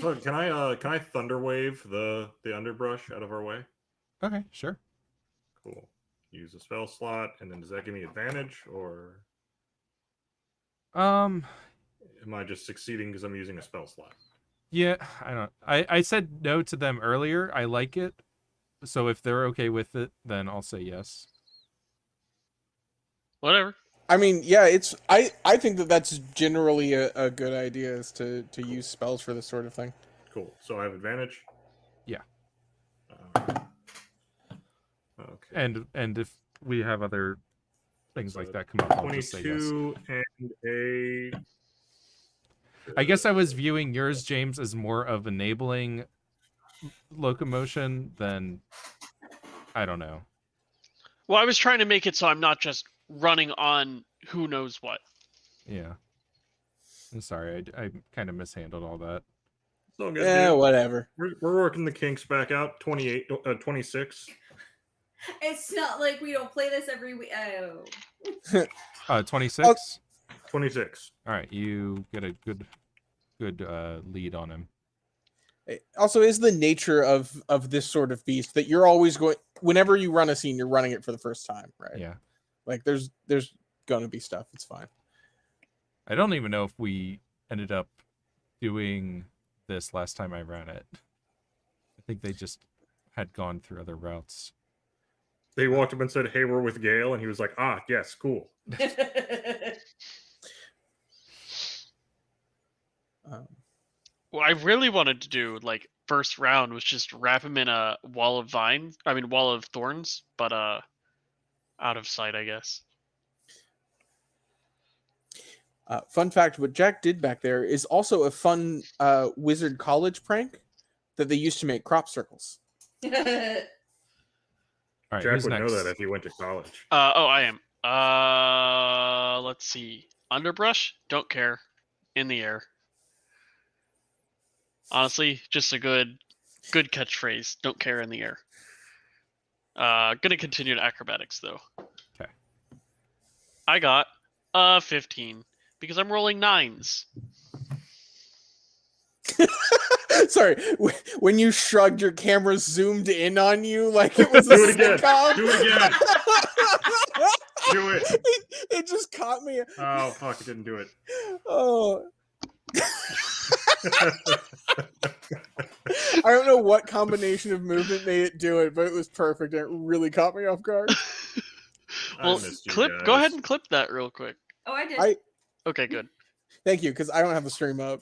So can I thunder wave the underbrush out of our way? Okay, sure. Cool. Use a spell slot, and then does that give me advantage, or Um, am I just succeeding because I'm using a spell slot? yeah, I don't. I said no to them earlier. I like it, so if they're okay with it, then I'll say yes. Whatever. I mean, yeah, it's I think that that's generally a good idea is to use spells for this sort of thing. Cool. So I have advantage. Yeah. Okay. And if we have other things So like that come up, I'll just say yes. 22 and a. I guess I was viewing yours, James, as more of enabling locomotion than, I don't know. Well, I was trying to make it so I'm not just running on who knows what. Yeah. I'm sorry, I kind of mishandled all that. So good, Yeah, dude. whatever. We're working the kinks back out. 26. It's not like we don't play this every week. Oh. 26? 26. All right, you get a good lead on him. It also is the nature of this sort of beast that you're always going whenever you run a scene, you're running it for the first time, right? Yeah. Like there's gonna be stuff. It's fine. I don't even know if we ended up doing this last time I ran it. I think they just had gone through other routes. They walked up and said, "Hey, we're with Gale," and he was like, "Ah, yes, cool." What I really wanted to do, like first round, was just wrap him in a wall of vines. I mean, wall of thorns, but out of sight, I guess. Fun fact: what Jack did back there is also a fun wizard college prank that they used to make crop circles. All right, Jack who's would next? know that if he went to college. Oh, I am. Let's see. Underbrush, don't care. In the air. Honestly, just a good catchphrase. Don't care in the air. Gonna continue to acrobatics though. Okay. I got 15 because I'm rolling 9s. Sorry, when you shrugged, your camera zoomed in on you like it was a Do it again. sitcom. Do it again. Do it. It just caught me. Oh fuck! It didn't do it. Oh. I don't know what combination of movement made it do it, but it was perfect and it really caught me off guard. I Well, missed you go guys. ahead and clip that real quick. Oh, I did. Okay, good. Thank you, because I don't have the stream up.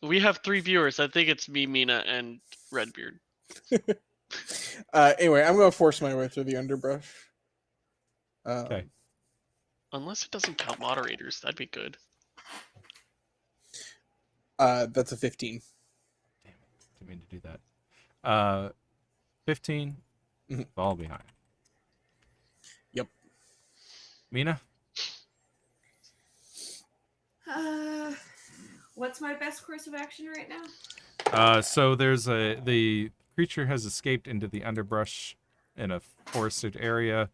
We have 3 viewers. I think it's me, Mina, and Redbeard. Anyway, I'm going to force my way through the underbrush. Okay. Unless it doesn't count moderators, that'd be good. That's a 15. Didn't mean to do that. 15. Mhm. Fall behind. Yep. Mina? What's my best course of action right now? So the creature has escaped into the underbrush in a forested area.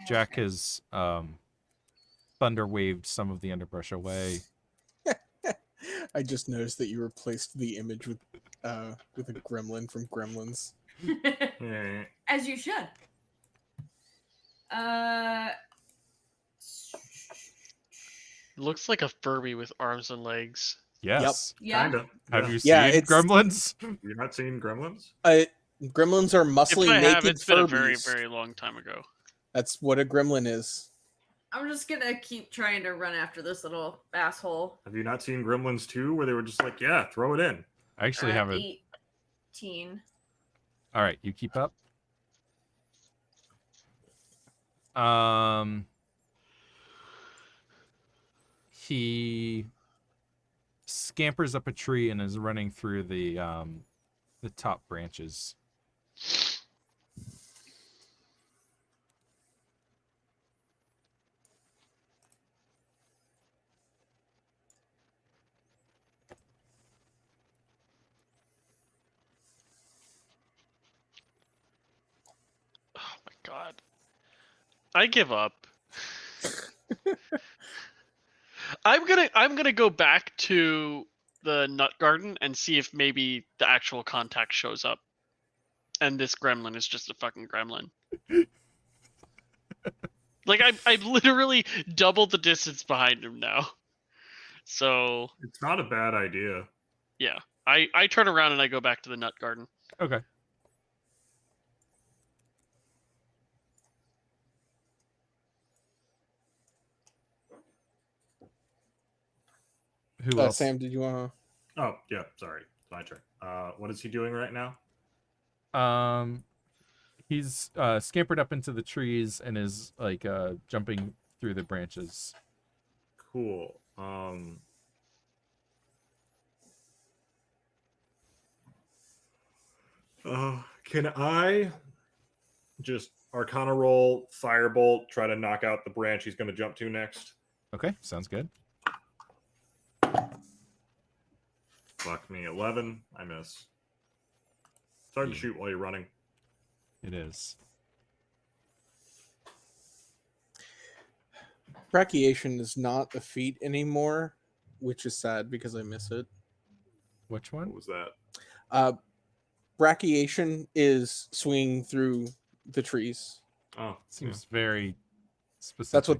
Jack has thunder waved some of the underbrush away. I just noticed that you replaced the image with a gremlin from Gremlins. Yeah. As you should. Looks like a Furby with arms and legs. Yes. Yeah. Kinda. Have you Yeah, seen it's- Gremlins? You not seen Gremlins? Gremlins are If muscly, I have, naked it's been a very, Furbies. very long time ago. That's what a gremlin is. I'm just gonna keep trying to run after this little asshole. Have you not seen Gremlins 2 where they were just like, yeah, throw it in? I actually have a. 18. All right, you keep up. He scampers up a tree and is running through the top branches. Oh my god. I give up. I'm gonna go back to the nut garden and see if maybe the actual contact shows up, and this gremlin is just a fucking gremlin. Like I've literally doubled the distance behind him now. So It's not a bad idea. yeah, I turn around and I go back to the nut garden. Okay. Who else? Sam, did you want to? Oh, yeah, sorry. It's my turn. What is he doing right now? He's scampered up into the trees and is like jumping through the branches. Cool. Can I just Arcana roll, Firebolt, try to knock out the branch he's going to jump to next? Okay, sounds good. Fuck me, 11. I miss. It's hard to shoot while you're running. It is. Brachiation is not a feat anymore, which is sad because I miss it. Which What one? was that? Brachiation is swinging through the trees. Oh, Seems very specific.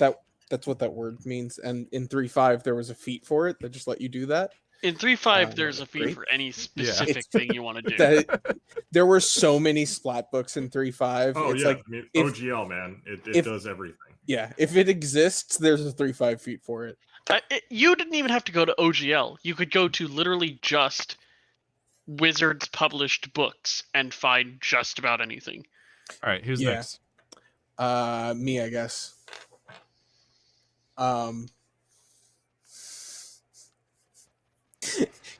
That's what that word means. And in 3.5 there was a feat for it that just let you do that. In 3.5, there's a feat great. for any specific thing you want to do. That there were so many splat books in 3.5. Oh, It's yeah. like I mean, if- OGL, man. It if- does everything. yeah, if it exists, there's a 3.5 feat for it. You didn't even have to go to OGL. You could go to literally just Wizards published books and find just about anything. All right, who's Yeah. next? Me, I guess.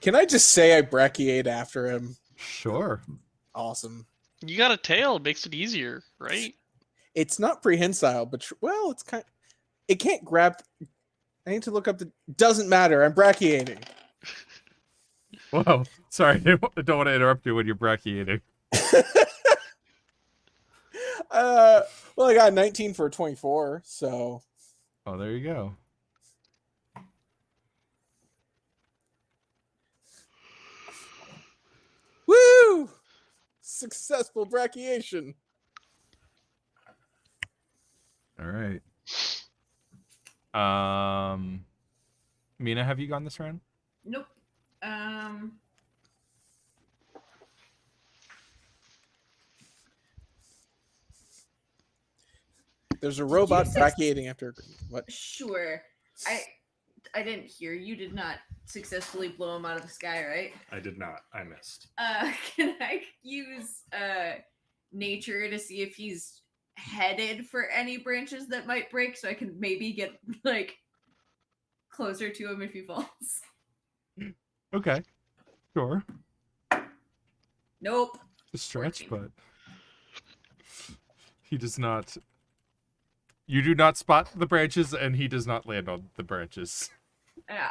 Can I just say I brachiate after him? Sure. Awesome. You got a tail, it makes it easier, right? It's not prehensile, but well, it's kind. It can't grab. I need to look up the. Doesn't matter. I'm brachiating. Whoa. Sorry, I don't want to interrupt you when you're brachiating. Well, I got 19 for a 24, so Oh, there you go. woo! Successful brachiation. All right. Mina, have you gone this round? Nope. There's a robot say- brachiating after what? Sure. I didn't hear. You did not successfully blow him out of the sky, right? I did not. I missed. Can I use nature to see if he's headed for any branches that might break, so I can maybe get like closer to him if he falls? Okay. Sure. Nope. A stretch, 14. but he does not. You do not spot the branches, and he does not land on the branches. Yeah.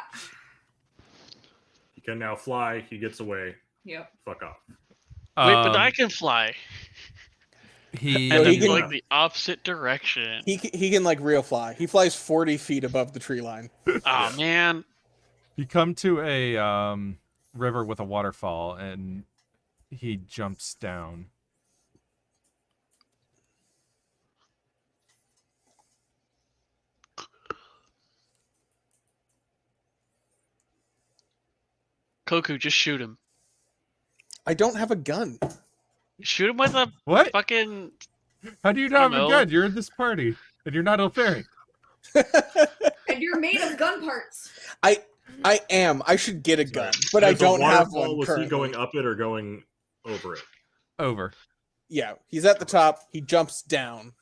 He can now fly. He gets away. Yep. Fuck off. Wait, but I can fly. He. And he I'm can- going the opposite direction. He can like real fly. He flies 40 feet above the tree line. Oh man. You come to a river with a waterfall, and he jumps down. Koku, just shoot him. I don't have a gun. Shoot him with a What? fucking. How do you I not have don't a know. gun? You're in this party, and you're not a fairy. And you're made of gun parts. I am. I should get a gun, but I There's a don't have waterfall. one Was currently. he going up it or going over it? Over. Yeah, he's at the top. He jumps down.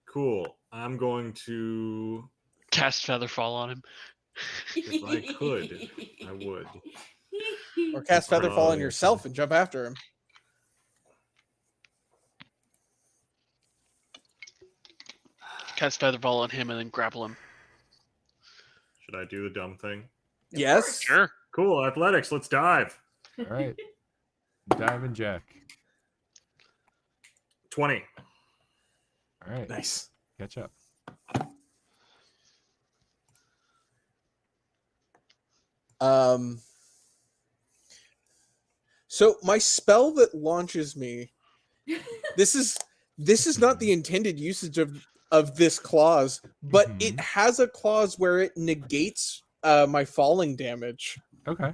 Cool. I'm going to. Cast Featherfall on him. If I could, I would. Or cast Featherfall on yeah. yourself and jump after him. Cast Featherfall on him and then grapple him. Should I do the dumb thing? Of Yes. course. Sure. Cool. Athletics. Let's dive. All right. Dive and Jack. 20. All right. Nice. Catch up. So my spell that launches me. This is not the intended usage of this clause, but it Mhm. has a clause where it negates my falling damage. Okay.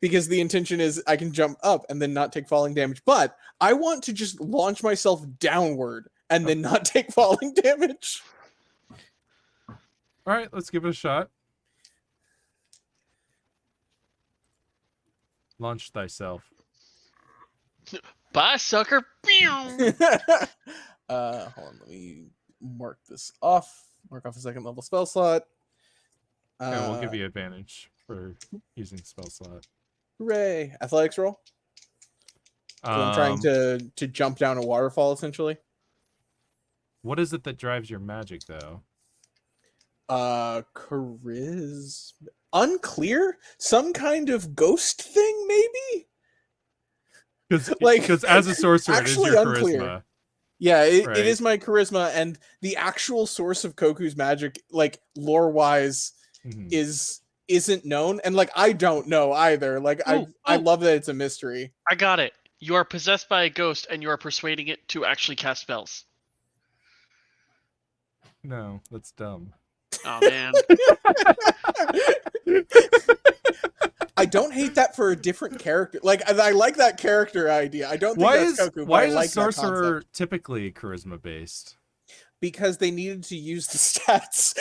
Because the intention is I can jump up and then not take falling damage. But I want to just launch myself downward and then not take falling damage. All right, let's give it a shot. Launch thyself. Bye, sucker. Pew! Hold on, let me mark this off. Mark off a second level spell slot. Okay, we'll give you advantage for using spell slot. Hooray! Athletics roll. So I'm trying to jump down a waterfall, essentially. What is it that drives your magic, though? Charisma. Unclear? Some kind of ghost thing, maybe? Because as a sorcerer, it is actually your unclear. charisma. Yeah, Right. it is my charisma, and the actual source of Koku's magic, like lore-wise, Mhm. isn't known, and like I don't know either. Like I Oh. love that it's a mystery. I got it. You are possessed by a ghost, and you are persuading it to actually cast spells. No, that's dumb. Oh man. I don't hate that for a different character. Like I like that character idea. I don't think Why that's is Koku, but why I is like a that concept. sorcerer typically charisma based? Because they needed to use the stats.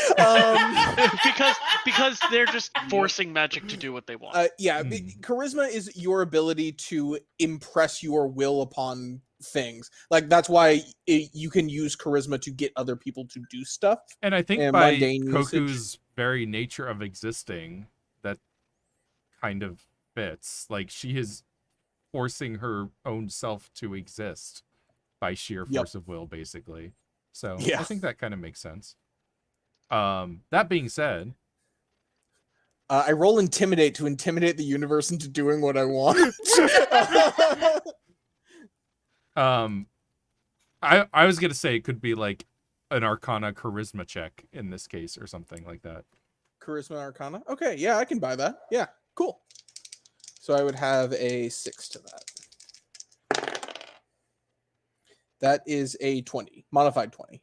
because they're just forcing magic to do what they want. Charisma is your ability to impress your will upon things. Like that's why you can use charisma to get other people to do stuff. And I think and by mundane Koku's usage. very nature of existing, that kind of fits. Like she is forcing her own self to exist by sheer force of will, basically. So Yeah. I think that kind of makes sense. That being said, I roll intimidate to intimidate the universe into doing what I want. I was gonna say it could be like an Arcana charisma check in this case or something like that. Charisma Arcana. Okay, yeah, I can buy that. Yeah, cool. So I would have a 6 to that. That is a 20, modified 20.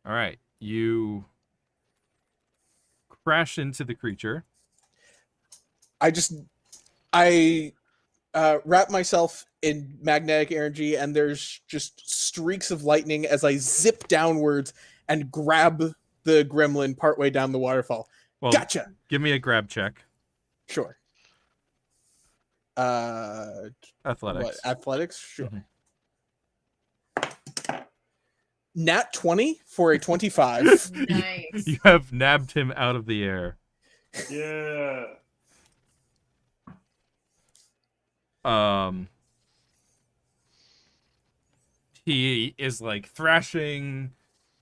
All right, you crash into the creature. I wrap myself in magnetic energy, and there's just streaks of lightning as I zip downwards and grab the gremlin partway down the waterfall. Well, Gotcha. Give me a grab check. Sure. Athletics. What? Athletics? Sure. Mhm. Nat 20 for a 25. Nice. You have nabbed him out of the air. Yeah. He is like thrashing,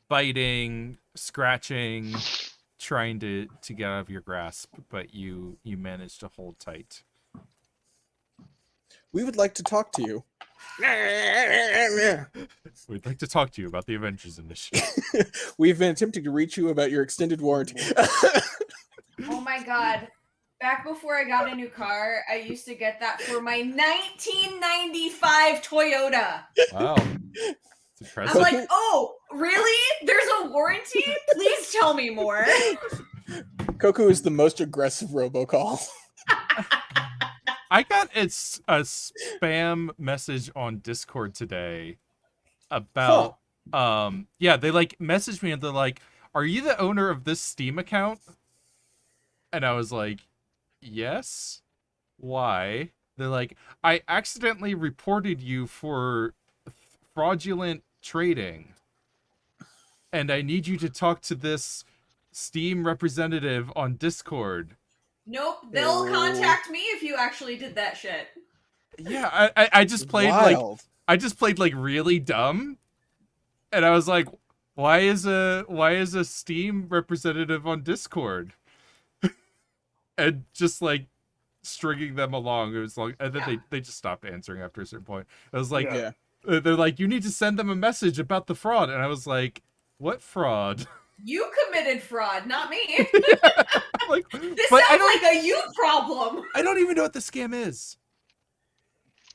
biting, scratching, trying to get out of your grasp, but you manage to hold tight. We would like to talk to you. We'd like to talk to you about the Avengers Initiative. We've been attempting to reach you about your extended warranty. Oh my god. Back before I got a new car, I used to get that for my 1995 Toyota. Wow. It's impressive. I'm like, oh, really? There's a warranty? Please tell me more. Koku is the most aggressive robocall. I got a spam message on Discord today about they like messaged me and they're like, "Are you the owner of this Steam account?" And I was like, "Yes." Why? They're like, "I accidentally reported you for fraudulent trading. And I need you to talk to this Steam representative on Discord." Nope, they'll contact me if you actually did that shit. Yeah, I just played Wild. like really dumb, and I was like, why is a Steam representative on Discord? And just like stringing them along, it was like, and then they just stopped answering after a certain point. I was like, Yeah. they're like, you need to send them a message about the fraud, and I was like, what fraud? You committed fraud, not me. Like, This but sounds like a you problem. I don't even know what the scam is.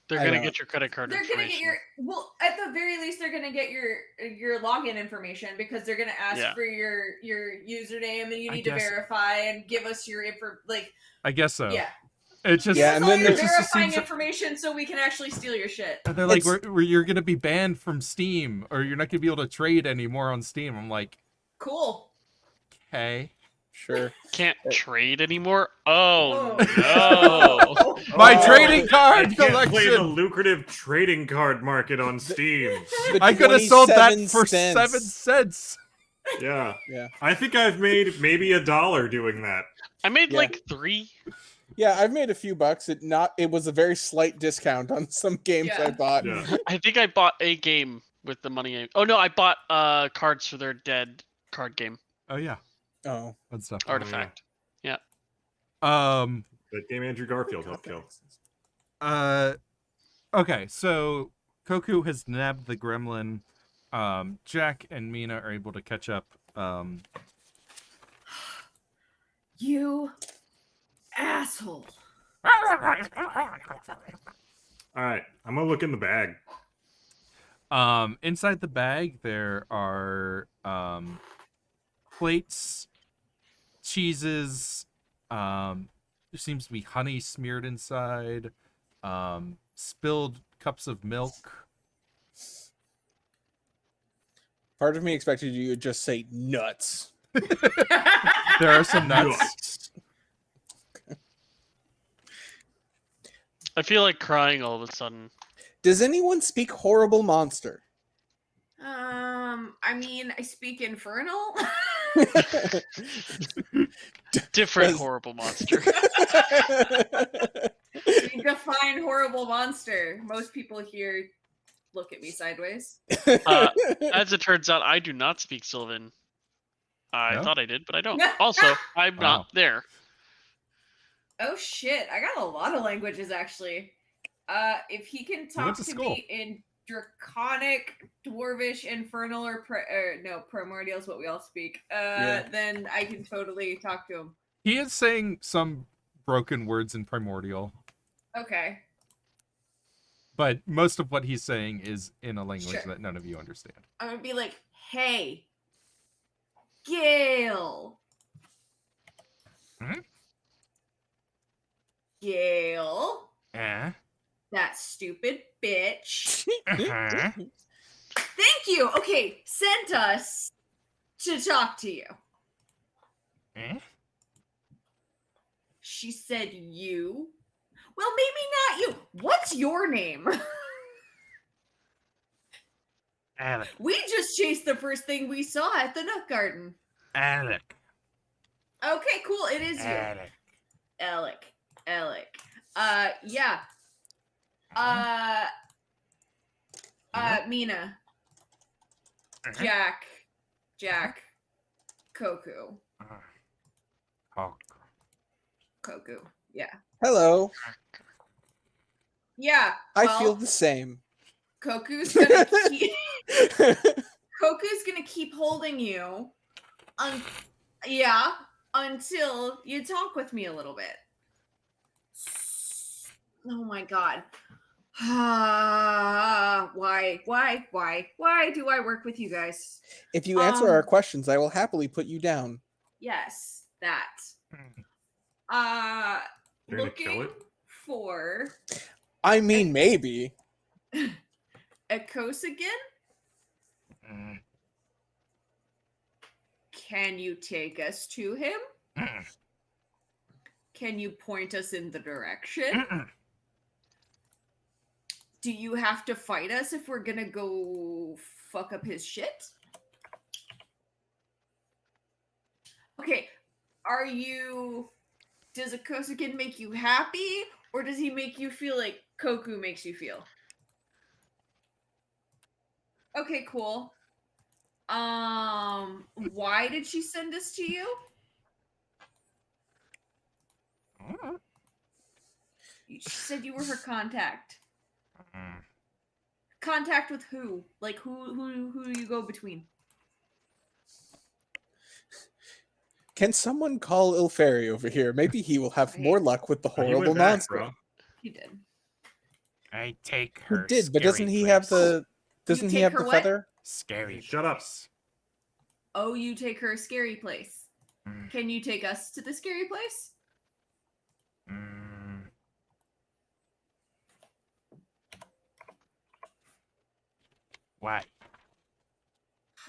They're I gonna don't. get your credit card They're gonna get information. well, at the very least, they're gonna get your login information because they're gonna ask Yeah. for your username and you I need to guess- verify and give us your I guess so. yeah. It just Yeah, Give us and all then your there's just verifying seems- information so we can actually steal your shit. and they're like, It's- you're gonna be banned from Steam, or you're not gonna be able to trade anymore on Steam. I'm like, Cool. okay. Sure. Can't trade anymore. Oh Oh, no! My Oh, trading I card can't play the collection. lucrative trading card market on Steam. The I could have sold that 27 for cents. 7 cents. Yeah. Yeah. I think I've made maybe $1 doing that. I made Yeah. like 3. Yeah, I've made a few bucks. It was a very slight discount on some games Yeah. I bought. Yeah. I think I bought a game with the money. Oh no, I bought cards for their dead card game Oh yeah, Oh. that stuff. artifact. That game Andrew Garfield helped kill. Okay, so Koku has nabbed the gremlin. Jack and Mina are able to catch up. you asshole. All right, I'm gonna look in the bag. Inside the bag there are plates, cheeses. There seems to be honey smeared inside. Spilled cups of milk. Part of me expected you to just say nuts. There are some nuts. I feel like crying all of a sudden. Does anyone speak horrible monster? I mean, I speak infernal. Different Does- horrible monster. Define horrible monster. Most people here look at me sideways. As it turns out, I do not speak Sylvan. I No? thought I did, but I don't. Also, I'm Wow. not there. Oh shit, I got a lot of languages actually. If he can went talk to to school. me in Draconic, Dwarvish, Infernal, or Primordial is what we all speak. Yeah. Then I can totally talk to him. He is saying some broken words in Primordial, Okay. but most of what he's saying is in a language Sure. that none of you understand. I'm gonna be like, hey, Gale. Hmm? Gale, Eh? that stupid bitch. Uh-huh. Thank you. Okay, sent us to talk to you. Eh? She said you. Well, maybe not you. What's your name? Alec. We just chased the first thing we saw at the Nut Garden. Alec. Okay, cool. It is you. Alec. Alec. Yeah. Mina. Uh-huh. Jack. Koku. Oh. Koku. Yeah. Hello. Yeah. I well, feel the same. Koku's gonna keep Koku's gonna keep holding you until you talk with me a little bit. Oh my god. Why do I work with you guys? If you answer our Um, questions, I will happily put you down. Yes, that. You're gonna kill Looking it? for I mean, maybe. a Kosagen? Mm. Can you take us to him? Mm. Can you point us in the direction? Mm-mm. Do you have to fight us if we're gonna go fuck up his shit? Okay, does a Kosagen make you happy, or does he make you feel like Koku makes you feel? Okay, cool. Why did she send us to you? Mm. She said you were her contact. Mm. Contact with who? Like who do you go between? Can someone call Ilferi over here? Maybe he will have more luck with the He went horrible back, monster. bro. He did. I take He her. did, but doesn't he have the? Doesn't he take have her the what? feather? scary? Shut up. place. Oh, you take her a scary place. Mm. Can you take us to the scary place? Mm. Why?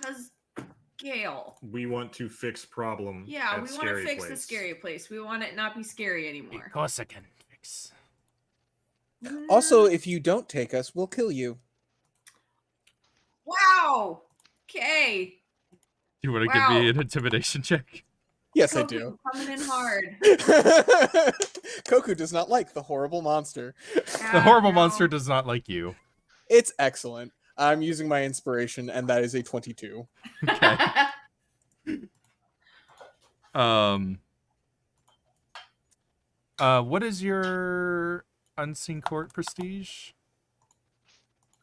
Cause Gale. We want to fix problem. Yeah, at we want to scary fix the place. scary place. We want it not be scary anymore. Because I can fix. Also, if you don't take us, we'll kill you. Wow. Okay. You want to give me Wow. an intimidation check? Yes, I Koku do. coming in hard. Koku does not like the horrible monster. The horrible no. monster does not like you. It's excellent. I'm using my inspiration, and that is a 22. Okay. What is your unseen court prestige?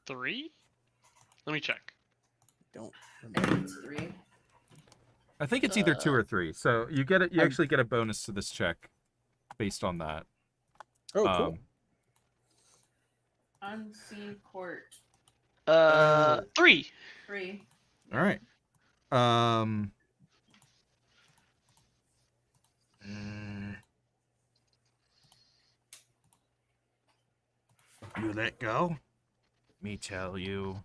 3? Let me check. Don't I remember. think it's 3. I think it's either 2 or 3. So you get it. You I'm- actually get a bonus to this check based on that. Oh, cool. Unseen court. 3. 3. All right. You let go. Me tell you,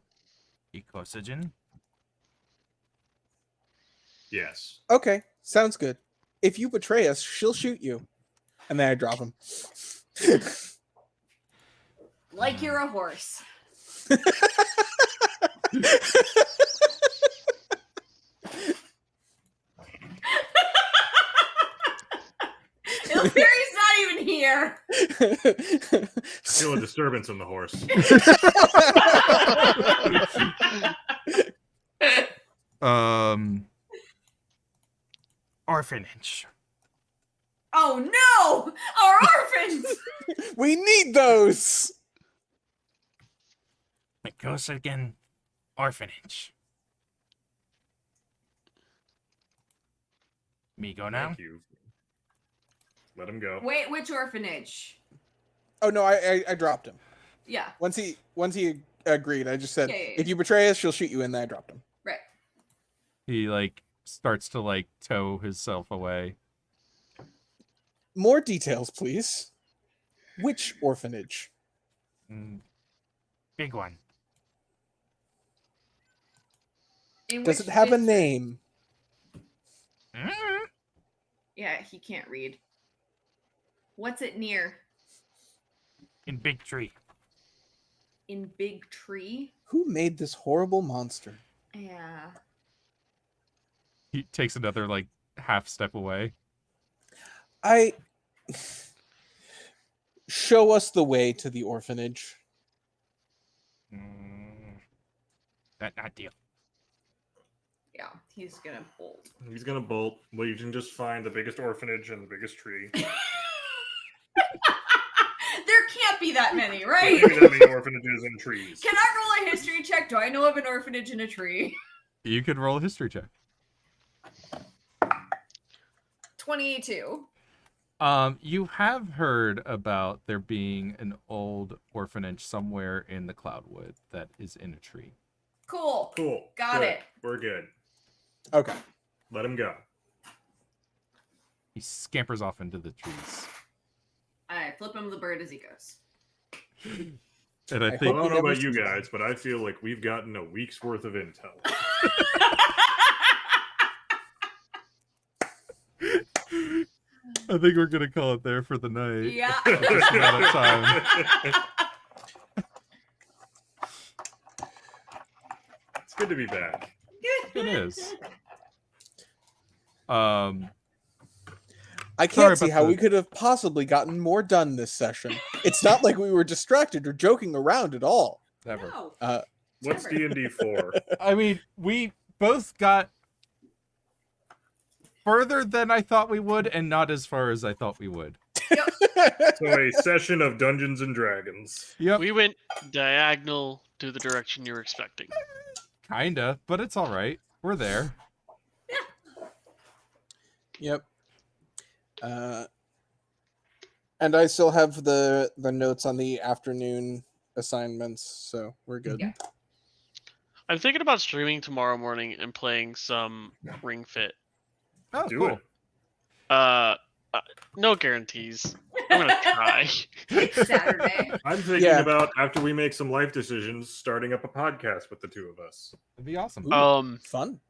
Ecosygin. Yes. Okay, sounds good. If you betray us, she'll shoot you. And then I drop him. Like you're a horse. Ilferi's not even here. Feel a disturbance in the horse. Orphanage. Oh no! Our orphans! We need those! Ecosygin. Orphanage. Me go now. Thank you. Let him go. Wait, which orphanage? Oh no, I dropped him. Yeah, Once he agreed, I just said, Yeah. if you betray us, she'll shoot you, and then I dropped him. right. He starts to tow himself away. More details, please. Which orphanage? Big one. Does it have a name? Yeah, he can't read. What's it near? In big tree. In Big Tree? Who made this horrible monster? Yeah. He takes another half step away. Show us the way to the orphanage. That not deal. Yeah, he's gonna bolt. He's gonna bolt. Well, you can just find the biggest orphanage and the biggest tree. There can't be that many, There right? can't be that many orphanages and trees. Can I roll a history check? Do I know of an orphanage in a tree? You could roll a history check. 22. You have heard about there being an old orphanage somewhere in the Cloudwood that is in a tree. Cool. Cool. Got Good. it. We're good. Okay. Let him go. He scampers off into the trees. I flip him the bird as he goes. And I I I think hope- don't know never about you sees guys, but I feel like we've gotten a week's worth of intel. I think we're gonna call it there for the night. Yeah. Just about at time. It's good to be back. It is. I Sorry can't see about how the- we could have possibly gotten more done this session. It's not like we were distracted or joking around at all. Never. No. What's Never. D&D for? I mean, we both got further than I thought we would, and not as far as I thought we would. So a session of Dungeons and Dragons. Yep. We went diagonal to the direction you were expecting. Kinda, but it's all right. We're there. Yep. And I still have the notes on the afternoon assignments, so we're good. Yeah. I'm thinking about streaming tomorrow morning and playing some Ring Fit. Oh, Do cool. it. No guarantees. I'm gonna try. Saturday. I'm thinking Yeah. about, after we make some life decisions, starting up a podcast with the two of us. That'd be awesome. Ooh, fun.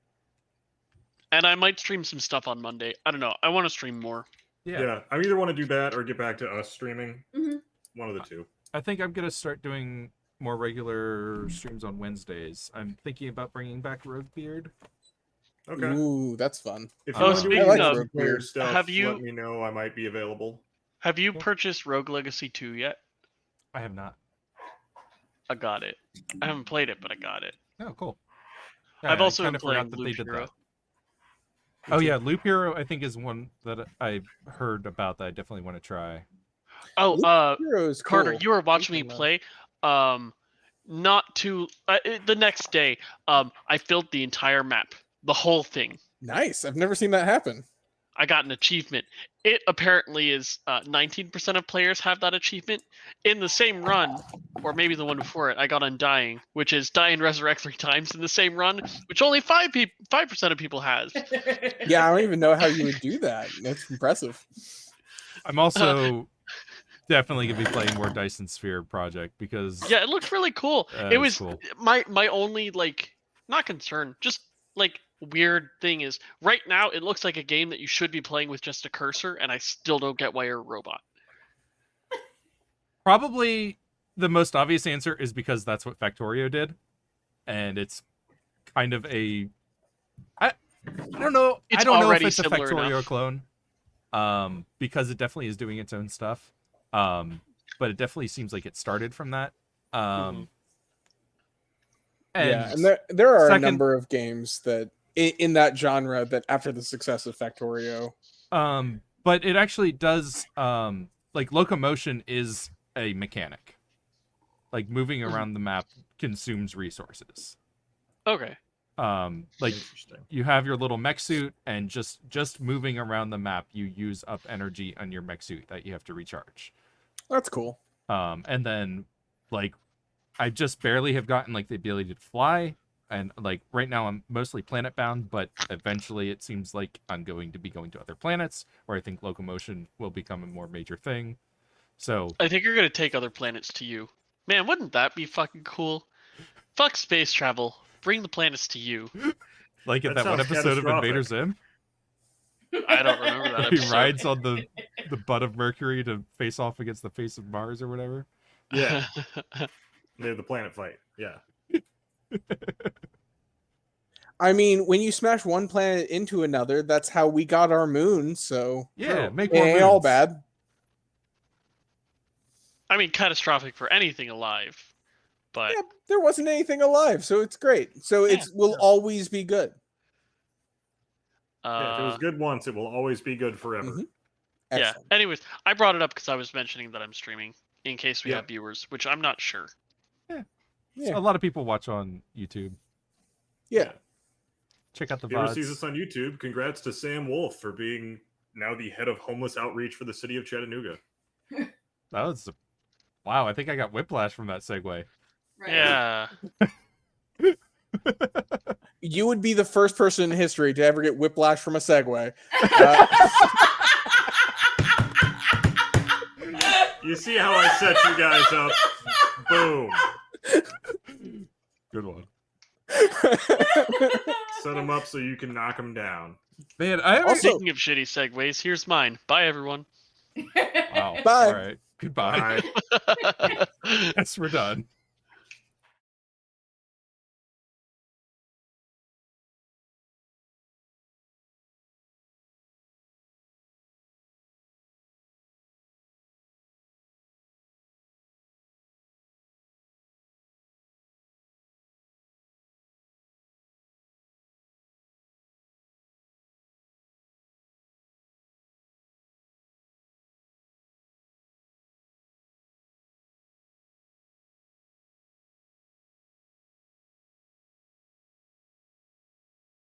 And I might stream some stuff on Monday. I don't know. I want to stream more. Yeah. I either want to do that or get back to us streaming. Mhm. One of the two. I think I'm gonna start doing more regular streams on Wednesdays. I'm thinking about bringing back Roguebeard. Okay. Ooh, that's fun. If Oh, you want to do speaking any of- multiplayer stuff, have you- let me know. I might be available. Have you Cool. purchased Rogue Legacy 2 yet? I have not. I got it. I haven't played it, but I got it. Oh, cool. I've I also been kinda playing forgot that they Loop did Hero. that. Oh yeah, Loop Hero I think is one that I heard about that I definitely want to try. Oh, Hero is Carter, cool. you were watching me Thinking of- play. Not too. The next day, I filled the entire map, the whole thing. Nice. I've never seen that happen. I got an achievement. It apparently is 19% of players have that achievement. In the same run, or maybe the one before it, I got Undying, which is die and resurrect 3 times in the same run, which only 5% of people has. Yeah, I don't even know how you would do that. That's impressive. I'm also definitely gonna be playing more Dyson Sphere Project because Yeah, it looks really cool. It it's was cool. my only not concern, just weird thing is right now it looks like a game that you should be playing with just a cursor, and I still don't get why you're a robot. Probably the most obvious answer is because that's what Factorio did, and it's kind of a I don't know. It's I don't know if already it's a similar Factorio enough. clone, because it definitely is doing its own stuff. But it definitely seems like it started from that. And Yeah, and there are a second- number of games that in that genre that after the success of Factorio. but it actually does locomotion is a mechanic. Like moving around the map consumes resources. Okay. Interesting. You have your little mech suit, and just moving around the map, you use up energy on your mech suit that you have to recharge. That's cool. And then I just barely have gotten the ability to fly, and right now I'm mostly planet bound, but eventually it seems like I'm going to be going to other planets where I think locomotion will become a more major thing. So I think you're gonna take other planets to you. Man, wouldn't that be fucking cool? Fuck space travel. Bring the planets to you. in That that one sounds episode of catastrophic. Invader Zim, I don't remember that where he episode. rides on the butt of Mercury to face off against the face of Mars or whatever. Yeah. They have the planet fight. Yeah. I mean, when you smash one planet into another, that's how we got our moon. So Yeah, True. make it more ain't all moons. bad. I mean, catastrophic for anything alive, but Yeah, there wasn't anything alive, so it's great. So it will always be good. Yeah, if it was good once, it will always be good forever. Mhm. yeah. Excellent. Anyways, I brought it up because I was mentioning that I'm streaming in case we Yeah. have viewers, which I'm not sure. Yeah. A lot of people watch on YouTube. Yeah. Check out the If you ever sees us VODs. on YouTube, congrats to Sam Wolf for being now the head of homeless outreach for the city of Chattanooga. That was wow. I think I got whiplash from that segue. Right. Yeah. You would be the first person in history to ever get whiplash from a segue. You see how I set you guys up? Boom. Good one. Set them up so you can knock them down. Man, I haven't. Also- Speaking of shitty segues, here's mine. Bye, everyone. Wow. Bye. All right. Goodbye. Bye. Yes, we're done.